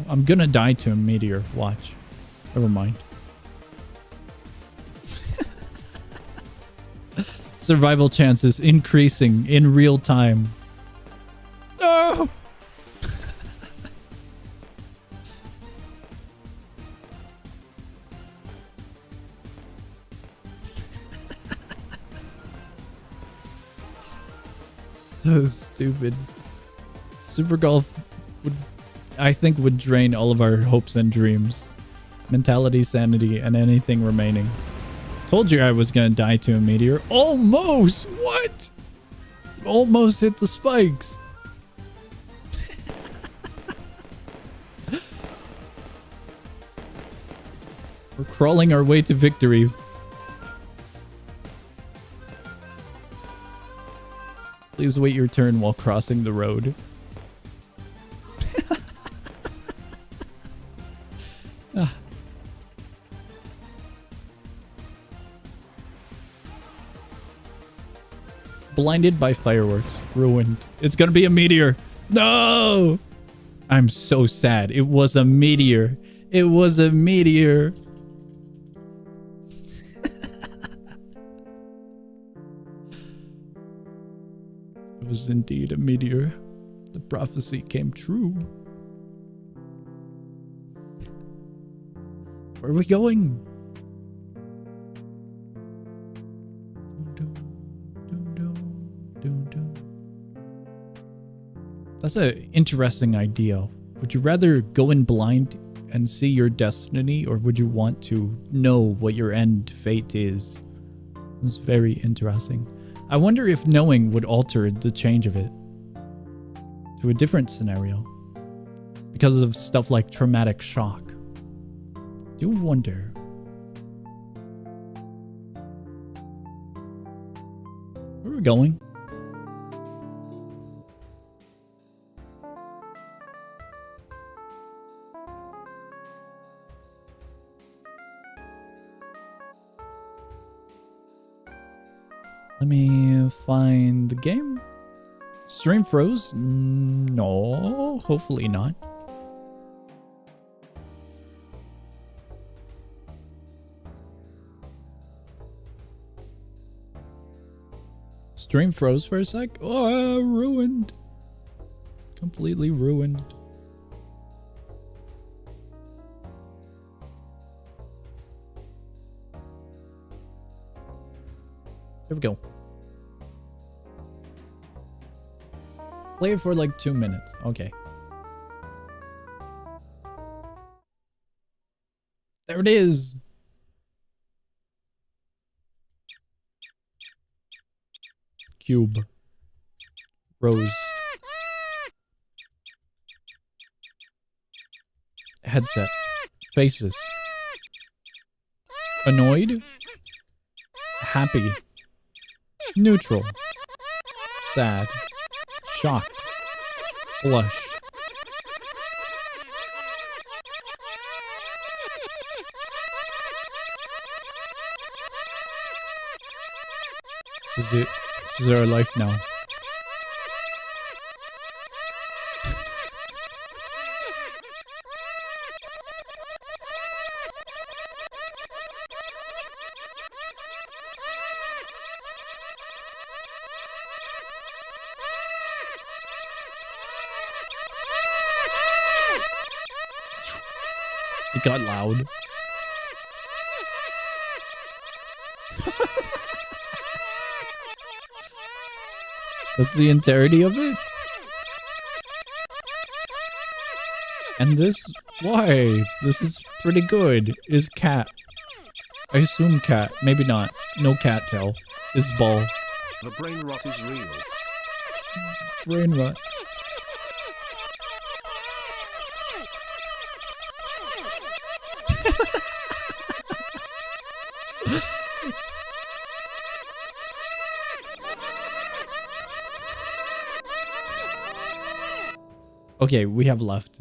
I'm gonna die to a meteor. Watch. Never mind. Survival chances increasing in real time. No! So stupid. Super Golf would, I think, would drain all of our hopes and dreams. Mentality, sanity, and anything remaining. Told you I was gonna die to a meteor. Almost! What? Almost hit the spikes. We're crawling our way to victory. Please wait your turn while crossing the road. Ah. Blinded by fireworks. Ruined. It's gonna be a meteor. No! I'm so sad. It was a meteor. It was a meteor. It was indeed a meteor. The prophecy came true. Where are we going? That's an interesting idea. Would you rather go in blind and see your destiny, or would you want to know what your end fate is? It's very interesting. I wonder if knowing would alter the change of it to a different scenario. because of stuff like traumatic shock. Do wonder. Where are we going? Let me find the game. Stream froze? No, hopefully not. Stream froze for a sec. Oh, ruined. Completely ruined. There we go. Play it for like 2 minutes. Okay. There it is. Cube. Rose. Headset. Faces. Annoyed. Happy. Neutral. Sad. Shock. Blush. This is it. This is our life now. It got loud. That's the entirety of it? And this? Why? This is pretty good. Is cat. I assume cat. Maybe not. No cat tail. Is ball. The brain rot is real. Brain rot. Okay, we have left.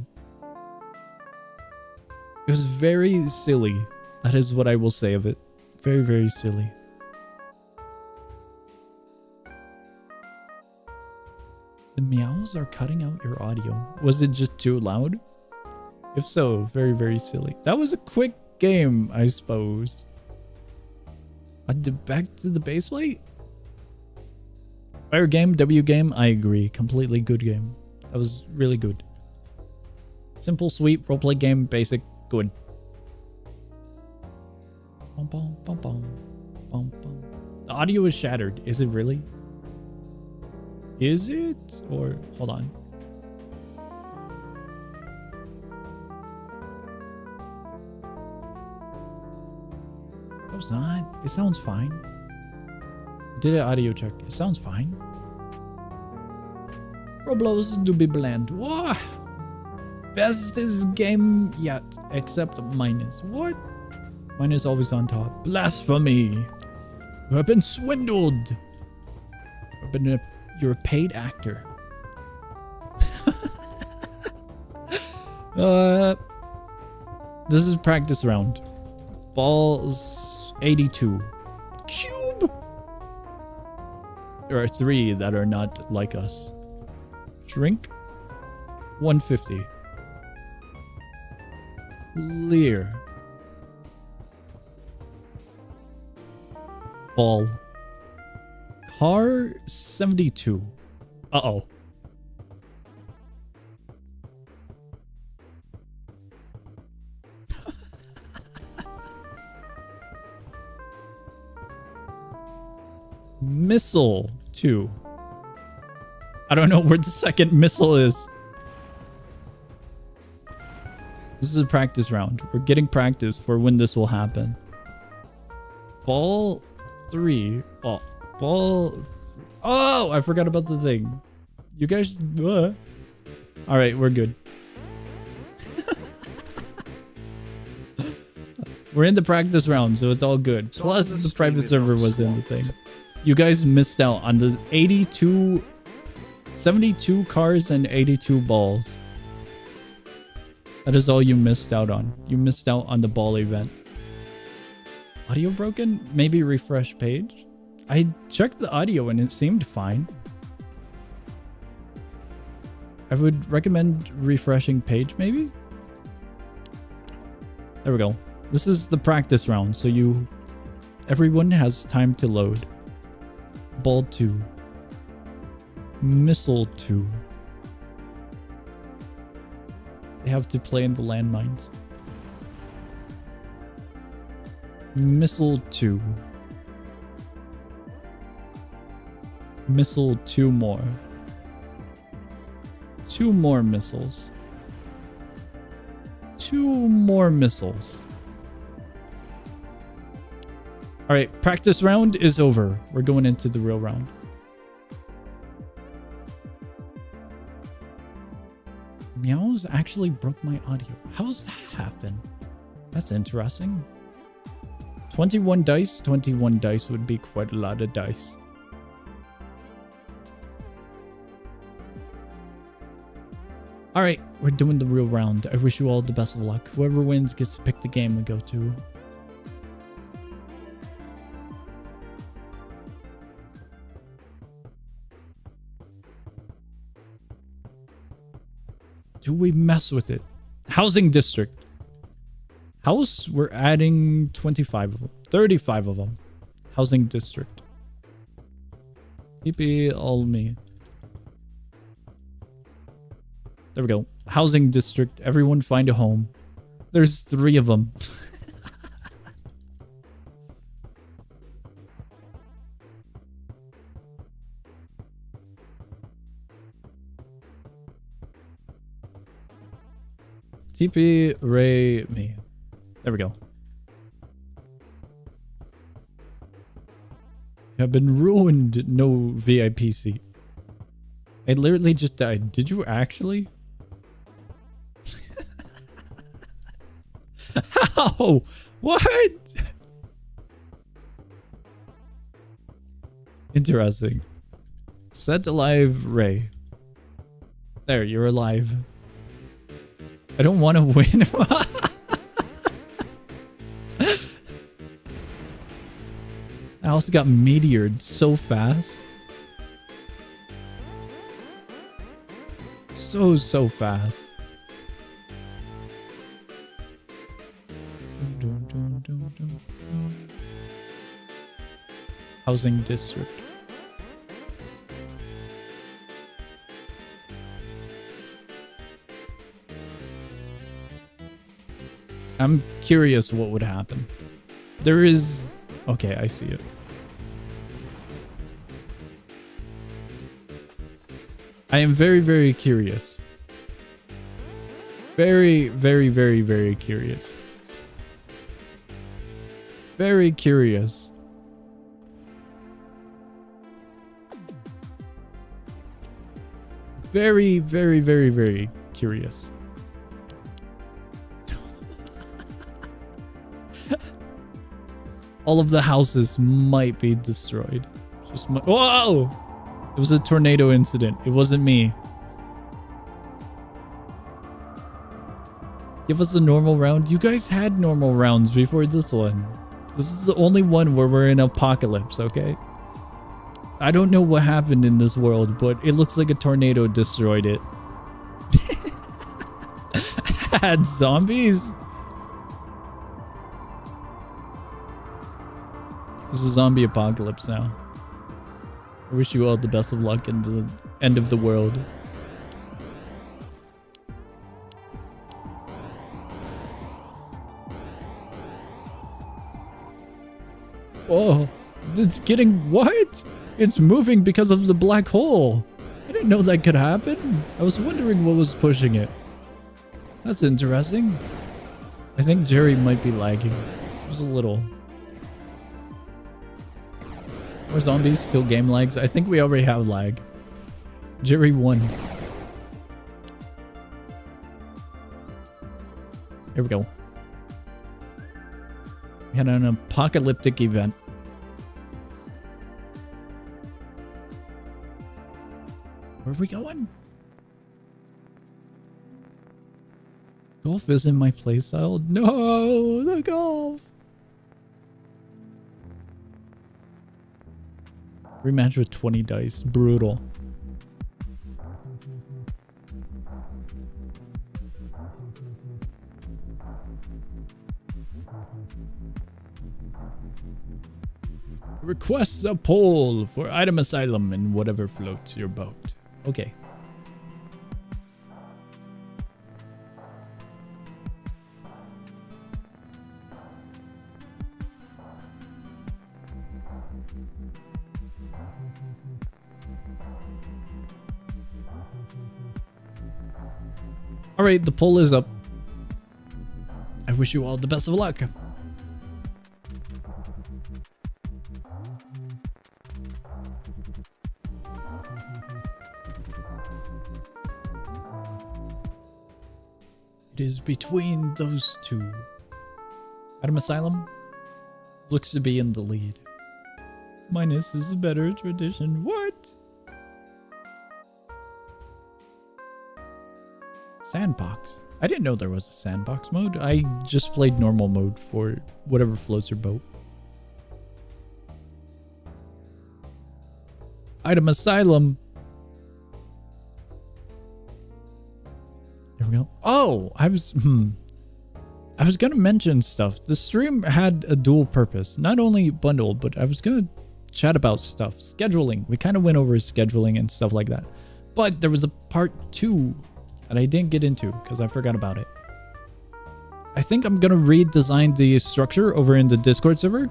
It was very silly. That is what I will say of it. Very, very silly. The meows are cutting out your audio. Was it just too loud? If so, very, very silly. That was a quick game, I suppose. Back to the baseplate? Fire game, W game, I agree. Completely good game. That was really good. Simple, sweet, roleplay game, basic, good. Bum, bum, bum, bum, bum, bum. The audio is shattered. Is it really? Is it? Or, hold on. No, it's not. It sounds fine. Did an audio check. It sounds fine. Roblox to be bland. What? Bestest game yet, except minus. What? Mine is always on top. Blasphemy! You have been swindled. You're a paid actor. This is practice round. Balls 82. Cube. There are 3 that are not like us. Shrink 150. Leer. Ball. Car 72. Uh-oh. Missile 2. I don't know where the second missile is. This is a practice round. We're getting practice for when this will happen. Ball 3. Oh, ball. Oh, I forgot about the thing. You guys. All right, we're good. We're in the practice round, so it's all good. Plus, the private server was in the thing. You guys missed out on the 72 cars and 82 balls. That is all you missed out on. You missed out on the ball event. Audio broken? Maybe refresh page? I checked the audio and it seemed fine. I would recommend refreshing page maybe? There we go. This is the practice round, so everyone has time to load. Ball 2. Missile 2. They have to play in the landmines. Missile 2. Missile 2 more. 2 more missiles. 2 more missiles. Alright, practice round is over. We're going into the real round. Meows actually broke my audio. How's that happen? That's interesting. 21 dice. 21 dice would be quite a lot of dice. Alright, we're doing the real round. I wish you all the best of luck. Whoever wins gets to pick the game we go to. Do we mess with it? Housing district. House, we're adding 25 of them. 35 of them. Housing district. TP all me. There we go. Housing district. Everyone find a home. There's 3 of them. TP Ray me. There we go. You have been ruined. No VIP seat. I literally just died. Did you actually? How? What? Interesting. Set alive Ray. There, you're alive. I don't want to win. I also got meteored so fast. So fast. Housing district. I'm curious what would happen. There is... Okay, I see it. I am very curious. Very curious. Very curious. Very curious. All of the houses might be destroyed. Just whoa! It was a tornado incident. It wasn't me. Give us a normal round. You guys had normal rounds before this one. This is the only one where we're in apocalypse, okay? I don't know what happened in this world, but it looks like a tornado destroyed it. Had zombies? This is a zombie apocalypse now. I wish you all the best of luck in the end of the world. Oh, it's getting what? It's moving because of the black hole. I didn't know that could happen. I was wondering what was pushing it. That's interesting. I think Jerry might be lagging. Just a little. Are zombies still game lags? I think we already have lag. Jerry won. Here we go. had an apocalyptic event. Where are we going? Golf isn't my playstyle. No, the golf. Rematch with 20 dice. Brutal. Requests a poll for item asylum and whatever floats your boat. Okay. All right, the poll is up. I wish you all the best of luck. It is between those two. Item Asylum looks to be in the lead. Minus is a better tradition. What? Sandbox. I didn't know there was a sandbox mode. I just played normal mode for whatever floats your boat. Item Asylum. There we go. Oh, I was gonna mention stuff. The stream had a dual purpose. Not only bundle, but I was gonna chat about stuff. Scheduling. We kind of went over scheduling and stuff like that. But there was a part 2 that I didn't get into because I forgot about it. I think I'm gonna redesign the structure over in the Discord server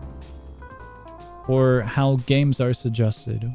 for how games are suggested.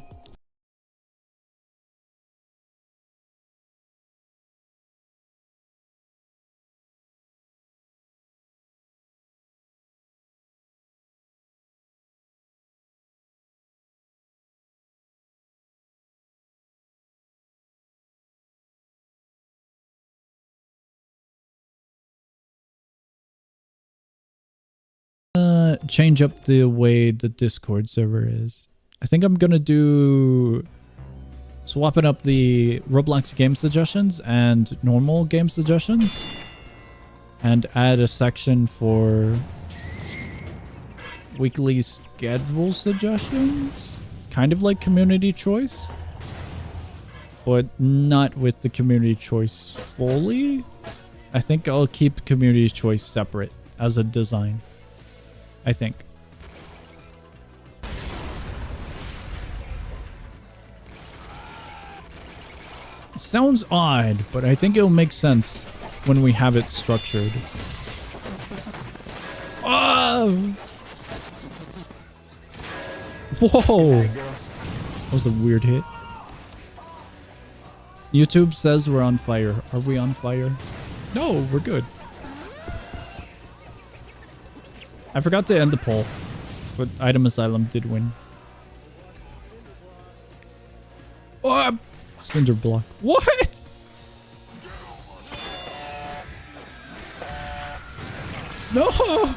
Change up the way the Discord server is. I think I'm gonna do swapping up the Roblox game suggestions and normal game suggestions and add a section for weekly schedule suggestions, kind of like community choice, but not with the community choice fully. I think I'll keep community choice separate as a design. I think. Sounds odd, but I think it'll make sense when we have it structured. Oh! Whoa! That was a weird hit. YouTube says we're on fire. Are we on fire? No, we're good. I forgot to end the poll, but Item Asylum did win. Oh, cinder block. What? No!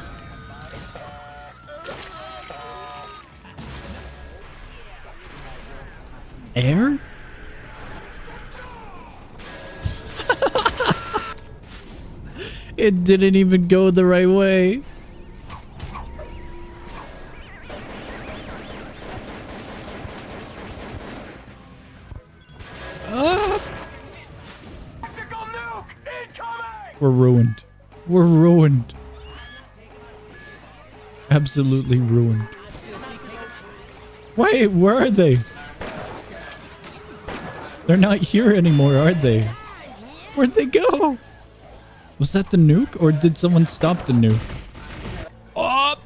Air? It didn't even go the right way. We're ruined. We're ruined. Absolutely ruined. Wait, where are they? They're not here anymore, are they? Where'd they go? Was that the nuke, or did someone stop the nuke? Oh!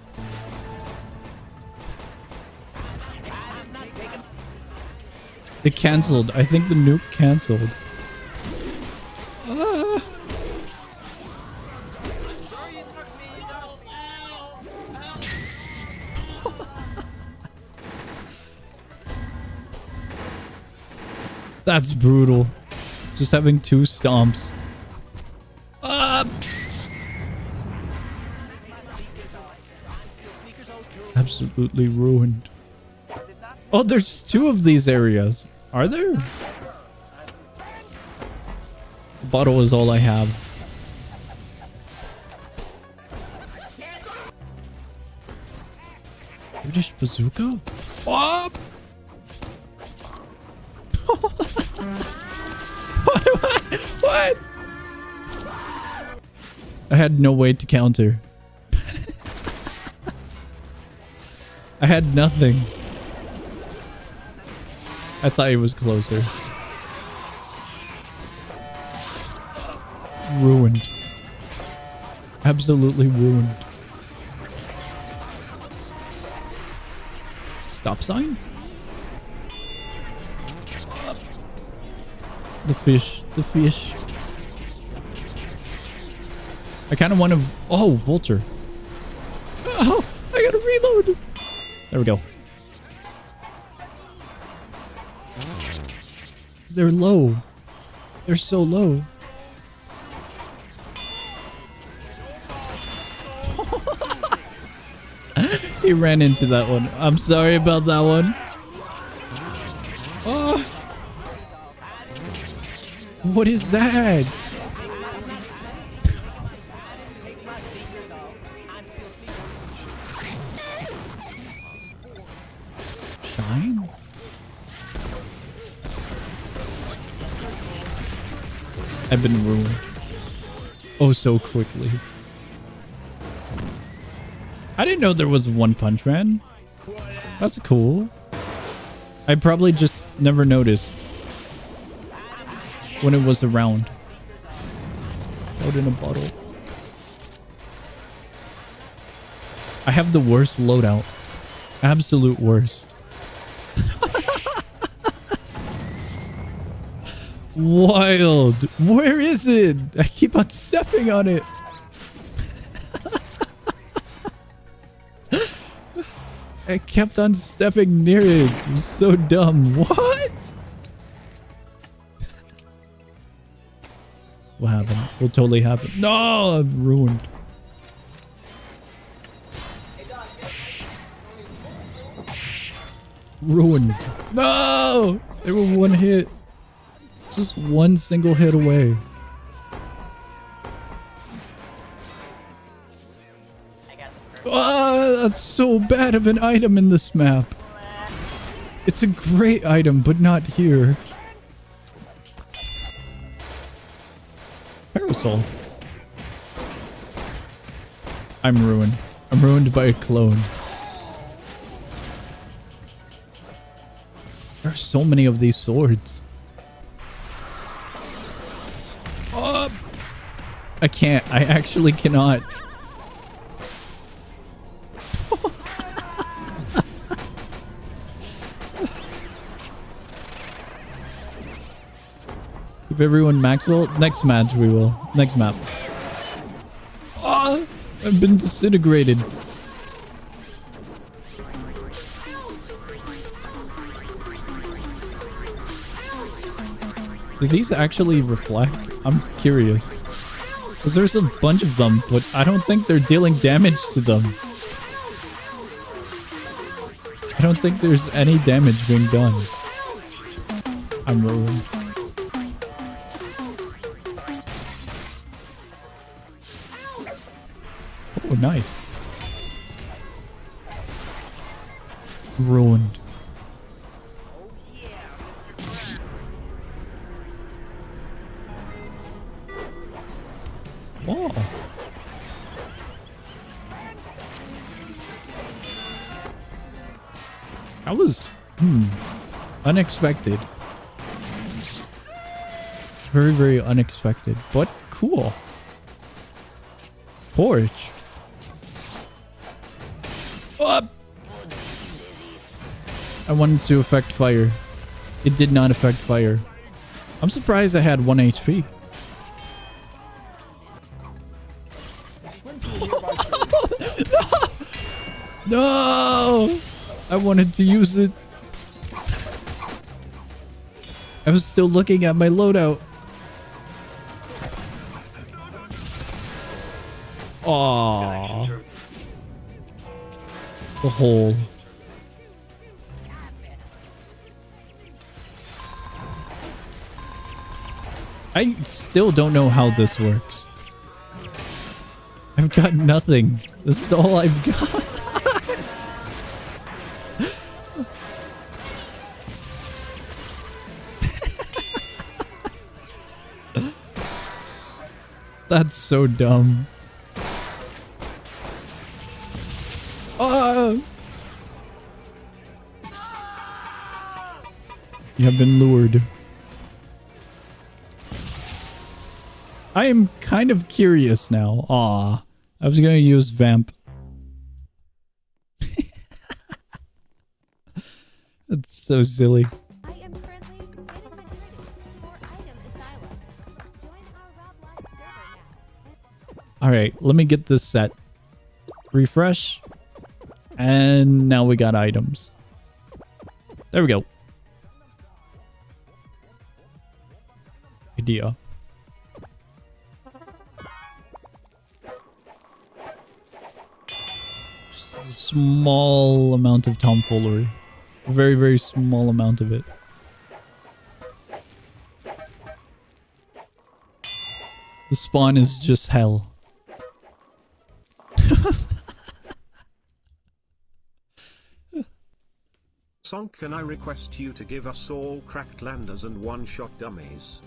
It canceled. I think the nuke canceled. Ah! That's brutal. Just having 2 stomps. Absolutely ruined. Oh, there's 2 of these areas. Are there? The bottle is all I have. British bazooka? Oh! What? I had no way to counter. I had nothing. I thought it was closer. Ruined. Absolutely ruined. Stop sign? The fish. The fish. I kind of want to... Oh, vulture. Oh, I gotta reload. There we go. They're low. They're so low. He ran into that one. I'm sorry about that one. Oh. What is that? Shine? I've been ruined. Oh, so quickly. I didn't know there was One Punch Man. That's cool. I probably just never noticed when it was around. Out in a bottle. I have the worst loadout. Absolute worst. Wild. Where is it? I keep on stepping on it. I kept on stepping near it. It was so dumb. What? What happened? What totally happened? No, I'm ruined. Ruined. No! They were one hit. Just one single hit away. Oh, that's so bad of an item in this map. It's a great item, but not here. Parasol. I'm ruined. I'm ruined by a clone. There are so many of these swords. Oh! I can't. I actually cannot. If everyone Maxwell, next match we will. Next map. Oh, I've been disintegrated. Do these actually reflect? I'm curious. Because there's a bunch of them, but I don't think they're dealing damage to them. I don't think there's any damage being done. I'm ruined. Oh, nice. Ruined. Whoa. That was unexpected. Very, very unexpected, but cool. Porch. Oh! I wanted to affect fire. It did not affect fire. I'm surprised I had 1 HP. No! I wanted to use it. I was still looking at my loadout. Aww. the hole. I still don't know how this works. I've got nothing. This is all I've got. That's so dumb. You have been lured. I am kind of curious now. Aw. I was gonna use Vamp. That's so silly. I am currently manufacturing for item asylum. Join our Roblox server now. Alright, let me get this set. Refresh. And now we got items. There we go. Idea. Just a small amount of tomfoolery. A very, very small amount of it. The spawn is just hell. Sonk, can I request you to give us all cracked landers and one-shot dummies?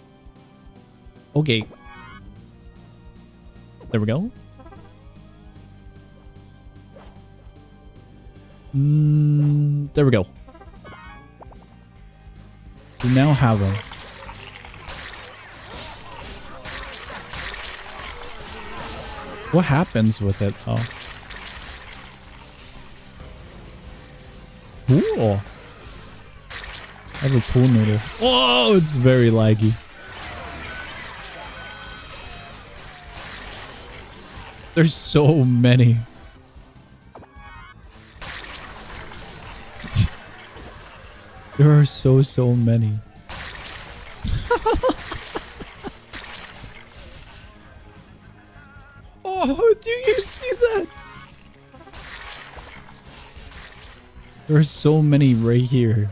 Okay. There we go. There we go. We now have them. What happens with it? Oh. Cool. I have a pool noodle. Oh, it's very laggy. There's so many. There are so many. Oh, do you see that? There are so many right here.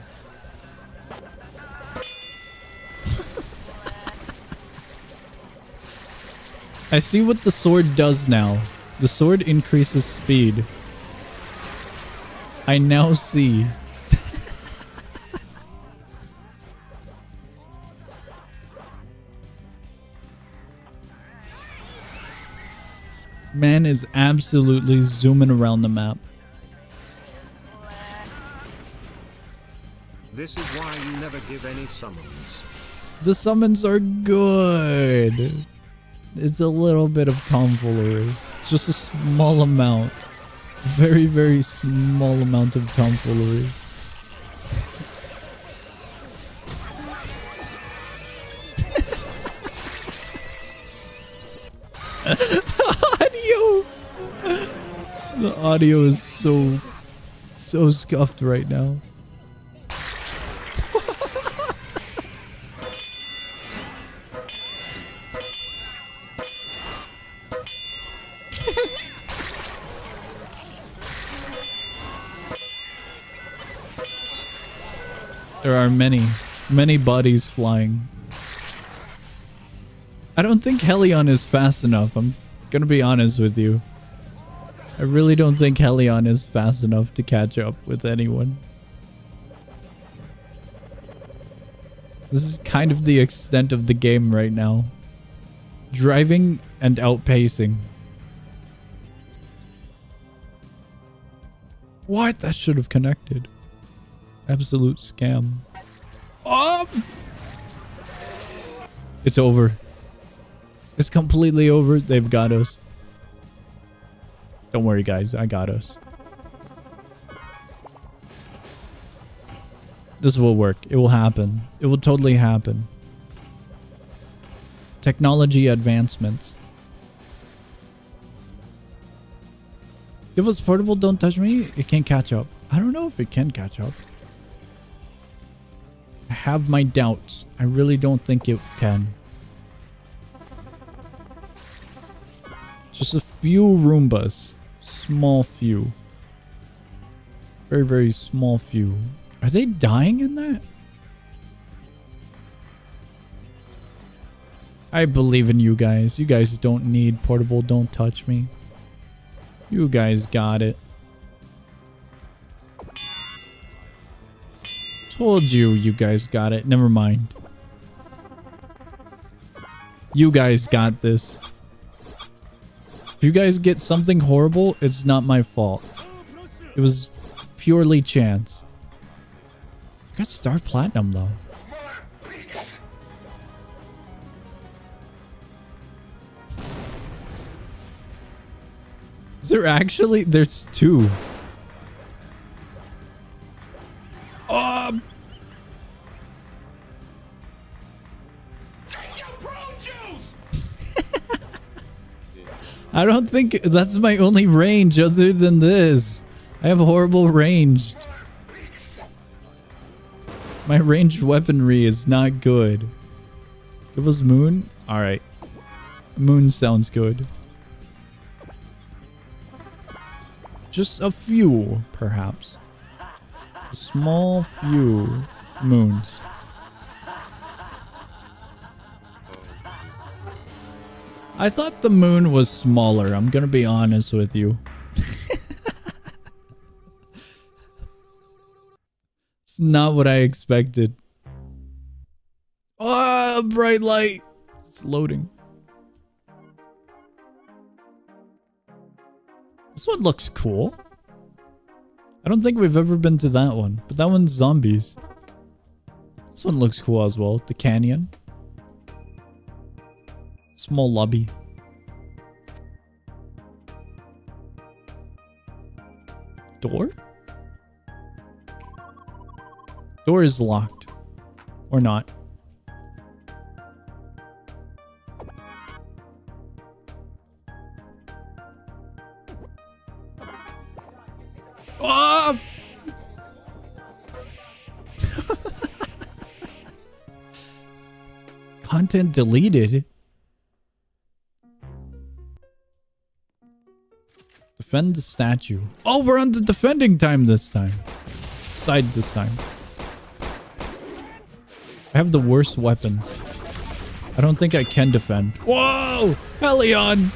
I see what the sword does now. The sword increases speed. I now see. Man is absolutely zooming around the map. This is why you never give any summons. The summons are good. It's a little bit of tomfoolery. Just a small amount. Very, very small amount of tomfoolery. Audio! The audio is so scuffed right now. There are many bodies flying. I don't think Helion is fast enough. I'm gonna be honest with you. I really don't think Helion is fast enough to catch up with anyone. This is kind of the extent of the game right now. Driving and outpacing. What? That should have connected. Absolute scam. Oh! It's over. It's completely over. They've got us. Don't worry, guys. I got us. This will work. It will happen. It will totally happen. Technology advancements. If it's portable, don't touch me. It can't catch up. I don't know if it can catch up. I have my doubts. I really don't think it can. Just a few Roombas. Small few. Very, very small few. Are they dying in that? I believe in you guys. You guys don't need portable. Don't touch me. You guys got it. Told you, you guys got it. Never mind. You guys got this. If you guys get something horrible, it's not my fault. It was purely chance. I got Star Platinum though. Is there actually? There's 2. I don't think that's my only range other than this. I have horrible range. My ranged weaponry is not good. Give us moon? Alright. Moon sounds good. Just a few, perhaps. A small few moons. I thought the moon was smaller. I'm gonna be honest with you. It's not what I expected. Oh, bright light. It's loading. This one looks cool. I don't think we've ever been to that one, but that one's zombies. This one looks cool as well. The canyon. Small lobby. Door? Door is locked. Or not. Oh! Content deleted. Defend the statue. Oh, we're on the defending time this time. Side this time. I have the worst weapons. I don't think I can defend. Whoa! Helion!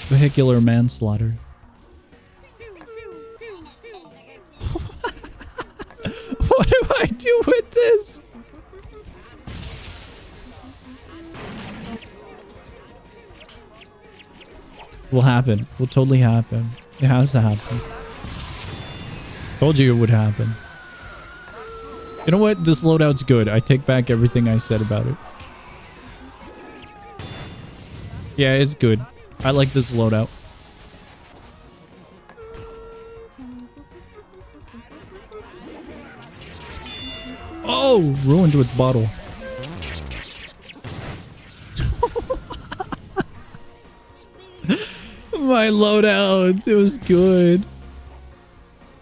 Vehicular manslaughter. What do I do with this? Will happen. Will totally happen. It has to happen. Told you it would happen. You know what? This loadout's good. I take back everything I said about it. Yeah, it's good. I like this loadout. Oh! Ruined with bottle. My loadout. It was good.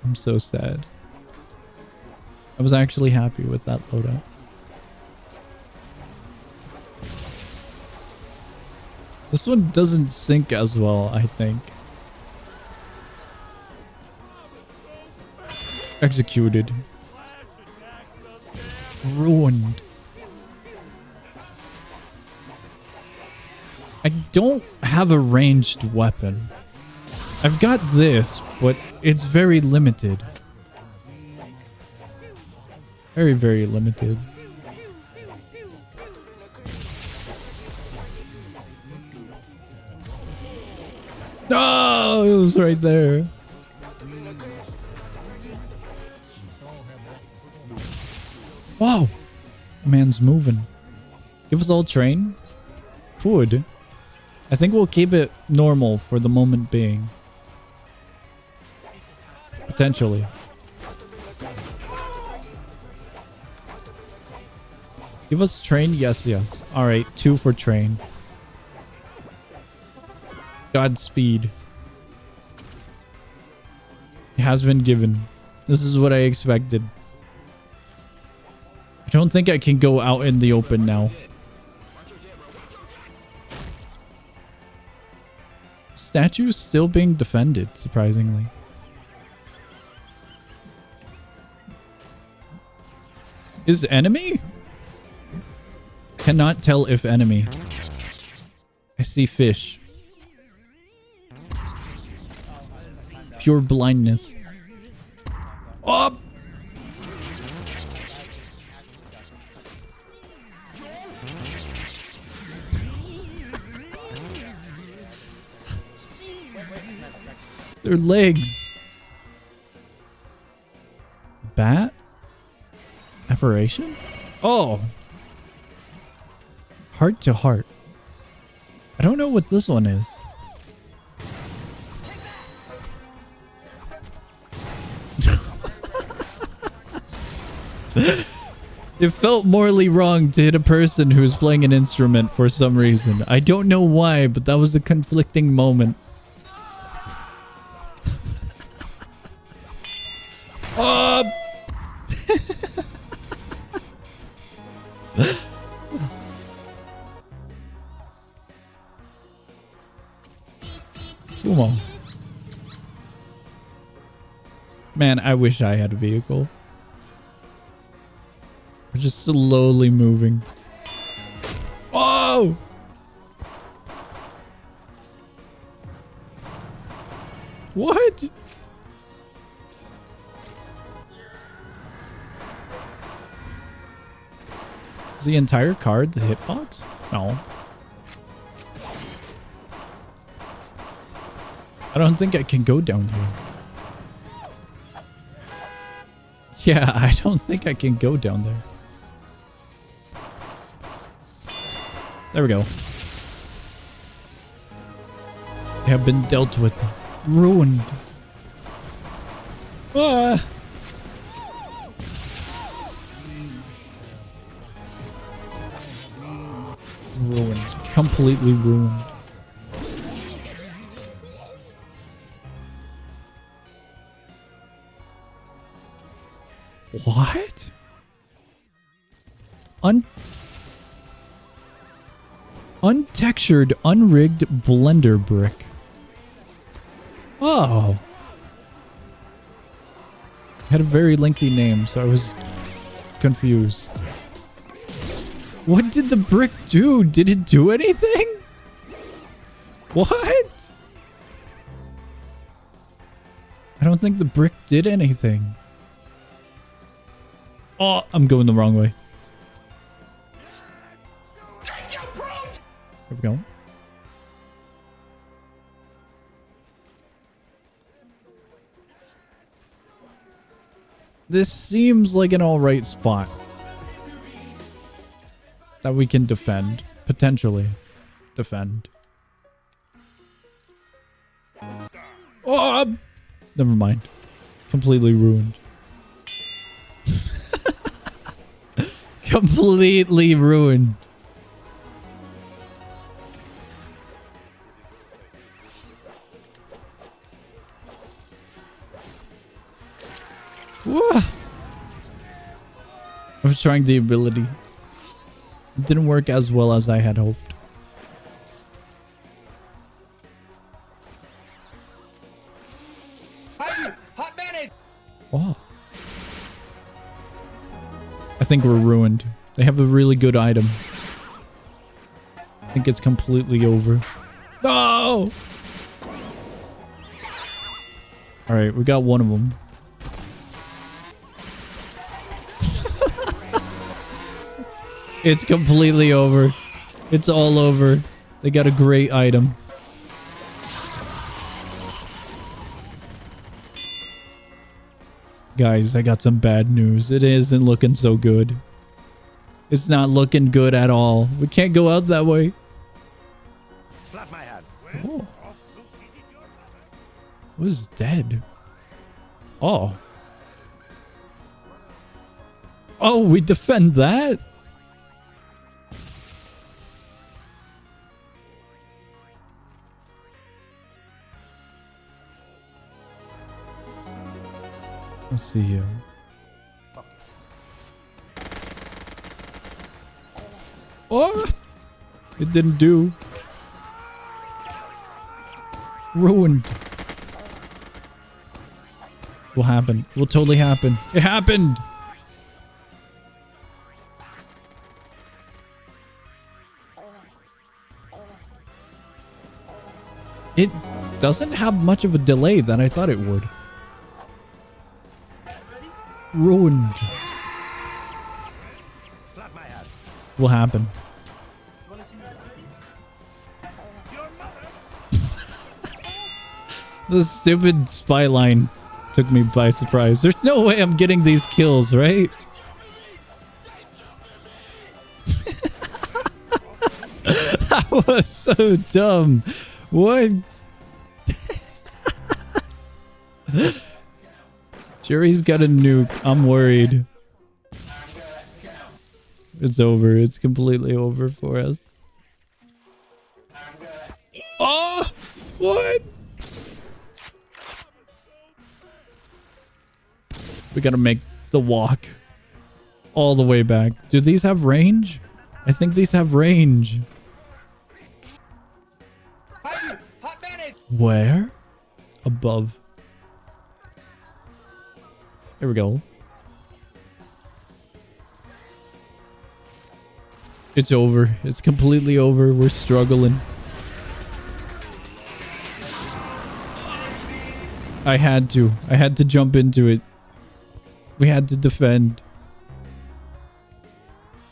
I'm so sad. I was actually happy with that loadout. This one doesn't sync as well, I think. Executed. Ruined. I don't have a ranged weapon. I've got this, but it's very limited. Very, very limited. No, it was right there. Whoa! Man's moving. Give us all train? Could. I think we'll keep it normal for the moment being. Potentially. Give us train? Yes, yes. Alright, 2 for train. Godspeed. It has been given. This is what I expected. I don't think I can go out in the open now. statue still being defended, surprisingly. Is enemy? Cannot tell if enemy. I see fish. Pure blindness. Oh! Their legs. Bat? Aberration? Oh. Heart to heart. I don't know what this one is. It felt morally wrong to hit a person who's playing an instrument for some reason. I don't know why, but that was a conflicting moment. Oh! Come on. Man, I wish I had a vehicle. We're just slowly moving. Oh! What? Is the entire card the hitbox? No. I don't think I can go down here. Yeah, I don't think I can go down there. There we go. They have been dealt with. Ruined. Ah! Ruined. Completely ruined. What? Untextured, unrigged blender brick. Oh. Had a very lengthy name, so I was confused. What did the brick do? Did it do anything? What? I don't think the brick did anything. Oh, I'm going the wrong way. There we go. This seems like an alright spot that we can defend. Potentially defend. Oh! Never mind. Completely ruined. Completely ruined. Whoa. I was trying the ability. It didn't work as well as I had hoped. Hot mayonnaise. Wow. I think we're ruined. They have a really good item. I think it's completely over. No! Alright, we got one of them. It's completely over. It's all over. They got a great item. Guys, I got some bad news. It isn't looking so good. It's not looking good at all. We can't go out that way. Slap my hand. Oh. Who's dead? Oh. Oh, we defend that? Let's see here. Oh! It didn't do. Ruined. Will happen. Will totally happen. It happened. It doesn't have much of a delay than I thought it would. Ruined. Slap my hand. Will happen. The stupid spy line took me by surprise. There's no way I'm getting these kills, right? That was so dumb. What? Jerry's got a nuke. I'm worried. It's over. It's completely over for us. Oh! What? We gotta make the walk all the way back. Do these have range? I think these have range. Hot mayonnaise. Where? Above. There we go. It's over. It's completely over. We're struggling. I had to jump into it. We had to defend.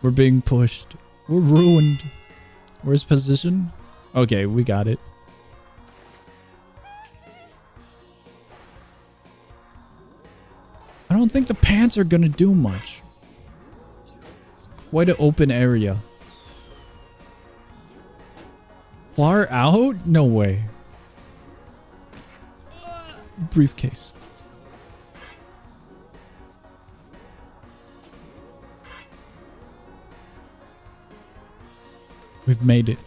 We're being pushed. We're ruined. Where's position? Okay, we got it. I don't think the pants are gonna do much. It's quite an open area. Far out? No way. Briefcase. We've made it.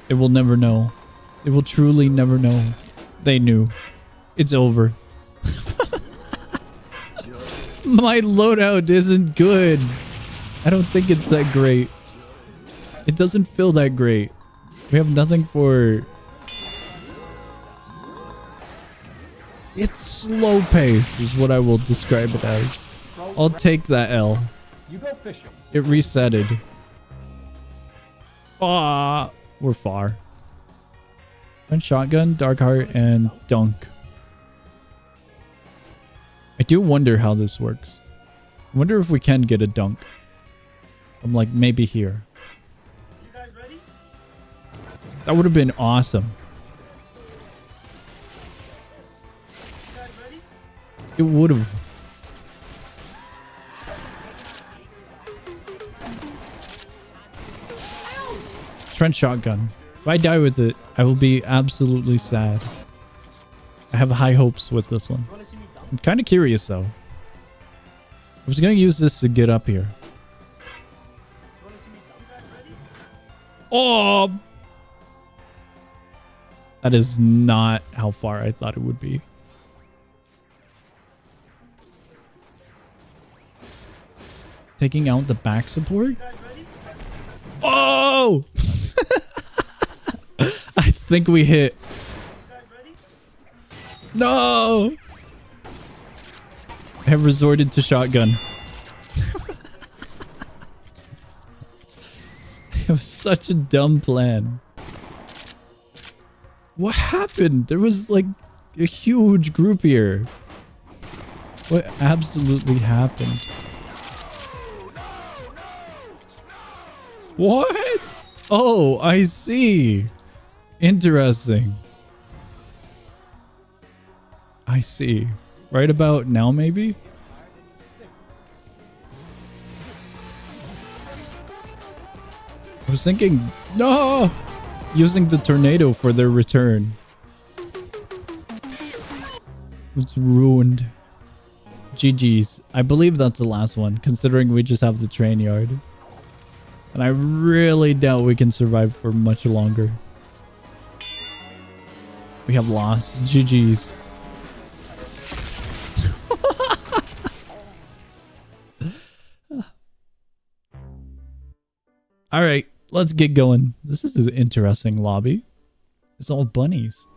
It will never know. It will truly never know. They knew. It's over. My loadout isn't good. I don't think it's that great. It doesn't feel that great. We have nothing for... It's slow pace is what I will describe it as. I'll take that L. You go fishing. It resetted. Ah, we're far. And shotgun, dark heart, and dunk. I do wonder how this works. I wonder if we can get a dunk. I'm like maybe here. You guys ready? That would have been awesome. You guys ready? It would have. Trench shotgun. If I die with it, I will be absolutely sad. I have high hopes with this one. I'm kind of curious though. I was going to use this to get up here. Oh! That is not how far I thought it would be. Taking out the back support? Oh! I think we hit. No! I have resorted to shotgun. It was such a dumb plan. What happened? There was like a huge group here. What absolutely happened? What? Oh, I see. Interesting. I see. Right about now, maybe? I was thinking, no! Using the tornado for their return. It's ruined. GG's. I believe that's the last one, considering we just have the train yard. And I really doubt we can survive for much longer. We have lost. GG's. All right, let's get going. This is an interesting lobby. It's all bunnies.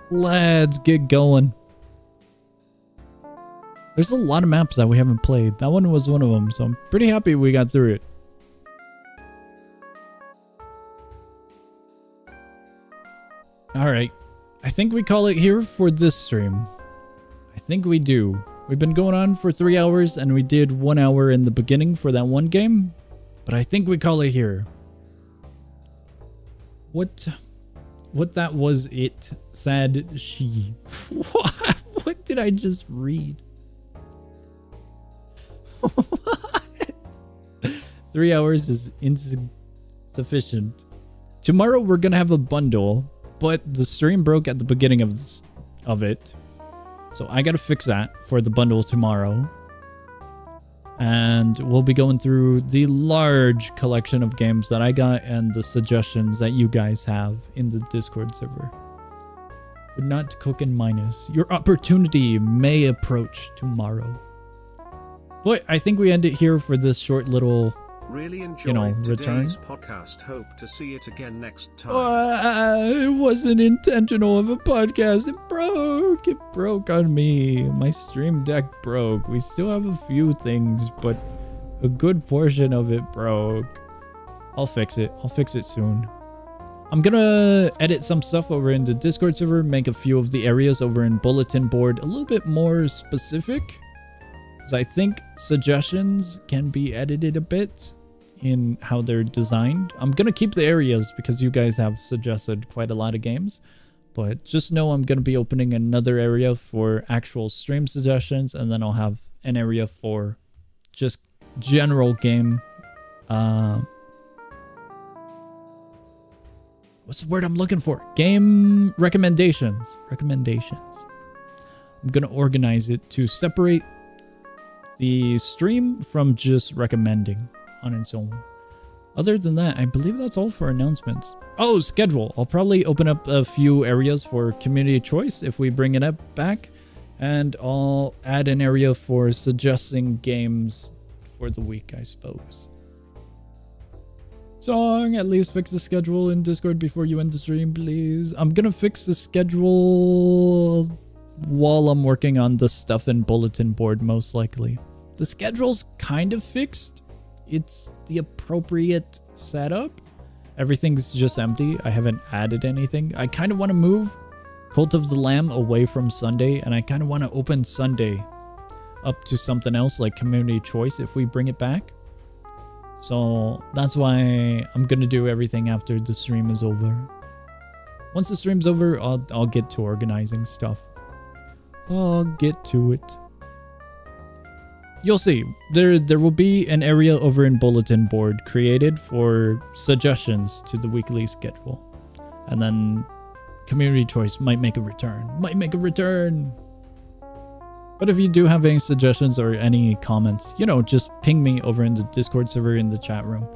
Let's get going. There's a lot of maps that we haven't played. That one was one of them, so I'm pretty happy we got through it. Alright, I think we call it here for this stream. I think we do. We've been going on for 3 hours and we did 1 hour in the beginning for that one game. But I think we call it here. What that was it, said she. What did I just read? What? 3 hours is insufficient. Tomorrow we're gonna have a bundle, but the stream broke at the beginning of it. So I gotta fix that for the bundle tomorrow. And we'll be going through the large collection of games that I got and the suggestions that you guys have in the Discord server. But not cook and minus. Your opportunity may approach tomorrow. But I think we end it here for this short little, really enjoyed return. Today's podcast. Hope to see it again next time. It wasn't intentional of a podcast. It broke. It broke on me. My stream deck broke. We still have a few things, but a good portion of it broke. I'll fix it. I'll fix it soon. I'm gonna edit some stuff over in the Discord server, make a few of the areas over in bulletin board a little bit more specific. Because I think suggestions can be edited a bit in how they're designed. I'm gonna keep the areas because you guys have suggested quite a lot of games, but just know I'm gonna be opening another area for actual stream suggestions, and then I'll have an area for just general game what's the word I'm looking for? Game recommendations. I'm gonna organize it to separate the stream from just recommending on its own. Other than that, I believe that's all for announcements. Oh, schedule. I'll probably open up a few areas for community choice if we bring it up back. And I'll add an area for suggesting games for the week, I suppose. Song, at least fix the schedule in Discord before you end the stream, please. I'm gonna fix the schedule while I'm working on the stuff in bulletin board, most likely. The schedule's kind of fixed. It's the appropriate setup. Everything's just empty. I haven't added anything. I kind of want to move Cult of the Lamb away from Sunday, and I kind of want to open Sunday up to something else like community choice if we bring it back. So that's why I'm gonna do everything after the stream is over. Once the stream's over, I'll get to organizing stuff. I'll get to it. You'll see. There will be an area over in bulletin board created for suggestions to the weekly schedule. And then community choice might make a return. But if you do have any suggestions or any comments, just ping me over in the Discord server in the chat room.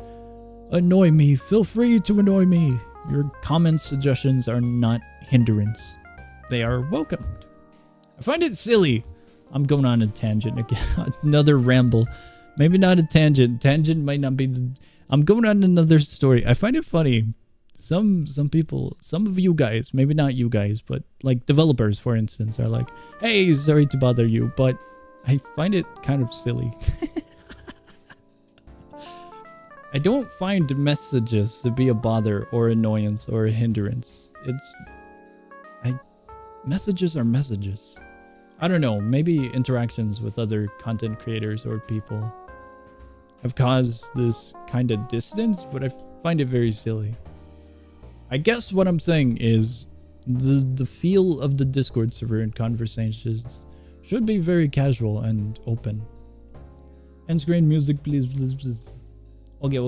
Annoy me. Feel free to annoy me. Your comments, suggestions are not hindrance. They are welcomed. I find it silly. I'm going on a tangent again. Another ramble. Maybe not a tangent. Tangent might not be... I'm going on another story. I find it funny. Some people, some of you guys, maybe not you guys, but like developers, for instance, are like, hey, sorry to bother you, but I find it kind of silly. I don't find messages to be a bother or annoyance or a hindrance. Messages are messages. I don't know, maybe interactions with other content creators or people have caused this kind of distance, but I find it very silly. I guess what I'm saying is the feel of the Discord server and conversations should be very casual and open. End screen music, please. Okay.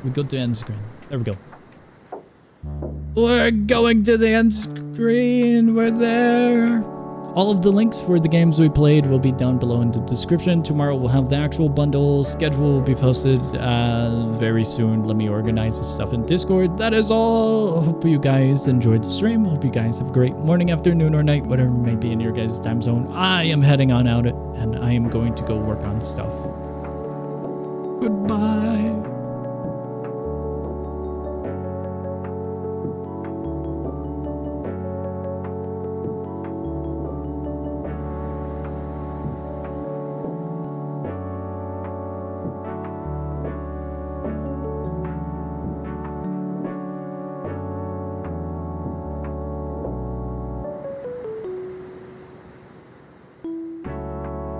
We go to end screen. There we go. We're going to the end screen. We're there. All of the links for the games we played will be down below in the description. Tomorrow we'll have the actual bundle. Schedule will be posted very soon. Let me organize this stuff in Discord. That is all. Hope you guys enjoyed the stream. Hope you guys have a great morning, afternoon, or night, whatever may be in your guys' time zone. I am heading on out and I am going to go work on stuff. Goodbye.